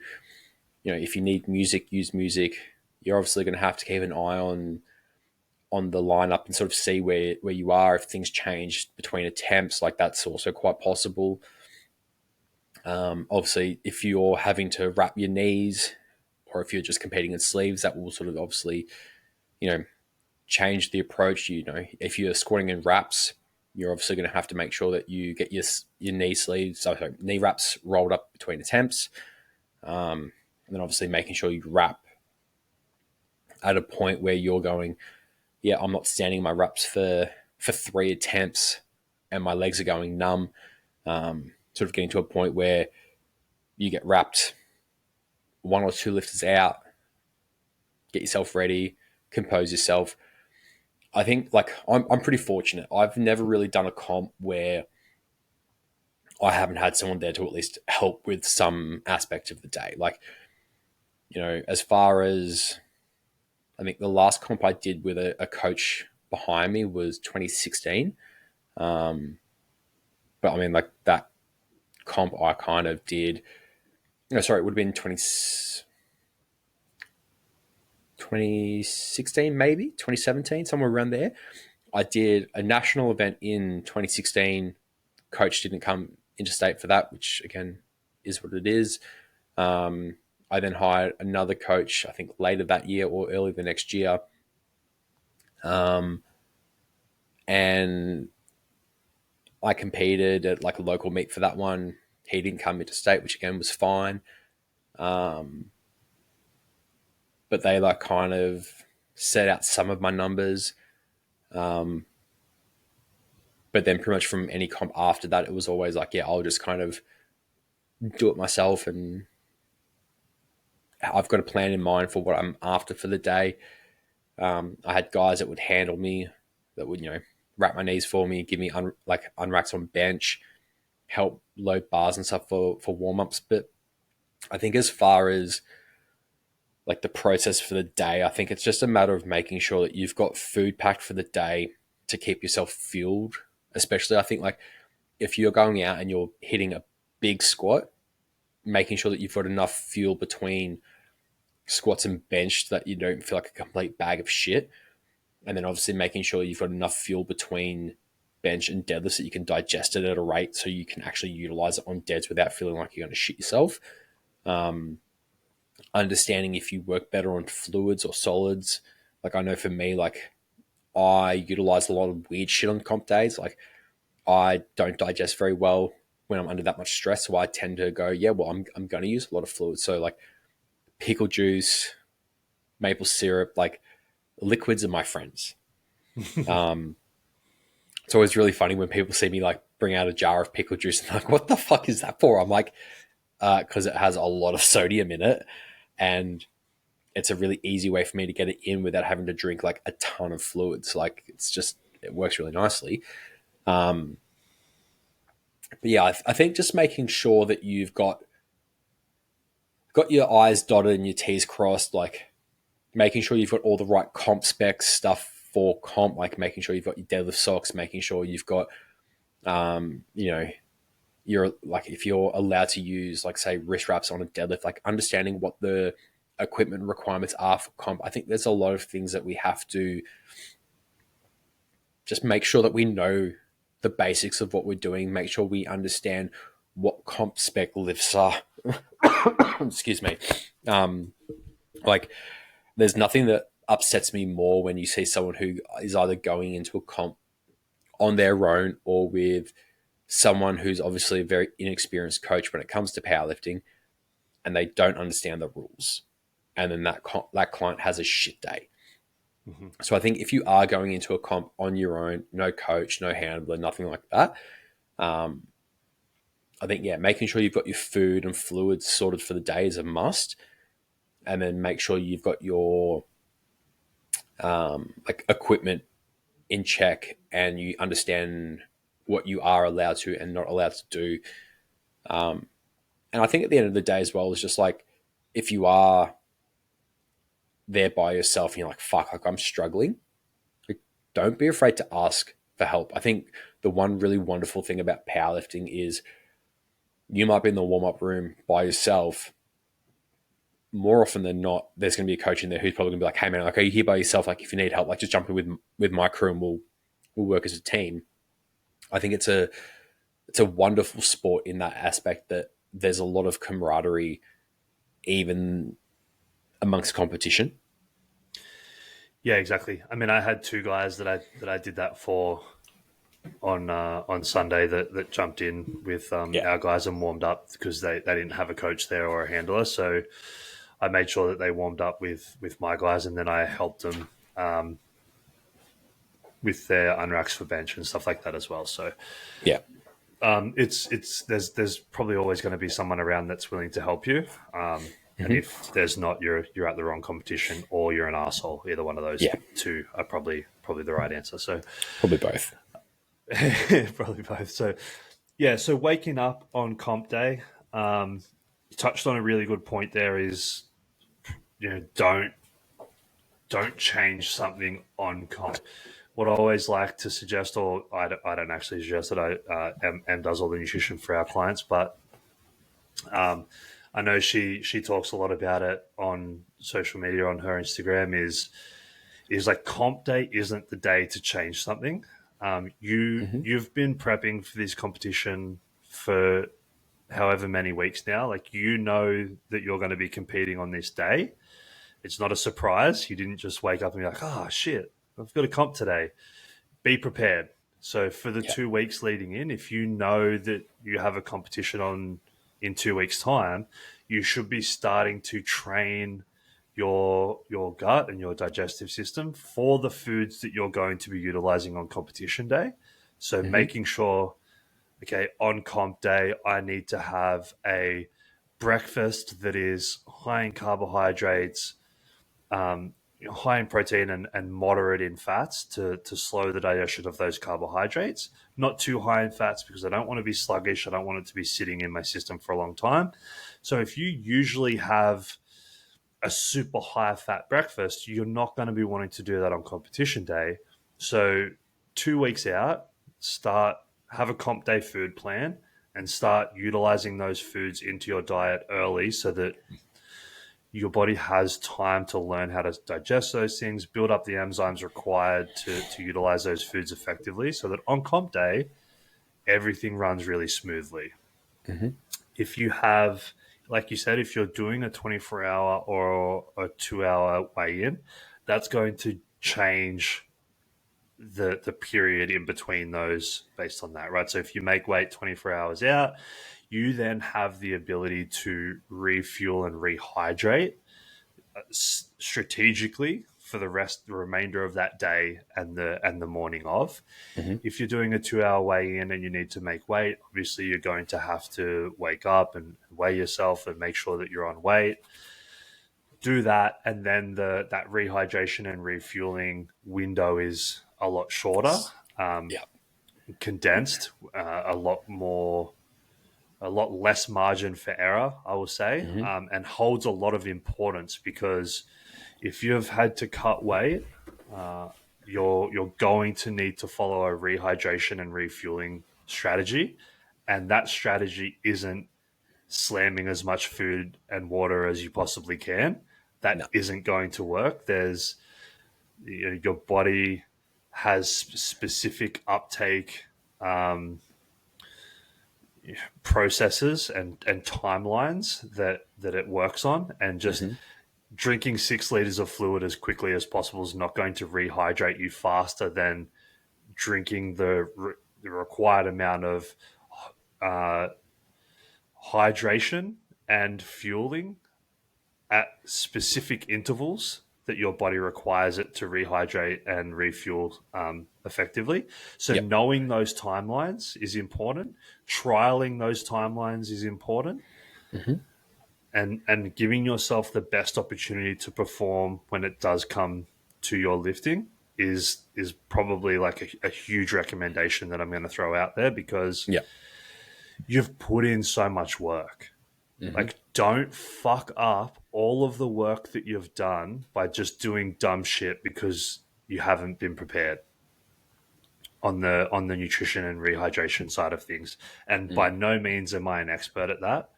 If you need music, use music. You're obviously going to have to keep an eye on the lineup and sort of see where you are. If things change between attempts, like that's also quite possible. Obviously, if you're having to wrap your knees or if you're just competing in sleeves, that will sort of obviously, change the approach. If you're squatting in wraps, you're obviously going to have to make sure that you get your knee wraps rolled up between attempts. And then obviously making sure you wrap at a point where you're going, yeah, I'm not standing my wraps for 3 attempts and my legs are going numb. Sort of getting to a point where you get wrapped 1 or 2 lifters out, get yourself ready, compose yourself. I think like I'm pretty fortunate. I've never really done a comp where I haven't had someone there to at least help with some aspect of the day. Like, as far as I think the last comp I did with a coach behind me was 2016. But I mean, like that comp I kind of did, it would have been 2016, maybe 2017, somewhere around there. I did a national event in 2016. Coach didn't come interstate for that, which again is what it is. I then hired another coach, I think later that year or early the next year. And I competed at like a local meet for that one. He didn't come interstate, which again was fine. But they like kind of set out some of my numbers. But then pretty much from any comp after that, it was always like, yeah, I'll just kind of do it myself. And I've got a plan in mind for what I'm after for the day. I had guys that would handle me, that would, wrap my knees for me, give me unracks on bench, help load bars and stuff for warm-ups. But I think as far as like the process for the day, I think it's just a matter of making sure that you've got food packed for the day to keep yourself fueled. Especially I think like if you're going out and you're hitting a big squat, making sure that you've got enough fuel between squats and bench that you don't feel like a complete bag of shit. And then obviously making sure you've got enough fuel between bench and deadlifts that you can digest it at a rate so you can actually utilize it on deads without feeling like you're going to shit yourself. Understanding if you work better on fluids or solids. Like I know for me, like I utilize a lot of weird shit on comp days. Like I don't digest very well when I'm under that much stress. So I tend to go, yeah, well, I'm going to use a lot of fluids. So like pickle juice, maple syrup, like liquids are my friends. it's always really funny when people see me like bring out a jar of pickle juice and like, what the fuck is that for? I'm like, because it has a lot of sodium in it, and it's a really easy way for me to get it in without having to drink like a ton of fluids. Like it works really nicely. Um, but yeah, I think just making sure that you've got your I's dotted and your T's crossed, like making sure you've got all the right comp specs stuff for comp, like making sure you've got your deadlift socks, making sure you've got, you know, you're like, if you're allowed to use, like, say, wrist wraps on a deadlift, like understanding what the equipment requirements are for comp. I think there's a lot of things that we have to just make sure that we know the basics of what we're doing, make sure we understand what comp spec lifts are. Excuse me. Like, there's nothing that upsets me more when you see someone who is either going into a comp on their own or with someone who's obviously a very inexperienced coach when it comes to powerlifting, and they don't understand the rules, and then that client has a shit day. Mm-hmm. So I think if you are going into a comp on your own, no coach, no handler, nothing like that, um, I think, yeah, making sure you've got your food and fluids sorted for the day is a must, and then make sure you've got your like equipment in check and you understand what you are allowed to and not allowed to do. Um, and I think at the end of the day as well, it's just like, if you are there by yourself and you're like, fuck, like I'm struggling, like, don't be afraid to ask for help. I think the one really wonderful thing about powerlifting is you might be in the warm-up room by yourself. More often than not, there's going to be a coach in there who's probably going to be like, hey man, like, are you here by yourself? Like, if you need help, like, just jump in with my crew and we'll work as a team. I think it's a wonderful sport in that aspect, that there's a lot of camaraderie even amongst competition. Yeah, exactly. I mean, I had two guys that I did that for on Sunday that jumped in with Yeah. our guys and warmed up because they didn't have a coach there or a handler. So I made sure that they warmed up with my guys, and then I helped them with their unracks for bench and stuff like that as well. So Yeah. it's there's probably always going to be someone around that's willing to help you. And Mm-hmm. if there's not, you're at the wrong competition or you're an asshole. Either one of those Yeah. two are probably the right answer. So Probably both. probably both. So yeah, so waking up on comp day, you touched on a really good point there. Is don't change something on comp. What I always like to suggest, or I don't actually suggest that Em does all the nutrition for our clients, but I know she talks a lot about it on social media on her Instagram. Is like comp day isn't the day to change something. Mm-hmm. You've been prepping for this competition for however many weeks now. Like, you know that you're going to be competing on this day. It's not a surprise. You didn't just wake up and be like, oh shit, I've got a comp today. Be prepared. So for the Yeah. 2 weeks leading in, if you know that you have a competition on in 2 weeks' time, you should be starting to train your gut and your digestive system for the foods that you're going to be utilizing on competition day. So Mm-hmm. making sure, okay, on comp day, I need to have a breakfast that is high in carbohydrates, high in protein and moderate in fats to slow the digestion of those carbohydrates. Not too high in fats because I don't want to be sluggish. I don't want it to be sitting in my system for a long time. So if you usually have a super high fat breakfast, you're not going to be wanting to do that on competition day. So 2 weeks out, start have a comp day food plan and start utilizing those foods into your diet early so that your body has time to learn how to digest those things, build up the enzymes required to utilize those foods effectively so that on comp day, everything runs really smoothly. Mm-hmm. If you have, like you said, if you're doing a 24-hour or a 2 hour weigh in, that's going to change the period in between those based on that, right? So if you make weight 24 hours out, you then have the ability to refuel and rehydrate strategically for the remainder of that day and the morning of. Mm-hmm. If you're doing a 2 hour weigh in and you need to make weight, obviously you're going to have to wake up and weigh yourself and make sure that you're on weight. Do that, and then that rehydration and refueling window is a lot shorter, Yeah. condensed, a lot less margin for error, I will say, Mm-hmm. and holds a lot of importance because if you've had to cut weight, you're going to need to follow a rehydration and refueling strategy, and that strategy isn't slamming as much food and water as you possibly can. That No. isn't going to work. Your body has specific uptake processes and timelines that it works on, and just Mm-hmm. drinking 6 liters of fluid as quickly as possible is not going to rehydrate you faster than drinking the required amount of uh, hydration and fueling at specific intervals that your body requires it to rehydrate and refuel effectively. So Yep. knowing those timelines is important. Trialing those timelines is important, Mm-hmm. and giving yourself the best opportunity to perform when it does come to your lifting is probably like a huge recommendation that I'm going to throw out there, because Yep. you've put in so much work. Mm-hmm. Like, don't fuck up all of the work that you've done by just doing dumb shit because you haven't been prepared on the nutrition and rehydration side of things. And by Mm. no means am I an expert at that,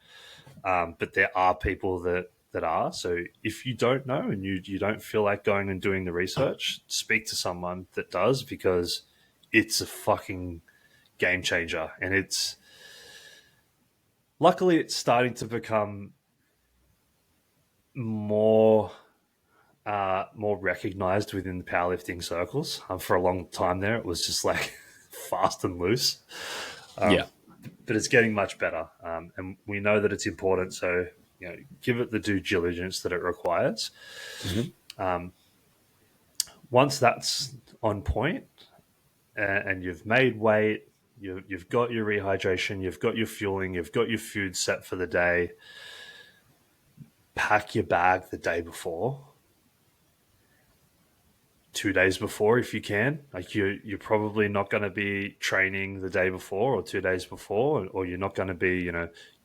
but there are people that are. So if you don't know and you don't feel like going and doing the research, speak to someone that does, because it's a fucking game changer, and it's luckily it's starting to become more more recognized within the powerlifting circles. For a long time there, it was just like fast and loose, Yeah. but it's getting much better, and we know that it's important. So give it the due diligence that it requires. Mm-hmm. Once that's on point, and you've made weight, you've got your rehydration, you've got your fueling, you've got your food set for the day. Pack your bag the day before, 2 days before if you can. Like you're probably not going to be training the day before or 2 days before, or you're not going to be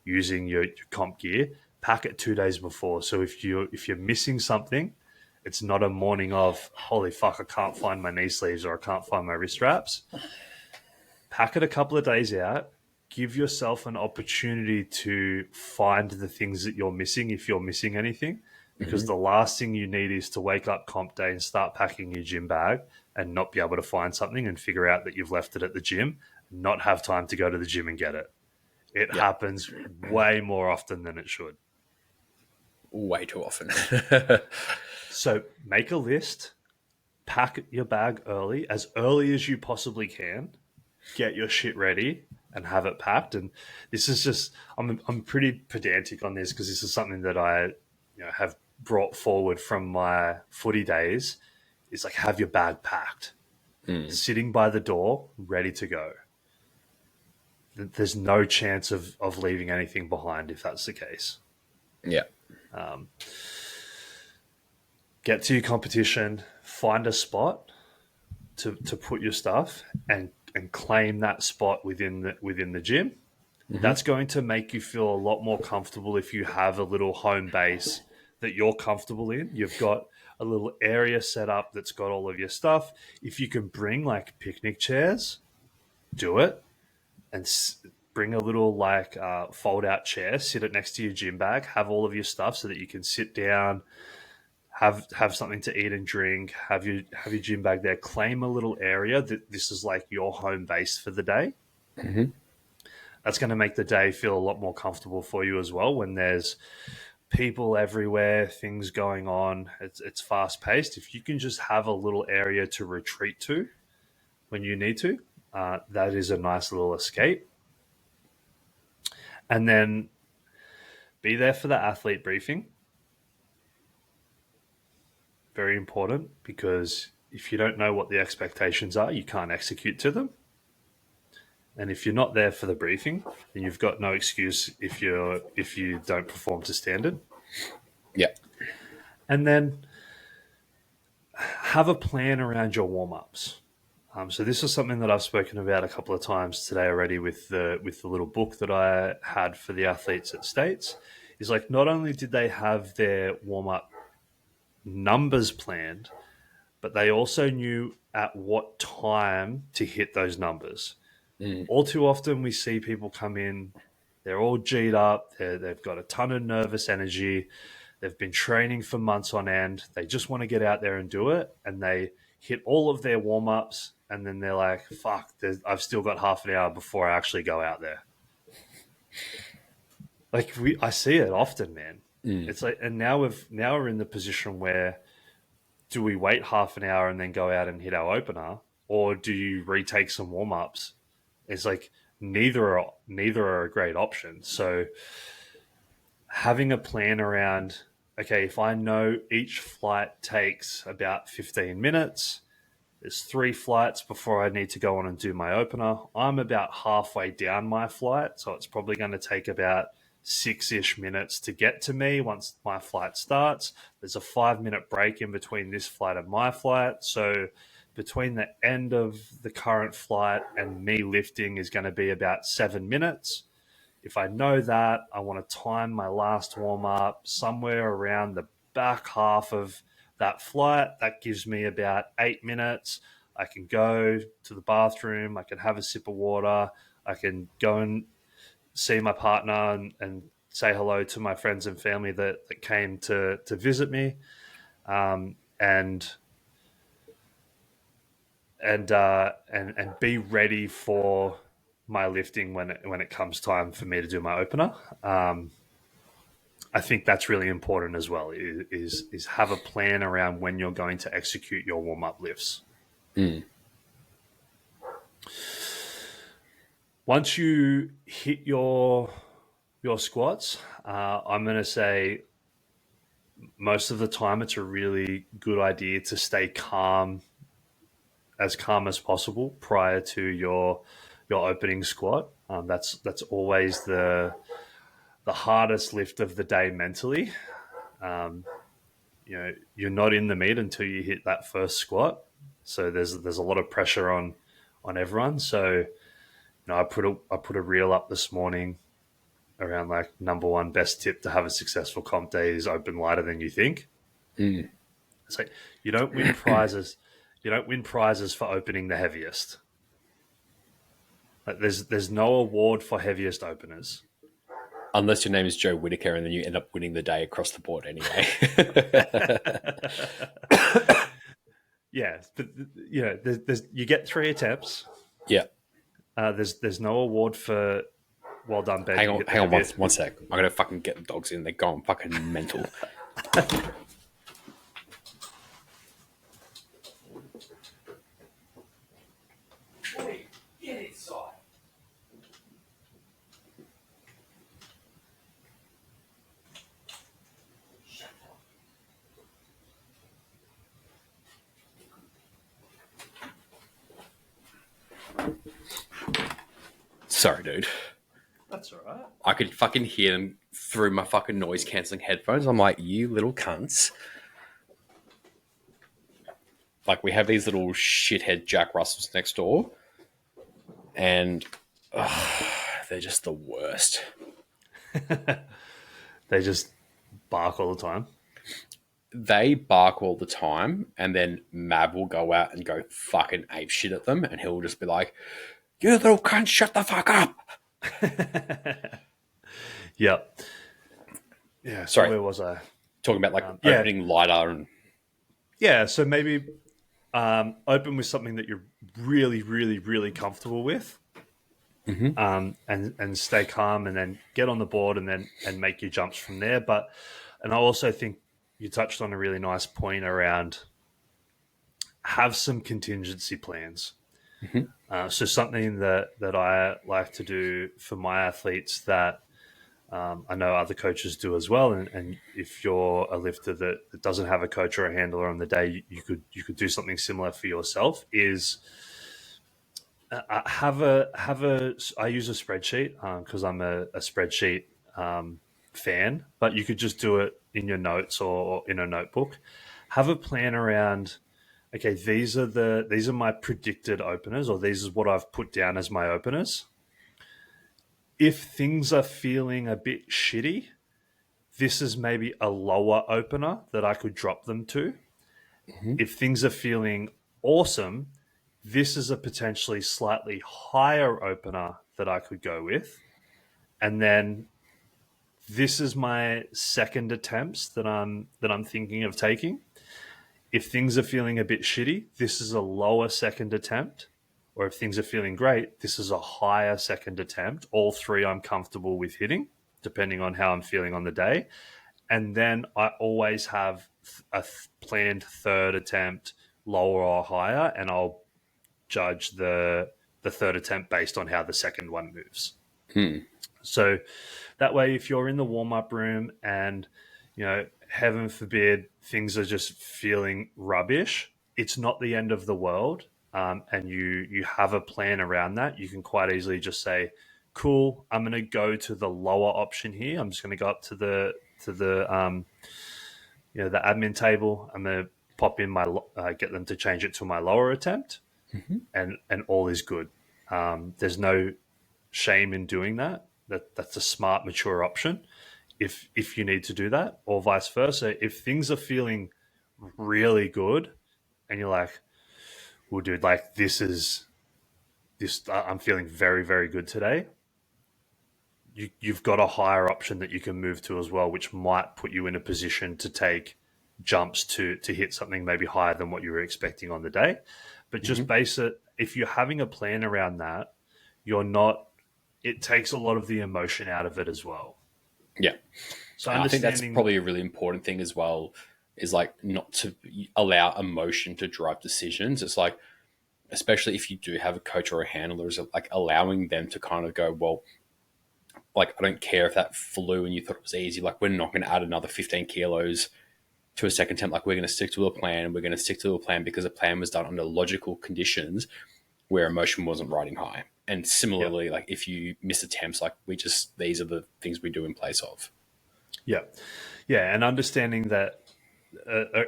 using your comp gear. Pack it 2 days before. So if you're missing something, it's not a morning of holy fuck, I can't find my knee sleeves or I can't find my wrist wraps. Pack it a couple of days out. Give yourself an opportunity to find the things that you're missing if you're missing anything, because Mm-hmm. the last thing you need is to wake up comp day and start packing your gym bag and not be able to find something and figure out that you've left it at the gym, not have time to go to the gym and get it. It Yep. happens way more often than it should. Way too often. So make a list, pack your bag as early as you possibly can, get your shit ready and have it packed. And this is just, I'm pretty pedantic on this because this is something that I have brought forward from my footy days. Is like, have your bag packed, sitting by the door, ready to go. There's no chance of leaving anything behind if that's the case. Yeah. Get to your competition, find a spot to put your stuff, and claim that spot within the gym. Mm-hmm. That's going to make you feel a lot more comfortable if you have a little home base that you're comfortable in. You've got a little area set up that's got all of your stuff. If you can bring like picnic chairs, do it, and bring a little like fold out chair, sit it next to your gym bag, have all of your stuff so that you can sit down, have something to eat and drink, have your gym bag there. Claim a little area that this is like your home base for the day. Mm-hmm. That's going to make the day feel a lot more comfortable for you as well. When there's people everywhere, things going on, it's fast paced. If you can just have a little area to retreat to when you need to, that is a nice little escape. And then be there for the athlete briefing. very important, because if you don't know what the expectations are, you can't execute to them. And if you're not there for the briefing, then you've got no excuse if you don't perform to standard. Yeah. And then have a plan around your warm ups. So this is something that I've spoken about a couple of times today already with the little book that I had for the athletes at States. Is like, not only did they have their warm up numbers planned, but they also knew at what time to hit those numbers. Mm. All too often, we see people come in, they're all G'd up, they've got a ton of nervous energy, they've been training for months on end, they just want to get out there and do it, and they hit all of their warm ups, and then they're like, fuck, I've still got half an hour before I actually go out there. Like, I see it often, man. Mm. It's like, and now we're in the position where, do we wait half an hour and then go out and hit our opener, or do you retake some warm ups? It's like neither are a great option. So having a plan around, okay, if I know each flight takes about 15 minutes, there's 3 flights before I need to go on and do my opener. I'm about halfway down my flight, so it's probably going to take about 6-ish minutes to get to me once my flight starts. There's a 5-minute break in between this flight and my flight. So between the end of the current flight and me lifting is going to be about 7 minutes. If I know that, I want to time my last warm up somewhere around the back half of that flight. That gives me about 8 minutes. I can go to the bathroom. I can have a sip of water. I can go and see my partner and say hello to my friends and family that came to visit me, and be ready for my lifting when it comes time for me to do my opener. I think that's really important as well. Is have a plan around when you're going to execute your warm up lifts. Mm. Once you hit your squats, I'm going to say most of the time it's a really good idea to stay calm as possible prior to your opening squat. That's always the hardest lift of the day mentally. You're not in the meet until you hit that first squat, so there's a lot of pressure on everyone. So I put a reel up this morning around like number one best tip to have a successful comp day is open lighter than you think. Mm. It's like you don't win prizes. You don't win prizes for opening the heaviest. Like there's no award for heaviest openers. Unless your name is Joe Whitaker and then you end up winning the day across the board anyway. Yeah, but there's you get 3 attempts. Yeah. There's no award for well done, Ben. Hang on one sec. I'm gonna fucking get the dogs in. They're going fucking mental. Wait, get inside. Sorry, dude. That's all right. I could fucking hear them through my fucking noise cancelling headphones. I'm like, you little cunts. Like, we have these little shithead Jack Russells next door, and they're just the worst. They just bark all the time. They bark all the time, and then Mav will go out and go fucking ape shit at them, and he'll just be like, you little cunt, shut the fuck up. Yep. Yeah. Sorry. Where was I? Talking about like opening lighter and yeah. So maybe open with something that you're really, really, really comfortable with, and stay calm, and then get on the board, and make your jumps from there. And I also think you touched on a really nice point around have some contingency plans. So something that I like to do for my athletes that I know other coaches do as well, and if you're a lifter that doesn't have a coach or a handler on the day, you could do something similar for yourself. Is have a I use a spreadsheet because I'm a spreadsheet fan, but you could just do it in your notes or in a notebook. Have a plan around. Okay, these are my predicted openers, or these is what I've put down as my openers. If things are feeling a bit shitty, this is maybe a lower opener that I could drop them to. Mm-hmm. If things are feeling awesome, this is a potentially slightly higher opener that I could go with. And then this is my second attempts that I'm thinking of taking. If things are feeling a bit shitty, this is a lower second attempt. Or if things are feeling great, this is a higher second attempt. All three I'm comfortable with hitting, depending on how I'm feeling on the day. And then I always have a planned third attempt, lower or higher, and I'll judge the third attempt based on how the second one moves. Hmm. So that way, if you're in the warm up room and, heaven forbid, things are just feeling rubbish, it's not the end of the world. And you have a plan around that. You can quite easily just say, "Cool, I'm going to go to the lower option here. I'm just going to go up to the admin table. I'm going to pop in get them to change it to my lower attempt, Mm-hmm. and all is good." There's no shame in doing that. That's a smart, mature option. If you need to do that, or vice versa, if things are feeling really good, and you're like, "Well, dude, like this is this. I'm feeling very, very good today." You've got a higher option that you can move to as well, which might put you in a position to take jumps to hit something maybe higher than what you were expecting on the day. But just Mm-hmm. base it, if you're having a plan around that, you're not, it takes a lot of the emotion out of it as well. Yeah. So And I think that's understanding, probably a really important thing as well, is like not to allow emotion to drive decisions. It's like, especially if you do have a coach or a handler, is like allowing them to kind of go, well, like, I don't care if that flew and you thought it was easy. Like, we're not going to add another 15 kilos to a second attempt. Like, we're going to stick to a plan, and we're going to stick to a plan because a plan was done under logical conditions where emotion wasn't riding high. And yeah, similarly, like if you miss attempts, like these are the things we do in place of. yeah, yeah, and understanding that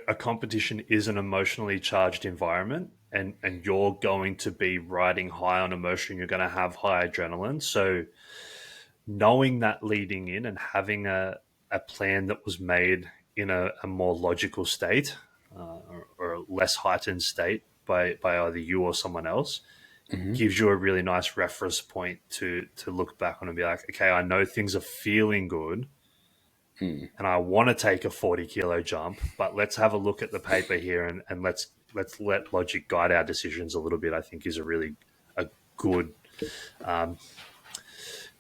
a competition is an emotionally charged environment, and you're going to be riding high on emotion. You're going to have high adrenaline. So knowing that leading in and having a plan that was made in a more logical state, or a less heightened state by either you or someone else, Mm-hmm. gives you a really nice reference point to look back on and be like, okay, I know things are feeling good Hmm. and I want to take a 40 kilo jump, but let's have a look at the paper here, and let's let logic guide our decisions a little bit. I think is a good um,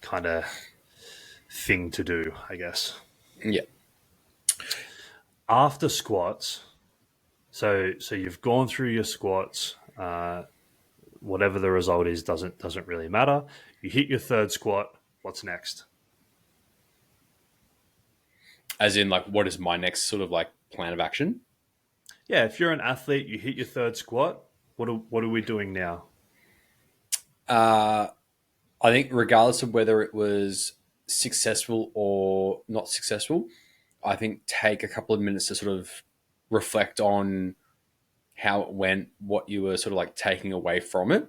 kind of thing to do, I guess. Yeah. After squats, so you've gone through your squats. Whatever the result is doesn't really matter. You hit your third squat. What's next? As in, like, what is my next sort of like plan of action? Yeah, if you're an athlete, you hit your third squat. What are we doing now? Uh, I think regardless of whether it was successful or not successful, I think take a couple of minutes to sort of reflect on how it went, what you were sort of like taking away from it.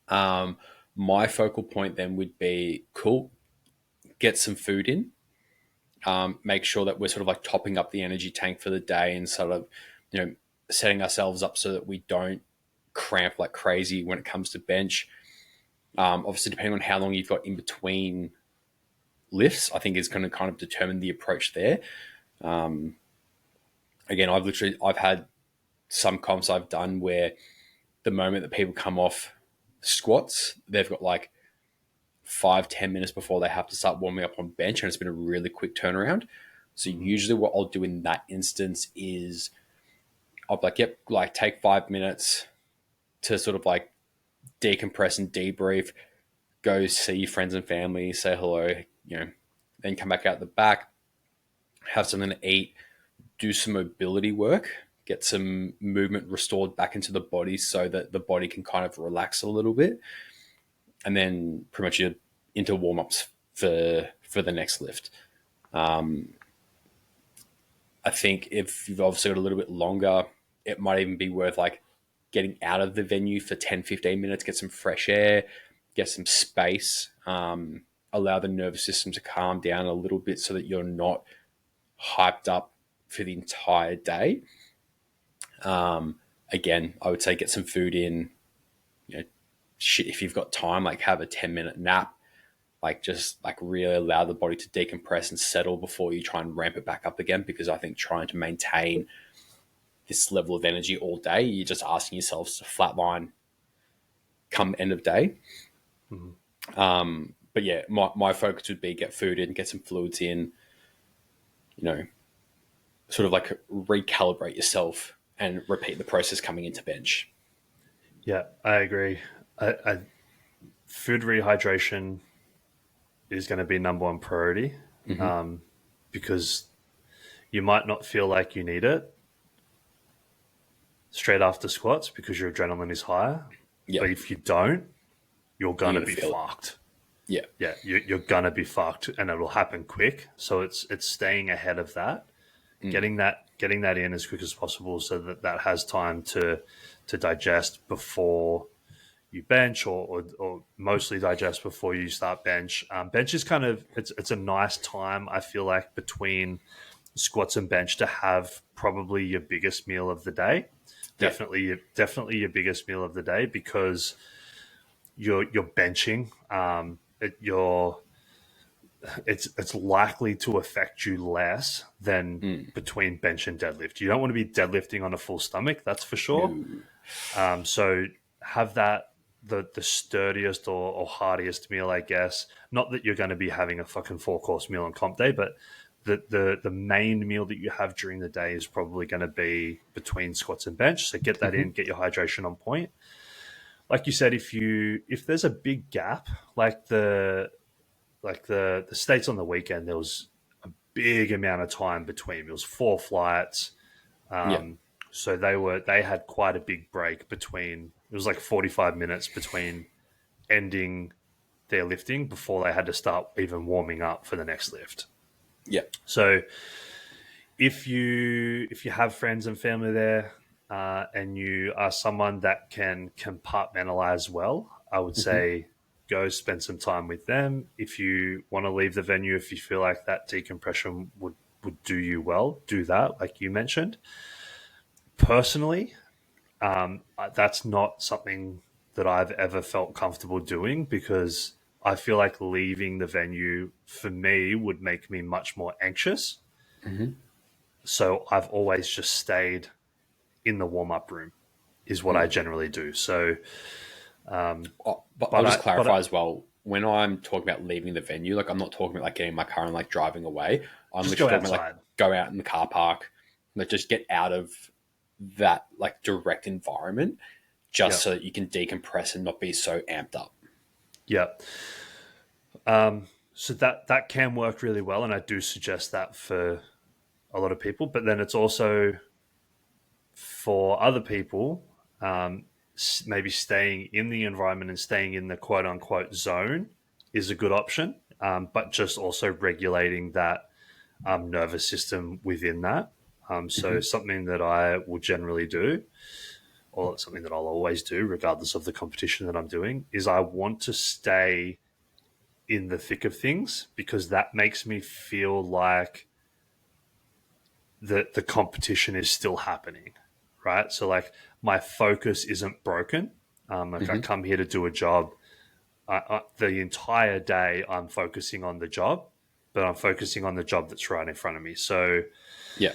Um, my focal point then would be cool, get some food in, make sure that we're sort of like topping up the energy tank for the day and sort of, you know, setting ourselves up so that we don't cramp like crazy when it comes to bench. Obviously, depending on how long you've got in between lifts, I think is going to kind of determine the approach there. Um, Again, I've had some comps I've done where the moment that people come off squats, they've got like 5-10 minutes before they have to start warming up on bench, and it's been a really quick turnaround. So Mm-hmm. usually, what I'll do in that instance is I'll be like, yep, like take 5 minutes to sort of like decompress and debrief, go see your friends and family, say hello, you know, then come back out the back, have something to eat, do some mobility work, get some movement restored back into the body so that the body can kind of relax a little bit, and then pretty much you're into warm-ups for the next lift. I think if you've obviously got a little bit longer, it might even be worth like getting out of the venue for 10, 15 minutes, get some fresh air, get some space, allow the nervous system to calm down a little bit so that you're not hyped up for the entire day. Again, I would say get some food in, you know, if you've got time, like have a 10-minute nap, like just like really allow the body to decompress and settle before you try and ramp it back up again. Because I think trying to maintain this level of energy all day, you're just asking yourselves to flatline come end of day. But yeah, my focus would be get food in, get some fluids in, you know, sort of like recalibrate yourself and repeat the process coming into bench. Yeah, I agree. Food rehydration is going to be number one priority, because you might not feel like you need it straight after squats because your adrenaline is higher. Yeah. But if you don't, you're going to be feel it. fucked. Yeah. Yeah, you're going to be fucked, and it'll happen quick. So it's staying ahead of that, getting that in as quick as possible so that has time to digest before you bench, or mostly digest before you start bench. Bench is kind of it's a nice time, I feel like, between squats and bench to have probably your biggest meal of the day. Yeah. Definitely your biggest meal of the day, because you're benching. It's likely to affect you less than between bench and deadlift. You don't want to be deadlifting on a full stomach, that's for sure. So have that the sturdiest or hardiest meal, I guess. Not that you're going to be having a fucking 4-course meal on comp day, but the main meal that you have during the day is probably going to be between squats and bench. So get that in, get your hydration on point. Like you said, if there's a big gap, like the States on the weekend, there was a big amount of time between. It was 4 flights. So they had quite a big break between. It was like 45 minutes between ending their lifting before they had to start even warming up for the next lift. Yeah. So if you have friends and family there, and you are someone that can compartmentalize well, I would say go spend some time with them. If you want to leave the venue, if you feel like that decompression would do you well, do that, like you mentioned. Personally, that's not something that I've ever felt comfortable doing, because I feel like leaving the venue for me would make me much more anxious. So I've always just stayed in the warm-up room is what I generally do. So, but I'll just clarify as well. When I'm talking about leaving the venue, like I'm not talking about like getting in my car and like driving away. I'm just literally go talking about outside. like go out in the car park, like just get out of that like direct environment, just so that you can decompress and not be so amped up. Yeah. So that can work really well, and I do suggest that for a lot of people. But then it's also for other people, maybe staying in the environment and staying in the quote unquote zone is a good option, but just also regulating that nervous system within that. So something that I will generally do, or something that I'll always do, regardless of the competition that I'm doing, is I want to stay in the thick of things, because that makes me feel like the competition is still happening, right? So like my focus isn't broken. I come here to do a job. The entire day I'm focusing on the job, but I'm focusing on the job that's right in front of me. So Yeah.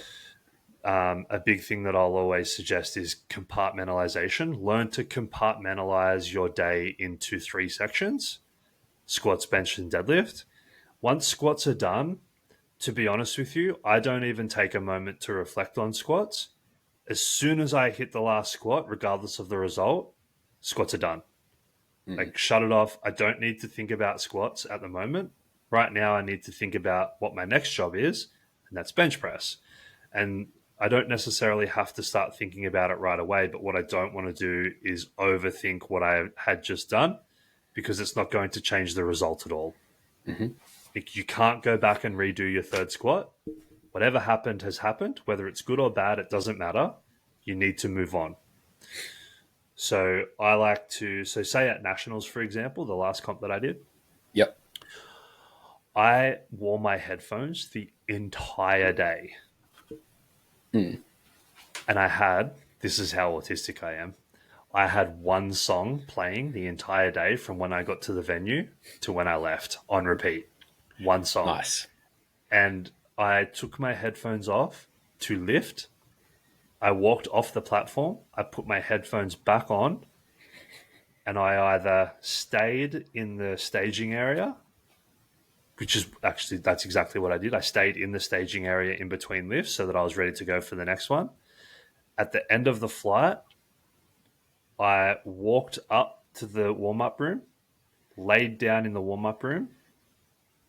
a big thing that I'll always suggest is compartmentalization. Learn to compartmentalize your day into 3 sections: squats, bench, and deadlift. Once squats are done, to be honest with you, I don't even take a moment to reflect on squats. As soon as I hit the last squat, regardless of the result, squats are done. Like, shut it off. I don't need to think about squats at the moment. Right now, I need to think about what my next job is, and that's bench press. And I don't necessarily have to start thinking about it right away. But what I don't want to do is overthink what I had just done because it's not going to change the result at all. Mm-hmm. Like, you can't go back and redo your third squat. Whatever happened has happened. Whether it's good or bad, it doesn't matter. You need to move on. So I like to, so say at Nationals, for example, the last comp that I did, Yep. I wore my headphones the entire day. Mm. And I had, this is how autistic I am, I had one song playing the entire day from when I got to the venue to when I left on repeat. One song. Nice. And I took my headphones off to lift. I walked off the platform. I put my headphones back on, and I either stayed in the staging area, which is actually, that's exactly what I did. I stayed in the staging area in between lifts so that I was ready to go for the next one. At the end of the flight, I walked up to the warm up room, laid down in the warm up room,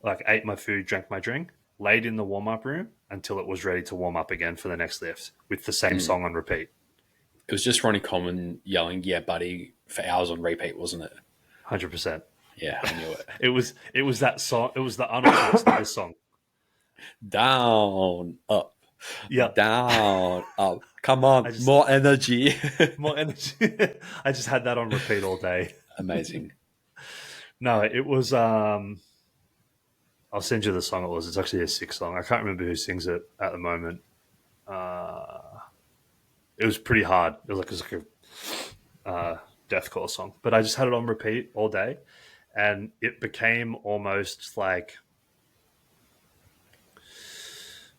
like ate my food, drank my drink, laid in the warm up room until it was ready to warm up again for the next lift with the same Mm. song on repeat. It was just Ronnie Coleman yelling, "Yeah, buddy," for hours on repeat, wasn't it? 100%. Yeah, I knew it. It was that song. It was the Arnold Schwarzenegger song. Down, up, Yeah, down, up. Come I on, just more energy. more energy. I just had that on repeat all day. Amazing. No, it was. I'll send you the song it was. It's actually a sick song. I can't remember who sings it at the moment. Uh, it was pretty hard. It was like a deathcore song, but I just had it on repeat all day, and it became almost like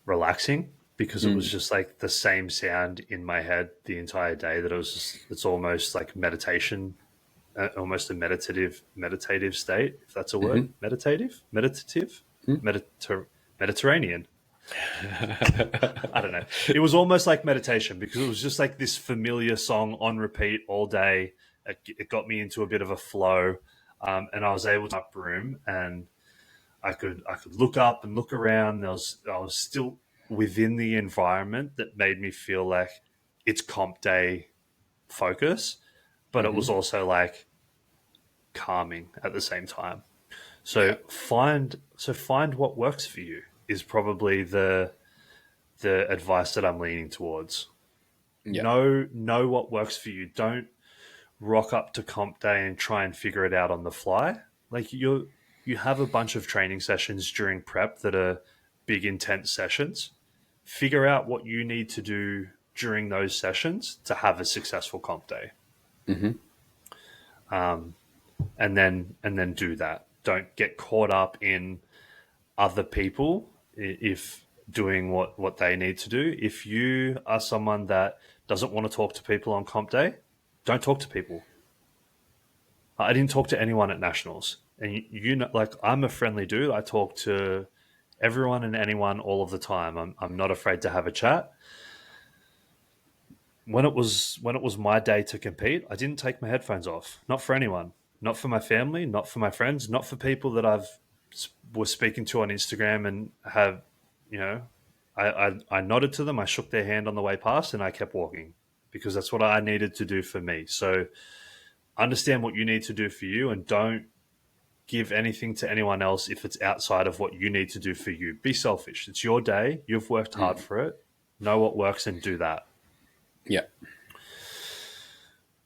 relaxing because it was Mm. just like the same sound in my head the entire day. That it's almost like meditation, almost a meditative state, if that's a word. Mm-hmm. Meditative, Mm. Mediterranean. I don't know. It was almost like meditation because it was just like this familiar song on repeat all day. It got me into a bit of a flow, and I was able to up room, and I could look up and look around. I was still within the environment that made me feel like it's comp day focus, but it was Mm-hmm. also like calming at the same time. Yeah. So find what works for you is probably the advice that I'm leaning towards. Yeah. Know what works for you. Don't rock up to comp day and try and figure it out on the fly. Like, you have a bunch of training sessions during prep that are big intense sessions. Figure out what you need to do during those sessions to have a successful comp day. Mm-hmm. And then do that. Don't get caught up in other people if doing what they need to do. If you are someone that doesn't want to talk to people on comp day, don't talk to people. I didn't talk to anyone at nationals, and you know, like, I'm a friendly dude. I talk to everyone and anyone all of the time. I'm not afraid to have a chat. When it was my day to compete, I didn't take my headphones off. Not for anyone. Not for my family. Not for my friends. Not for people that was speaking to on Instagram and have, you know, I nodded to them. I shook their hand on the way past, and I kept walking because that's what I needed to do for me. So understand what you need to do for you, and don't give anything to anyone else if it's outside of what you need to do for you. Be selfish. It's your day. You've worked hard Mm. for it. Know what works and do that. Yeah.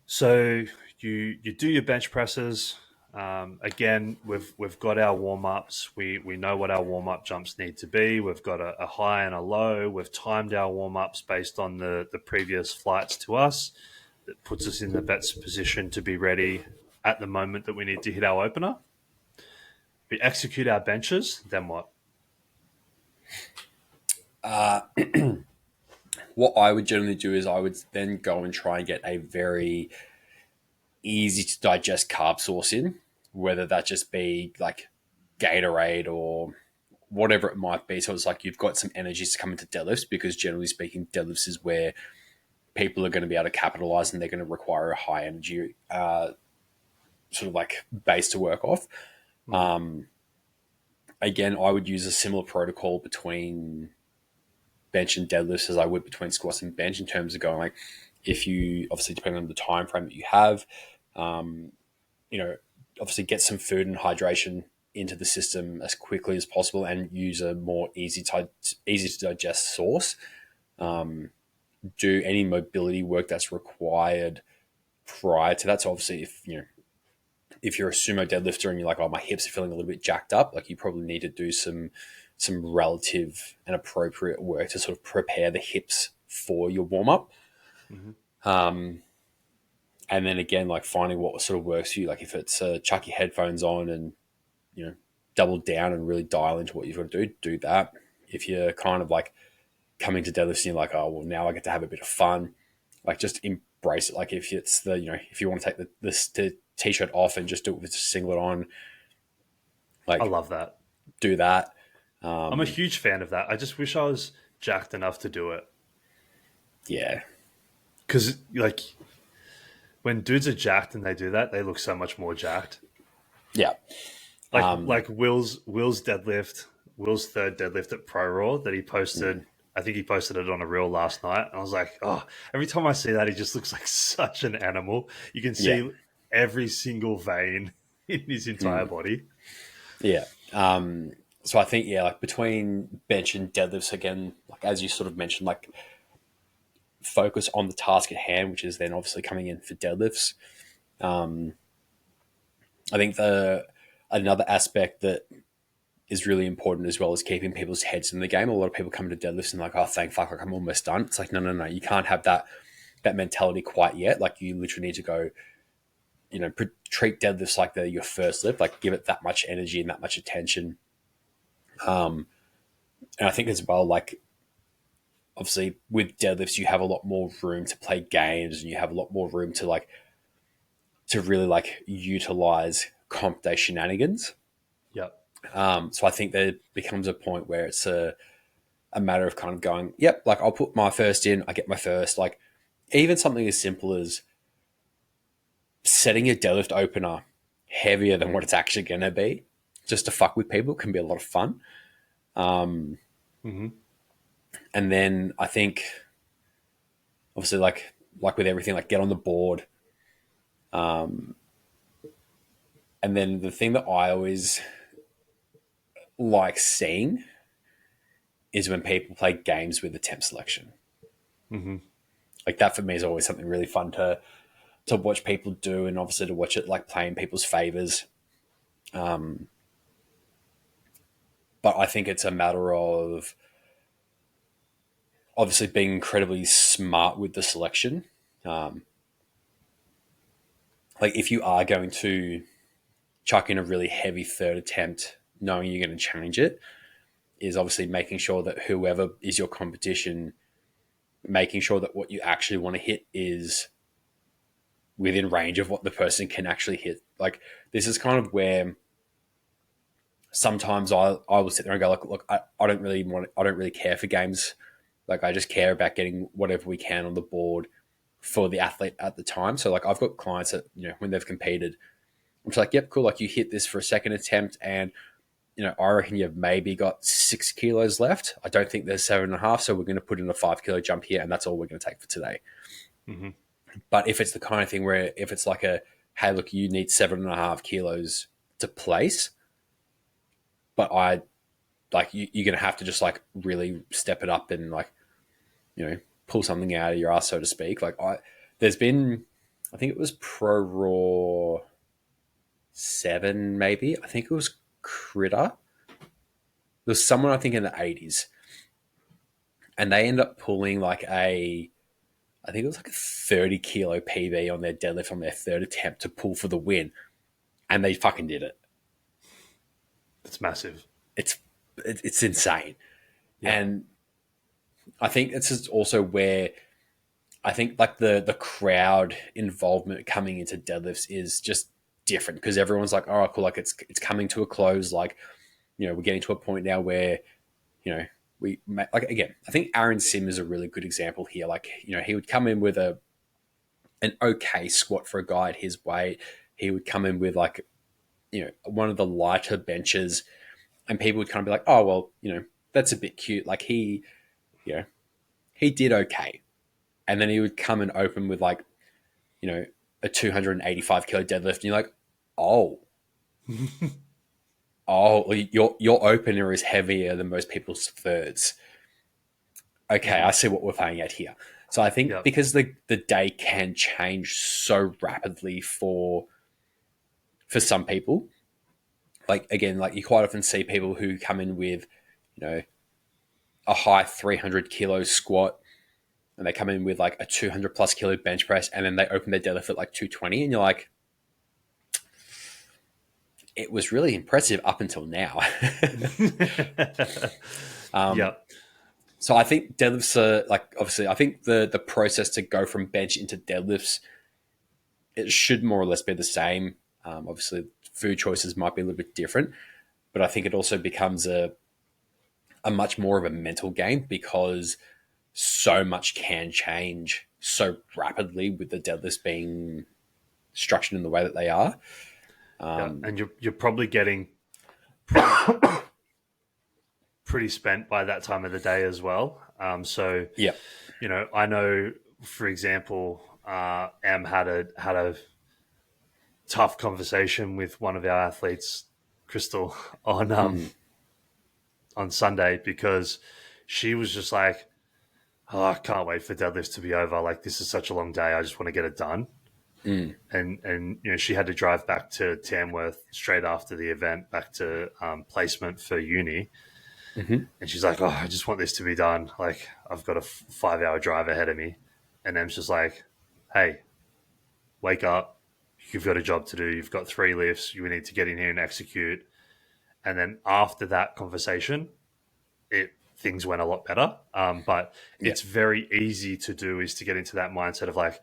So you do your bench presses. Again, we've got our warm ups. We know what our warm up jumps need to be. We've got a high and a low. We've timed our warm ups based on the previous flights to us. That puts us in the best position to be ready at the moment that we need to hit our opener. We execute our benches. Then what? Uh, what I would generally do is I would then go and try and get a very easy to digest carb source in, whether that just be like Gatorade or whatever it might be. So it's like you've got some energies to come into deadlifts because generally speaking, deadlifts is where people are going to be able to capitalize and they're going to require a high energy sort of like base to work off. Mm. Um, again, I would use a similar protocol between bench and deadlifts as I would between squats and bench in terms of going like, if you obviously depending on the time frame that you have, um, you know, obviously get some food and hydration into the system as quickly as possible and use a more easy to digest source. Um, do any mobility work that's required prior to that. So obviously, if you're a sumo deadlifter and you're like, oh, my hips are feeling a little bit jacked up, like you probably need to do some relative and appropriate work to sort of prepare the hips for your warm up. Mm-hmm. Um, and then again, like finding what sort of works for you. Like if it's chuck your headphones on and double down and really dial into what you've got to do that. If you're kind of like coming to deadlifts and you're like, oh well, now I get to have a bit of fun, like just embrace it. Like if it's if you want to take the t-shirt off and just do it with a singlet on, I like love that. do that. I'm a huge fan of that. I just wish I was jacked enough to do it. Yeah, Because, like, when dudes are jacked and they do that, they look so much more jacked. yeah, Like Will's deadlift, Will's third deadlift at Pro Raw that he posted. I think he posted it on a reel last night. And I was like, oh, every time I see that, he just looks like such an animal. You can yeah, see every single vein in his entire body. yeah. So I think like between bench and deadlifts again, like as you sort of mentioned, like focus on the task at hand, which is then obviously coming in for deadlifts. I think another aspect that is really important as well as keeping people's heads in the game. A lot of people come to deadlifts and like, oh, thank fuck, like I'm almost done. It's like, no, you can't have that mentality quite yet. Like you literally need to go, treat deadlifts like they're your first lift. Like give it that much energy and that much attention. And I think as well, like obviously with deadlifts, you have a lot more room to play games and you have a lot more room to really like utilize comp day shenanigans. Yep. So I think there becomes a point where it's a matter of kind of going, yep, like I'll put my first in, I get my first. Like even something as simple as setting your deadlift opener heavier than what it's actually going to be, just to fuck with people, can be a lot of fun. Mm-hmm. And then I think, obviously, like with everything, like get on the board. And then the thing that I always like seeing is when people play games with the temp selection. Mm-hmm. Like that for me is always something really fun to watch people do, and obviously to watch it like play in people's favors. But I think it's a matter of obviously being incredibly smart with the selection. Like if you are going to chuck in a really heavy third attempt, knowing you're going to change it, is obviously making sure that whoever is your competition, making sure that what you actually want to hit is within range of what the person can actually hit. Like this is kind of where sometimes I will sit there and go like, look, I don't really care for games. Like I just care about getting whatever we can on the board for the athlete at the time. So like I've got clients that, when they've competed, I'm just like, yep, cool. Like you hit this for a second attempt and, I reckon you've maybe got 6 kilos left. I don't think there's 7.5. So we're going to put in a 5 kilo jump here. And that's all we're going to take for today. Mm-hmm. But if it's the kind of thing where if it's like hey, look, you need 7.5 kilos to place, but you're going to have to just like really step it up and like, pull something out of your ass, so to speak. Like there's been, I think it was Pro Raw 7, maybe. I think it was Critter. There's someone I think in the 80s, and they end up pulling like I think it was like a 30 kilo PB on their deadlift on their third attempt to pull for the win, and they fucking did it. It's massive. It's insane, Yeah. and I think this is also where I think like the crowd involvement coming into deadlifts is just different because everyone's like, oh, cool, like it's coming to a close. Like, we're getting to a point now where, we like again. I think Aaron Sim is a really good example here. Like, he would come in with an okay squat for a guy at his weight. He would come in with like, one of the lighter benches, and people would kind of be like, oh, well, that's a bit cute. Like you know, he did okay. And then he would come and open with like, a 285 kilo deadlift. And you're like, oh, your opener is heavier than most people's thirds. Okay, I see what we're playing at here. So I think Yep. because the day can change so rapidly for some people, like again, like you quite often see people who come in with, you know, a high 300 kilo squat, and they come in with like a 200 plus kilo bench press, and then they open their deadlift at like 220, and you're like, it was really impressive up until now. um, Yep. so I think deadlifts are like, obviously, I think the process to go from bench into deadlifts, it should more or less be the same. Obviously, food choices might be a little bit different, but I think it also becomes a much more of a mental game because so much can change so rapidly with the deadlifts being structured in the way that they are. Yeah, Um, and you're probably getting pretty spent by that time of the day as well. So yeah. I know, for example, Em had a tough conversation with one of our athletes, Crystal, Mm, on Sunday because she was just like, "Oh, I can't wait for deadlifts to be over. Like this is such a long day. I just want to get it done." mm, And she had to drive back to Tamworth straight after the event, back to placement for uni. hmm. And she's like, "Oh, I just want this to be done. Like I've got a 5 hour drive ahead of me." And Em's just like, "Hey, wake up. You've got a job to do. You've got 3 lifts. You need to get in here and execute." And then after that conversation, it things went a lot better. But Yeah. it's very easy to do is to get into that mindset of like,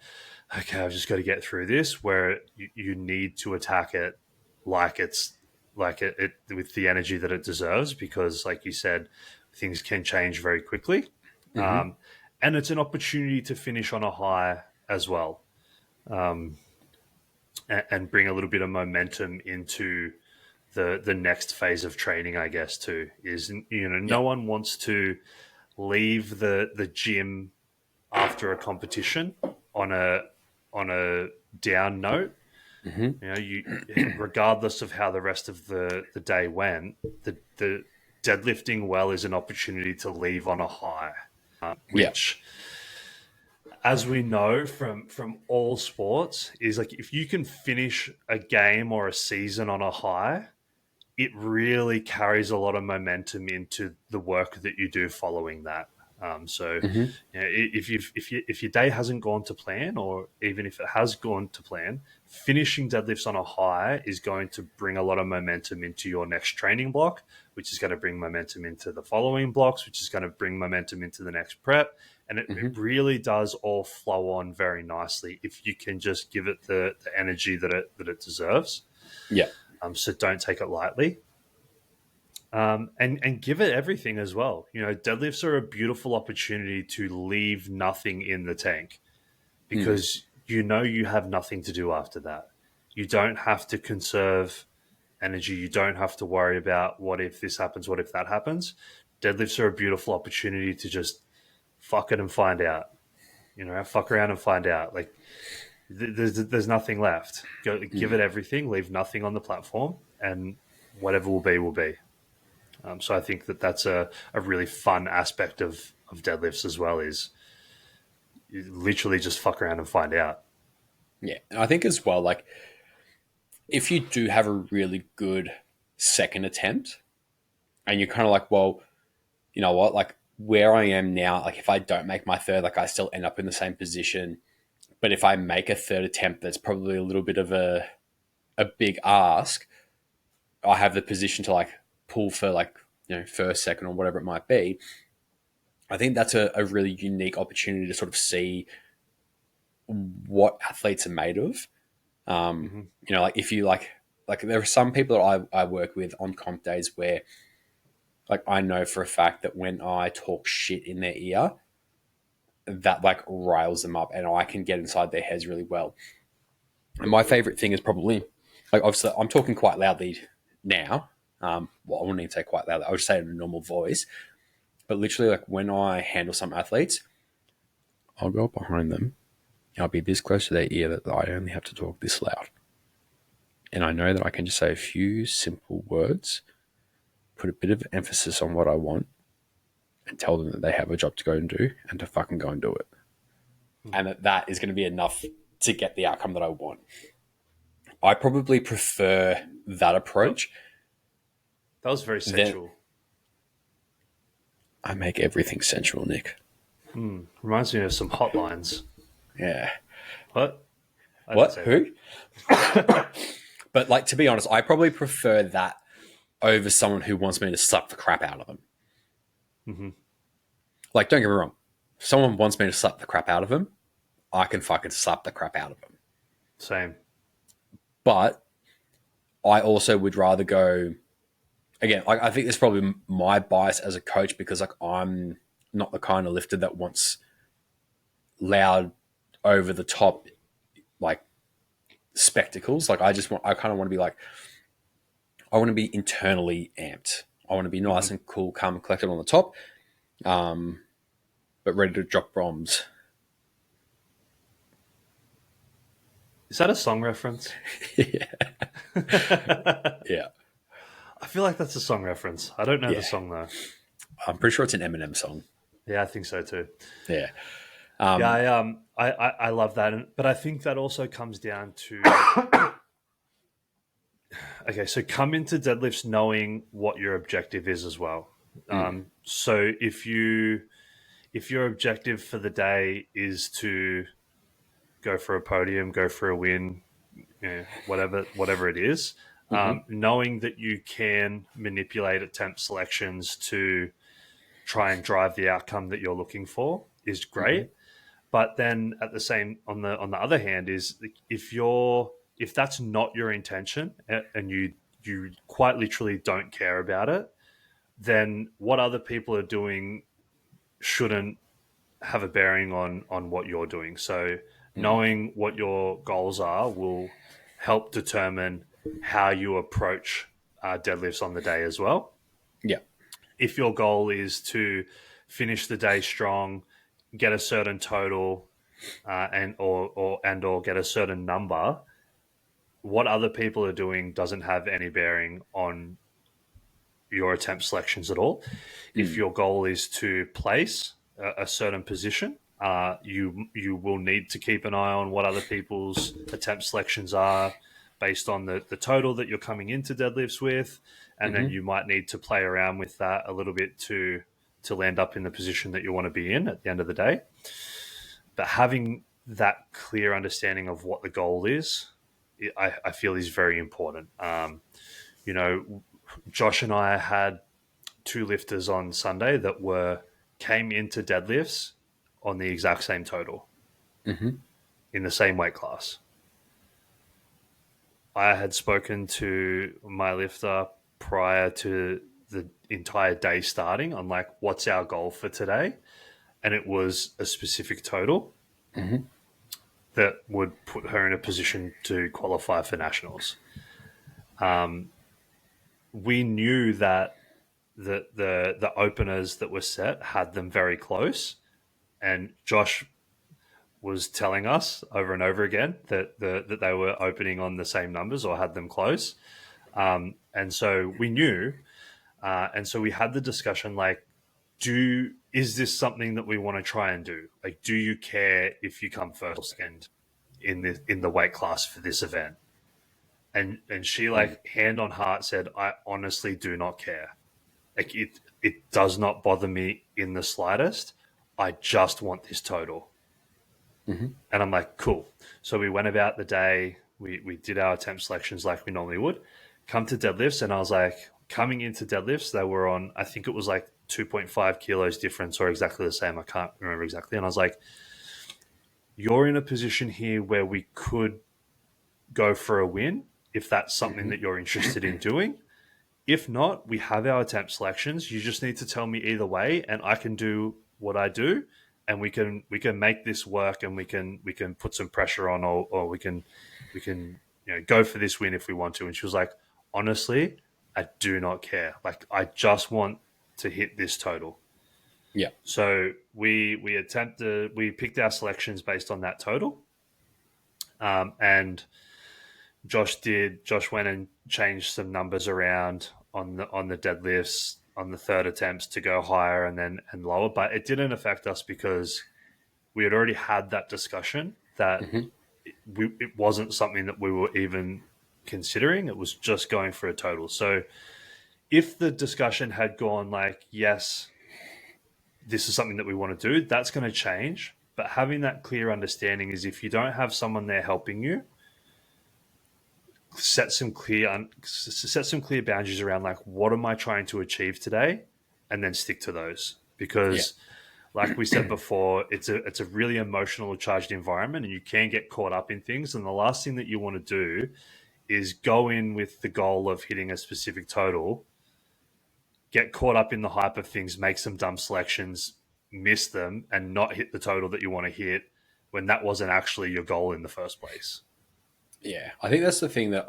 okay, I've just got to get through this, where you need to attack it like it's like it with the energy that it deserves, because like you said, things can change very quickly. Hmm. Um, and it's an opportunity to finish on a high as well, and bring a little bit of momentum into the next phase of training, I guess. Too is Yeah. no one wants to leave the gym after a competition on a down note. Hmm. You regardless of how the rest of the day went, the deadlifting well is an opportunity to leave on a high, Yeah. which, as we know from all sports, is like if you can finish a game or a season on a high, it really carries a lot of momentum into the work that you do following that. So, Hmm. if your day hasn't gone to plan, or even if it has gone to plan, finishing deadlifts on a high is going to bring a lot of momentum into your next training block, which is going to bring momentum into the following blocks, which is going to bring momentum into the next prep, and it Hmm. really does all flow on very nicely if you can just give it the energy that it deserves. Yeah. So don't take it lightly, and give it everything as well. Deadlifts are a beautiful opportunity to leave nothing in the tank, Mm. because you have nothing to do after that. You don't have to conserve energy. You don't have to worry about what if this happens, what if that happens. Deadlifts are a beautiful opportunity to just fuck it and find out. Fuck around and find out. Like there's nothing left. Go give Mm. it everything. Leave nothing on the platform, and whatever will be will be. So I think that's a really fun aspect of deadlifts as well, is you literally just fuck around and find out. Yeah. And I think as well, like if you do have a really good second attempt and you're kind of like, well, you know what, like where I am now, like if I don't make my third, like I still end up in the same position. But if I make a third attempt, that's probably a little bit of a big ask. I have the position to like pull for like, first, second, or whatever it might be. I think that's a really unique opportunity to sort of see what athletes are made of. Hmm. Like if you like there are some people that I work with on comp days where like I know for a fact that when I talk shit in their ear, that like riles them up and I can get inside their heads really well. And my favorite thing is probably like obviously I'm talking quite loudly now. Well, I wouldn't even say quite loudly. I would say it in a normal voice. But literally, like when I handle some athletes, I'll go up behind them. And I'll be this close to their ear that I only have to talk this loud. And I know that I can just say a few simple words, put a bit of emphasis on what I want, and tell them that they have a job to go and do and to fucking go and do it. And that is going to be enough to get the outcome that I want. I probably prefer that approach. That was very sensual. I make everything sensual, Nick. Reminds me of some hotlines. Yeah. What? What? Who? But like, to be honest, I probably prefer that over someone who wants me to slap the crap out of them. Mm-hmm. Like, don't get me wrong. If someone wants me to slap the crap out of them, I can fucking slap the crap out of them. Same. But I also would rather go, again, like, I think this is probably my bias as a coach, because like I'm not the kind of lifter that wants loud, over the top, like, spectacles. Like, I kind of want to be like, I want to be internally amped. I want to be nice and cool, calm and collected on the top, but ready to drop bombs. Is that a song reference? Yeah. Yeah. I feel like that's a song reference. I don't know the song though. I'm pretty sure it's an Eminem song. Yeah, I think so too. Yeah. I love that, but I think that also comes down to okay. So come into deadlifts knowing what your objective is as well. So if your objective for the day is to go for a podium, go for a win, whatever it is, knowing that you can manipulate attempt selections to try and drive the outcome that you're looking for is great. But then at the same on the other hand is if that's not your intention and you quite literally don't care about it, then what other people are doing shouldn't have a bearing on what you're doing. So knowing what your goals are will help determine how you approach deadlifts on the day as well. Yeah. If your goal is to finish the day strong, get a certain total, and or get a certain number, what other people are doing doesn't have any bearing on your attempt selections at all. If your goal is to place a certain position, you will need to keep an eye on what other people's attempt selections are based on the total that you're coming into deadlifts with, and then you might need to play around with that a little bit to land up in the position that you want to be in at the end of the day. But having that clear understanding of what the goal is, I feel is very important. Josh and I had two lifters on Sunday that came into deadlifts on the exact same total in the same weight class. I had spoken to my lifter prior to the entire day starting on like, what's our goal for today? And it was a specific total that would put her in a position to qualify for nationals. We knew that the openers that were set had them very close, and Josh was telling us over and over again that they were opening on the same numbers or had them close, and so we knew, and so we had the discussion like, is this something that we want to try and do? Like, do you care if you come first or second in the weight class for this event? And she like hand on heart said, I honestly do not care. Like it does not bother me in the slightest. I just want this total. And I'm like, cool. So we went about the day. We did our attempt selections like we normally would. Come to deadlifts, and I was like, coming into deadlifts, they were on, I think it was like 2.5 kilos difference or exactly the same. I can't remember exactly. And I was like, you're in a position here where we could go for a win if that's something that you're interested in doing. If not, we have our attempt selections. You just need to tell me either way, and I can do what I do, and we can make this work, and we can put some pressure on, or we can go for this win if we want to. And she was like, honestly, I do not care. Like, I just want to hit this total. Yeah. So we picked our selections based on that total. And Josh went and changed some numbers around on the deadlifts on the third attempts to go higher and lower, but it didn't affect us because we had already had that discussion that Mm-hmm. it wasn't something that we were even considering. It was just going for a total. So if the discussion had gone like, yes, this is something that we want to do, that's going to change. But having that clear understanding is, if you don't have someone there helping you, set some clear boundaries around, like, what am I trying to achieve today, and then stick to those. Yeah. Because, like we said before, it's a really emotional charged environment, and you can get caught up in things. And the last thing that you want to do is go in with the goal of hitting a specific total, get caught up in the hype of things, make some dumb selections, miss them, and not hit the total that you want to hit when that wasn't actually your goal in the first place. Yeah. I think that's the thing that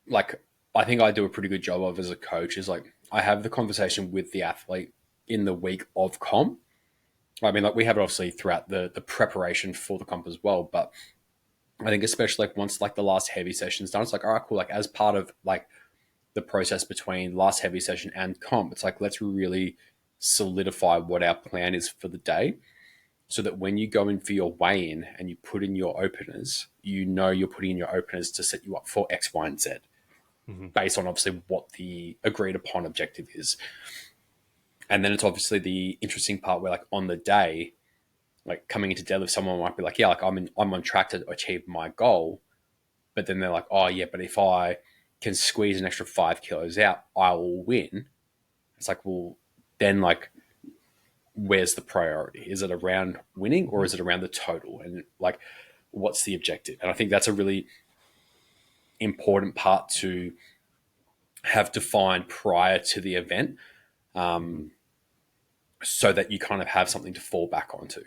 like I think I do a pretty good job of as a coach is like I have the conversation with the athlete in the week of comp. I mean, like we have it obviously throughout the preparation for the comp as well, but I think especially like once like the last heavy session's done, it's like, all right, cool. Like as part of like the process between last heavy session and comp, it's like let's really solidify what our plan is for the day, so that when you go in for your weigh in and you put in your openers, you know you're putting in your openers to set you up for X, Y, and Z, Mm-hmm. based on obviously what the agreed upon objective is. And then it's obviously the interesting part where like on the day, like coming into deadlift, someone might be like, yeah, like I'm on track to achieve my goal. But then they're like, oh yeah, but if I can squeeze an extra 5 kilos out, I will win. It's like, well, then like where's the priority? Is it around winning or is it around the total? And like, what's the objective? And I think that's a really important part to have defined prior to the event, so that you kind of have something to fall back onto.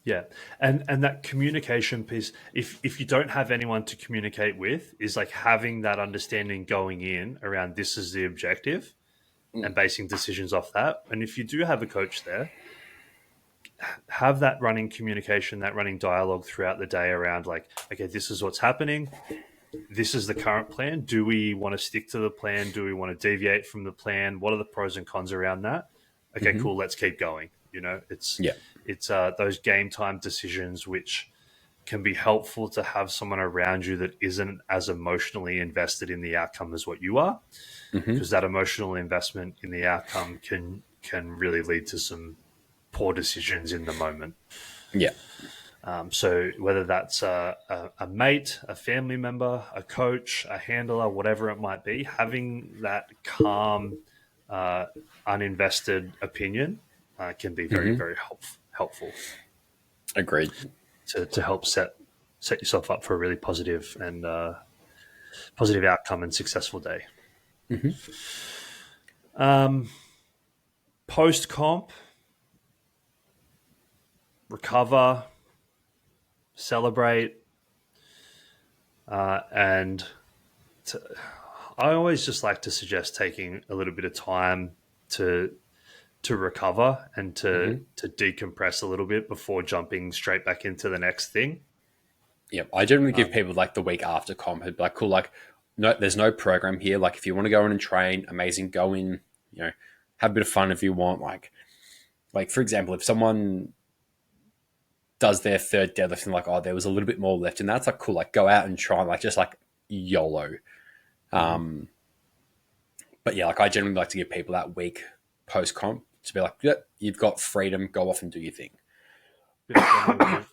Yeah, and that communication piece. If you don't have anyone to communicate with, is like having that understanding going in around, this is the objective, and basing decisions off that. And if you do have a coach there, have that running communication, that running dialogue throughout the day around, like, okay, this is what's happening. This is the current plan. Do we want to stick to the plan? Do we want to deviate from the plan? What are the pros and cons around that? Okay, Mm-hmm. cool. Let's keep going. You know, Yeah. it's those game time decisions which can be helpful to have someone around you that isn't as emotionally invested in the outcome as what you are, Mm-hmm. because that emotional investment in the outcome can really lead to some poor decisions in the moment. Yeah. So whether that's a mate, a family member, a coach, a handler, whatever it might be, having that calm, uh, uninvested opinion can be very, Mm-hmm. very helpful Agreed. to help set yourself up for a really positive and positive outcome and successful day. Mm-hmm. Post comp, recover, celebrate, and I always just like to suggest taking a little bit of time to recover and Mm-hmm. to decompress a little bit before jumping straight back into the next thing. Yeah. I generally give Um, people like the week after comp, it'd be like, cool, like, no, there's no program here. Like, if you want to go in and train, amazing, go in, you know, have a bit of fun if you want. Like for example, if someone does their third deadlift and like, oh, there was a little bit more left in that, it's like, cool, like go out and try and like just like YOLO. mhm. Um, but yeah, like I generally like to give people that week post comp to be like, yeah, you've got freedom, go off and do your thing. bit of general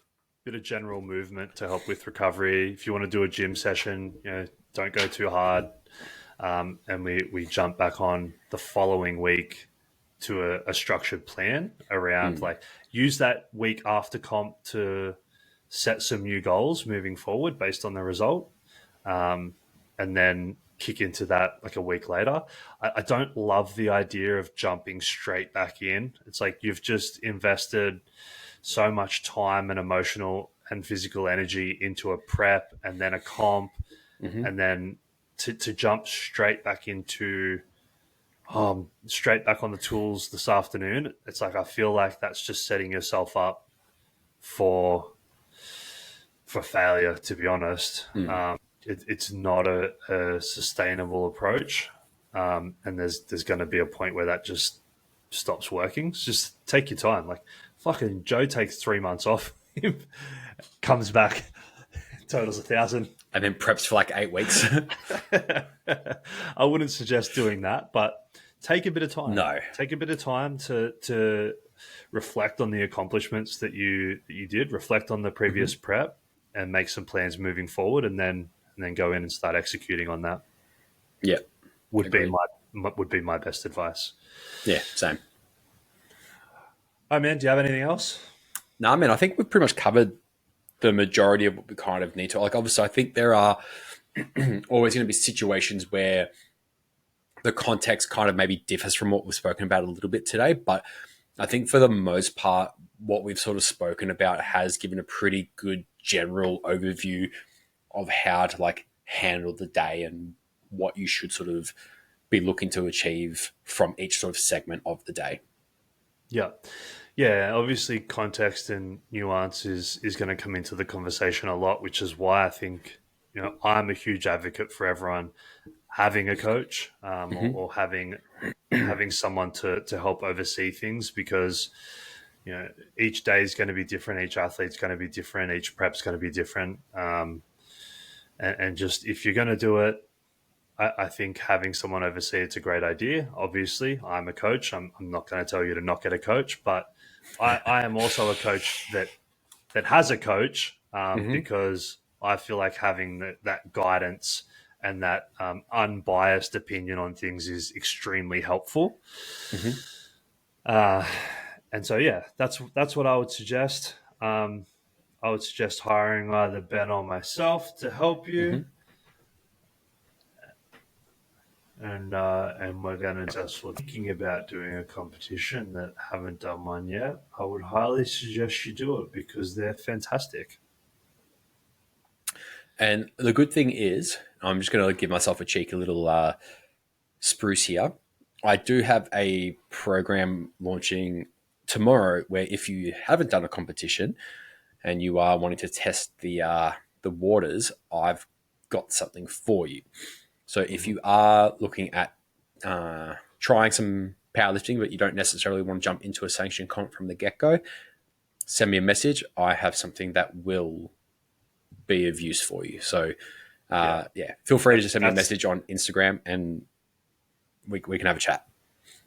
bit of general movement to help with recovery. If you want to do a gym session, don't go too hard. And we jump back on the following week to a structured plan around, Mm. like, use that week after comp to set some new goals moving forward based on the result, and then kick into that like a week later. I don't love the idea of jumping straight back in. It's like you've just invested so much time and emotional and physical energy into a prep and then a comp, Hmm. and then to jump straight back into straight back on the tools this afternoon, it's like I feel like that's just setting yourself up for failure. To be honest, it's not a sustainable approach, and there's going to be a point where that just stops working. So just take your time. Like fucking Joe takes 3 months off, comes back, totals 1,000. And then preps for like 8 weeks. I wouldn't suggest doing that, but take a bit of time. No. Take a bit of time to reflect on the accomplishments that you did, reflect on the previous prep, and make some plans moving forward, and then go in and start executing on that. Yeah. Would be my best advice. Yeah, same. Oh man, do you have anything else? No, I mean, I think we've pretty much covered the majority of what we kind of need to. Like, obviously, I think there are always going to be situations where the context kind of maybe differs from what we've spoken about a little bit today. But I think for the most part, what we've sort of spoken about has given a pretty good general overview of how to like handle the day and what you should sort of be looking to achieve from each sort of segment of the day. Yeah. Yeah, obviously context and nuance is going to come into the conversation a lot, which is why I think, I'm a huge advocate for everyone having a coach or having someone to help oversee things, because, each day is going to be different. Each athlete's going to be different. Each prep's going to be different. And just if you're going to do it, I think having someone oversee it's a great idea. Obviously, I'm a coach. I'm not going to tell you to not get a coach, but I am also a coach that has a coach because I feel like having that guidance and that unbiased opinion on things is extremely helpful. And so, yeah, that's what I would suggest. I would suggest hiring either Ben or myself to help you. And we're going to just thinking about doing a competition that haven't done one yet. I would highly suggest you do it because they're fantastic. And the good thing is, I'm just going to give myself a cheeky little spruce here. I do have a program launching tomorrow where if you haven't done a competition and you are wanting to test the waters, I've got something for you. So if you are looking at trying some powerlifting, but you don't necessarily want to jump into a sanctioned comp from the get-go, send me a message. I have something that will be of use for you. So feel free to just send me a message on Instagram and we can have a chat.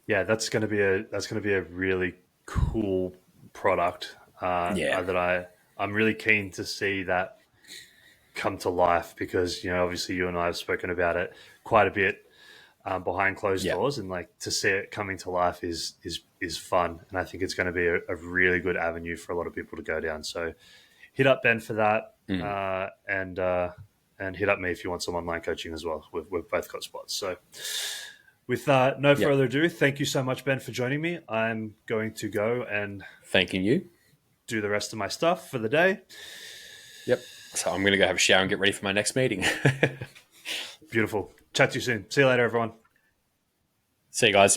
Yeah, that's going to be a really cool product that I'm really keen to see that come to life, because obviously you and I have spoken about it quite a bit behind closed doors, and like to see it coming to life is fun, and I think it's going to be a really good avenue for a lot of people to go down. So hit up Ben for that, and hit up me if you want some online coaching as well. We've both got spots. So with no further ado, thank you so much, Ben, for joining me. I'm going to go and thanking you, do the rest of my stuff for the day. Yep. So I'm going to go have a shower and get ready for my next meeting. Beautiful. Chat to you soon. See you later, everyone. See you guys.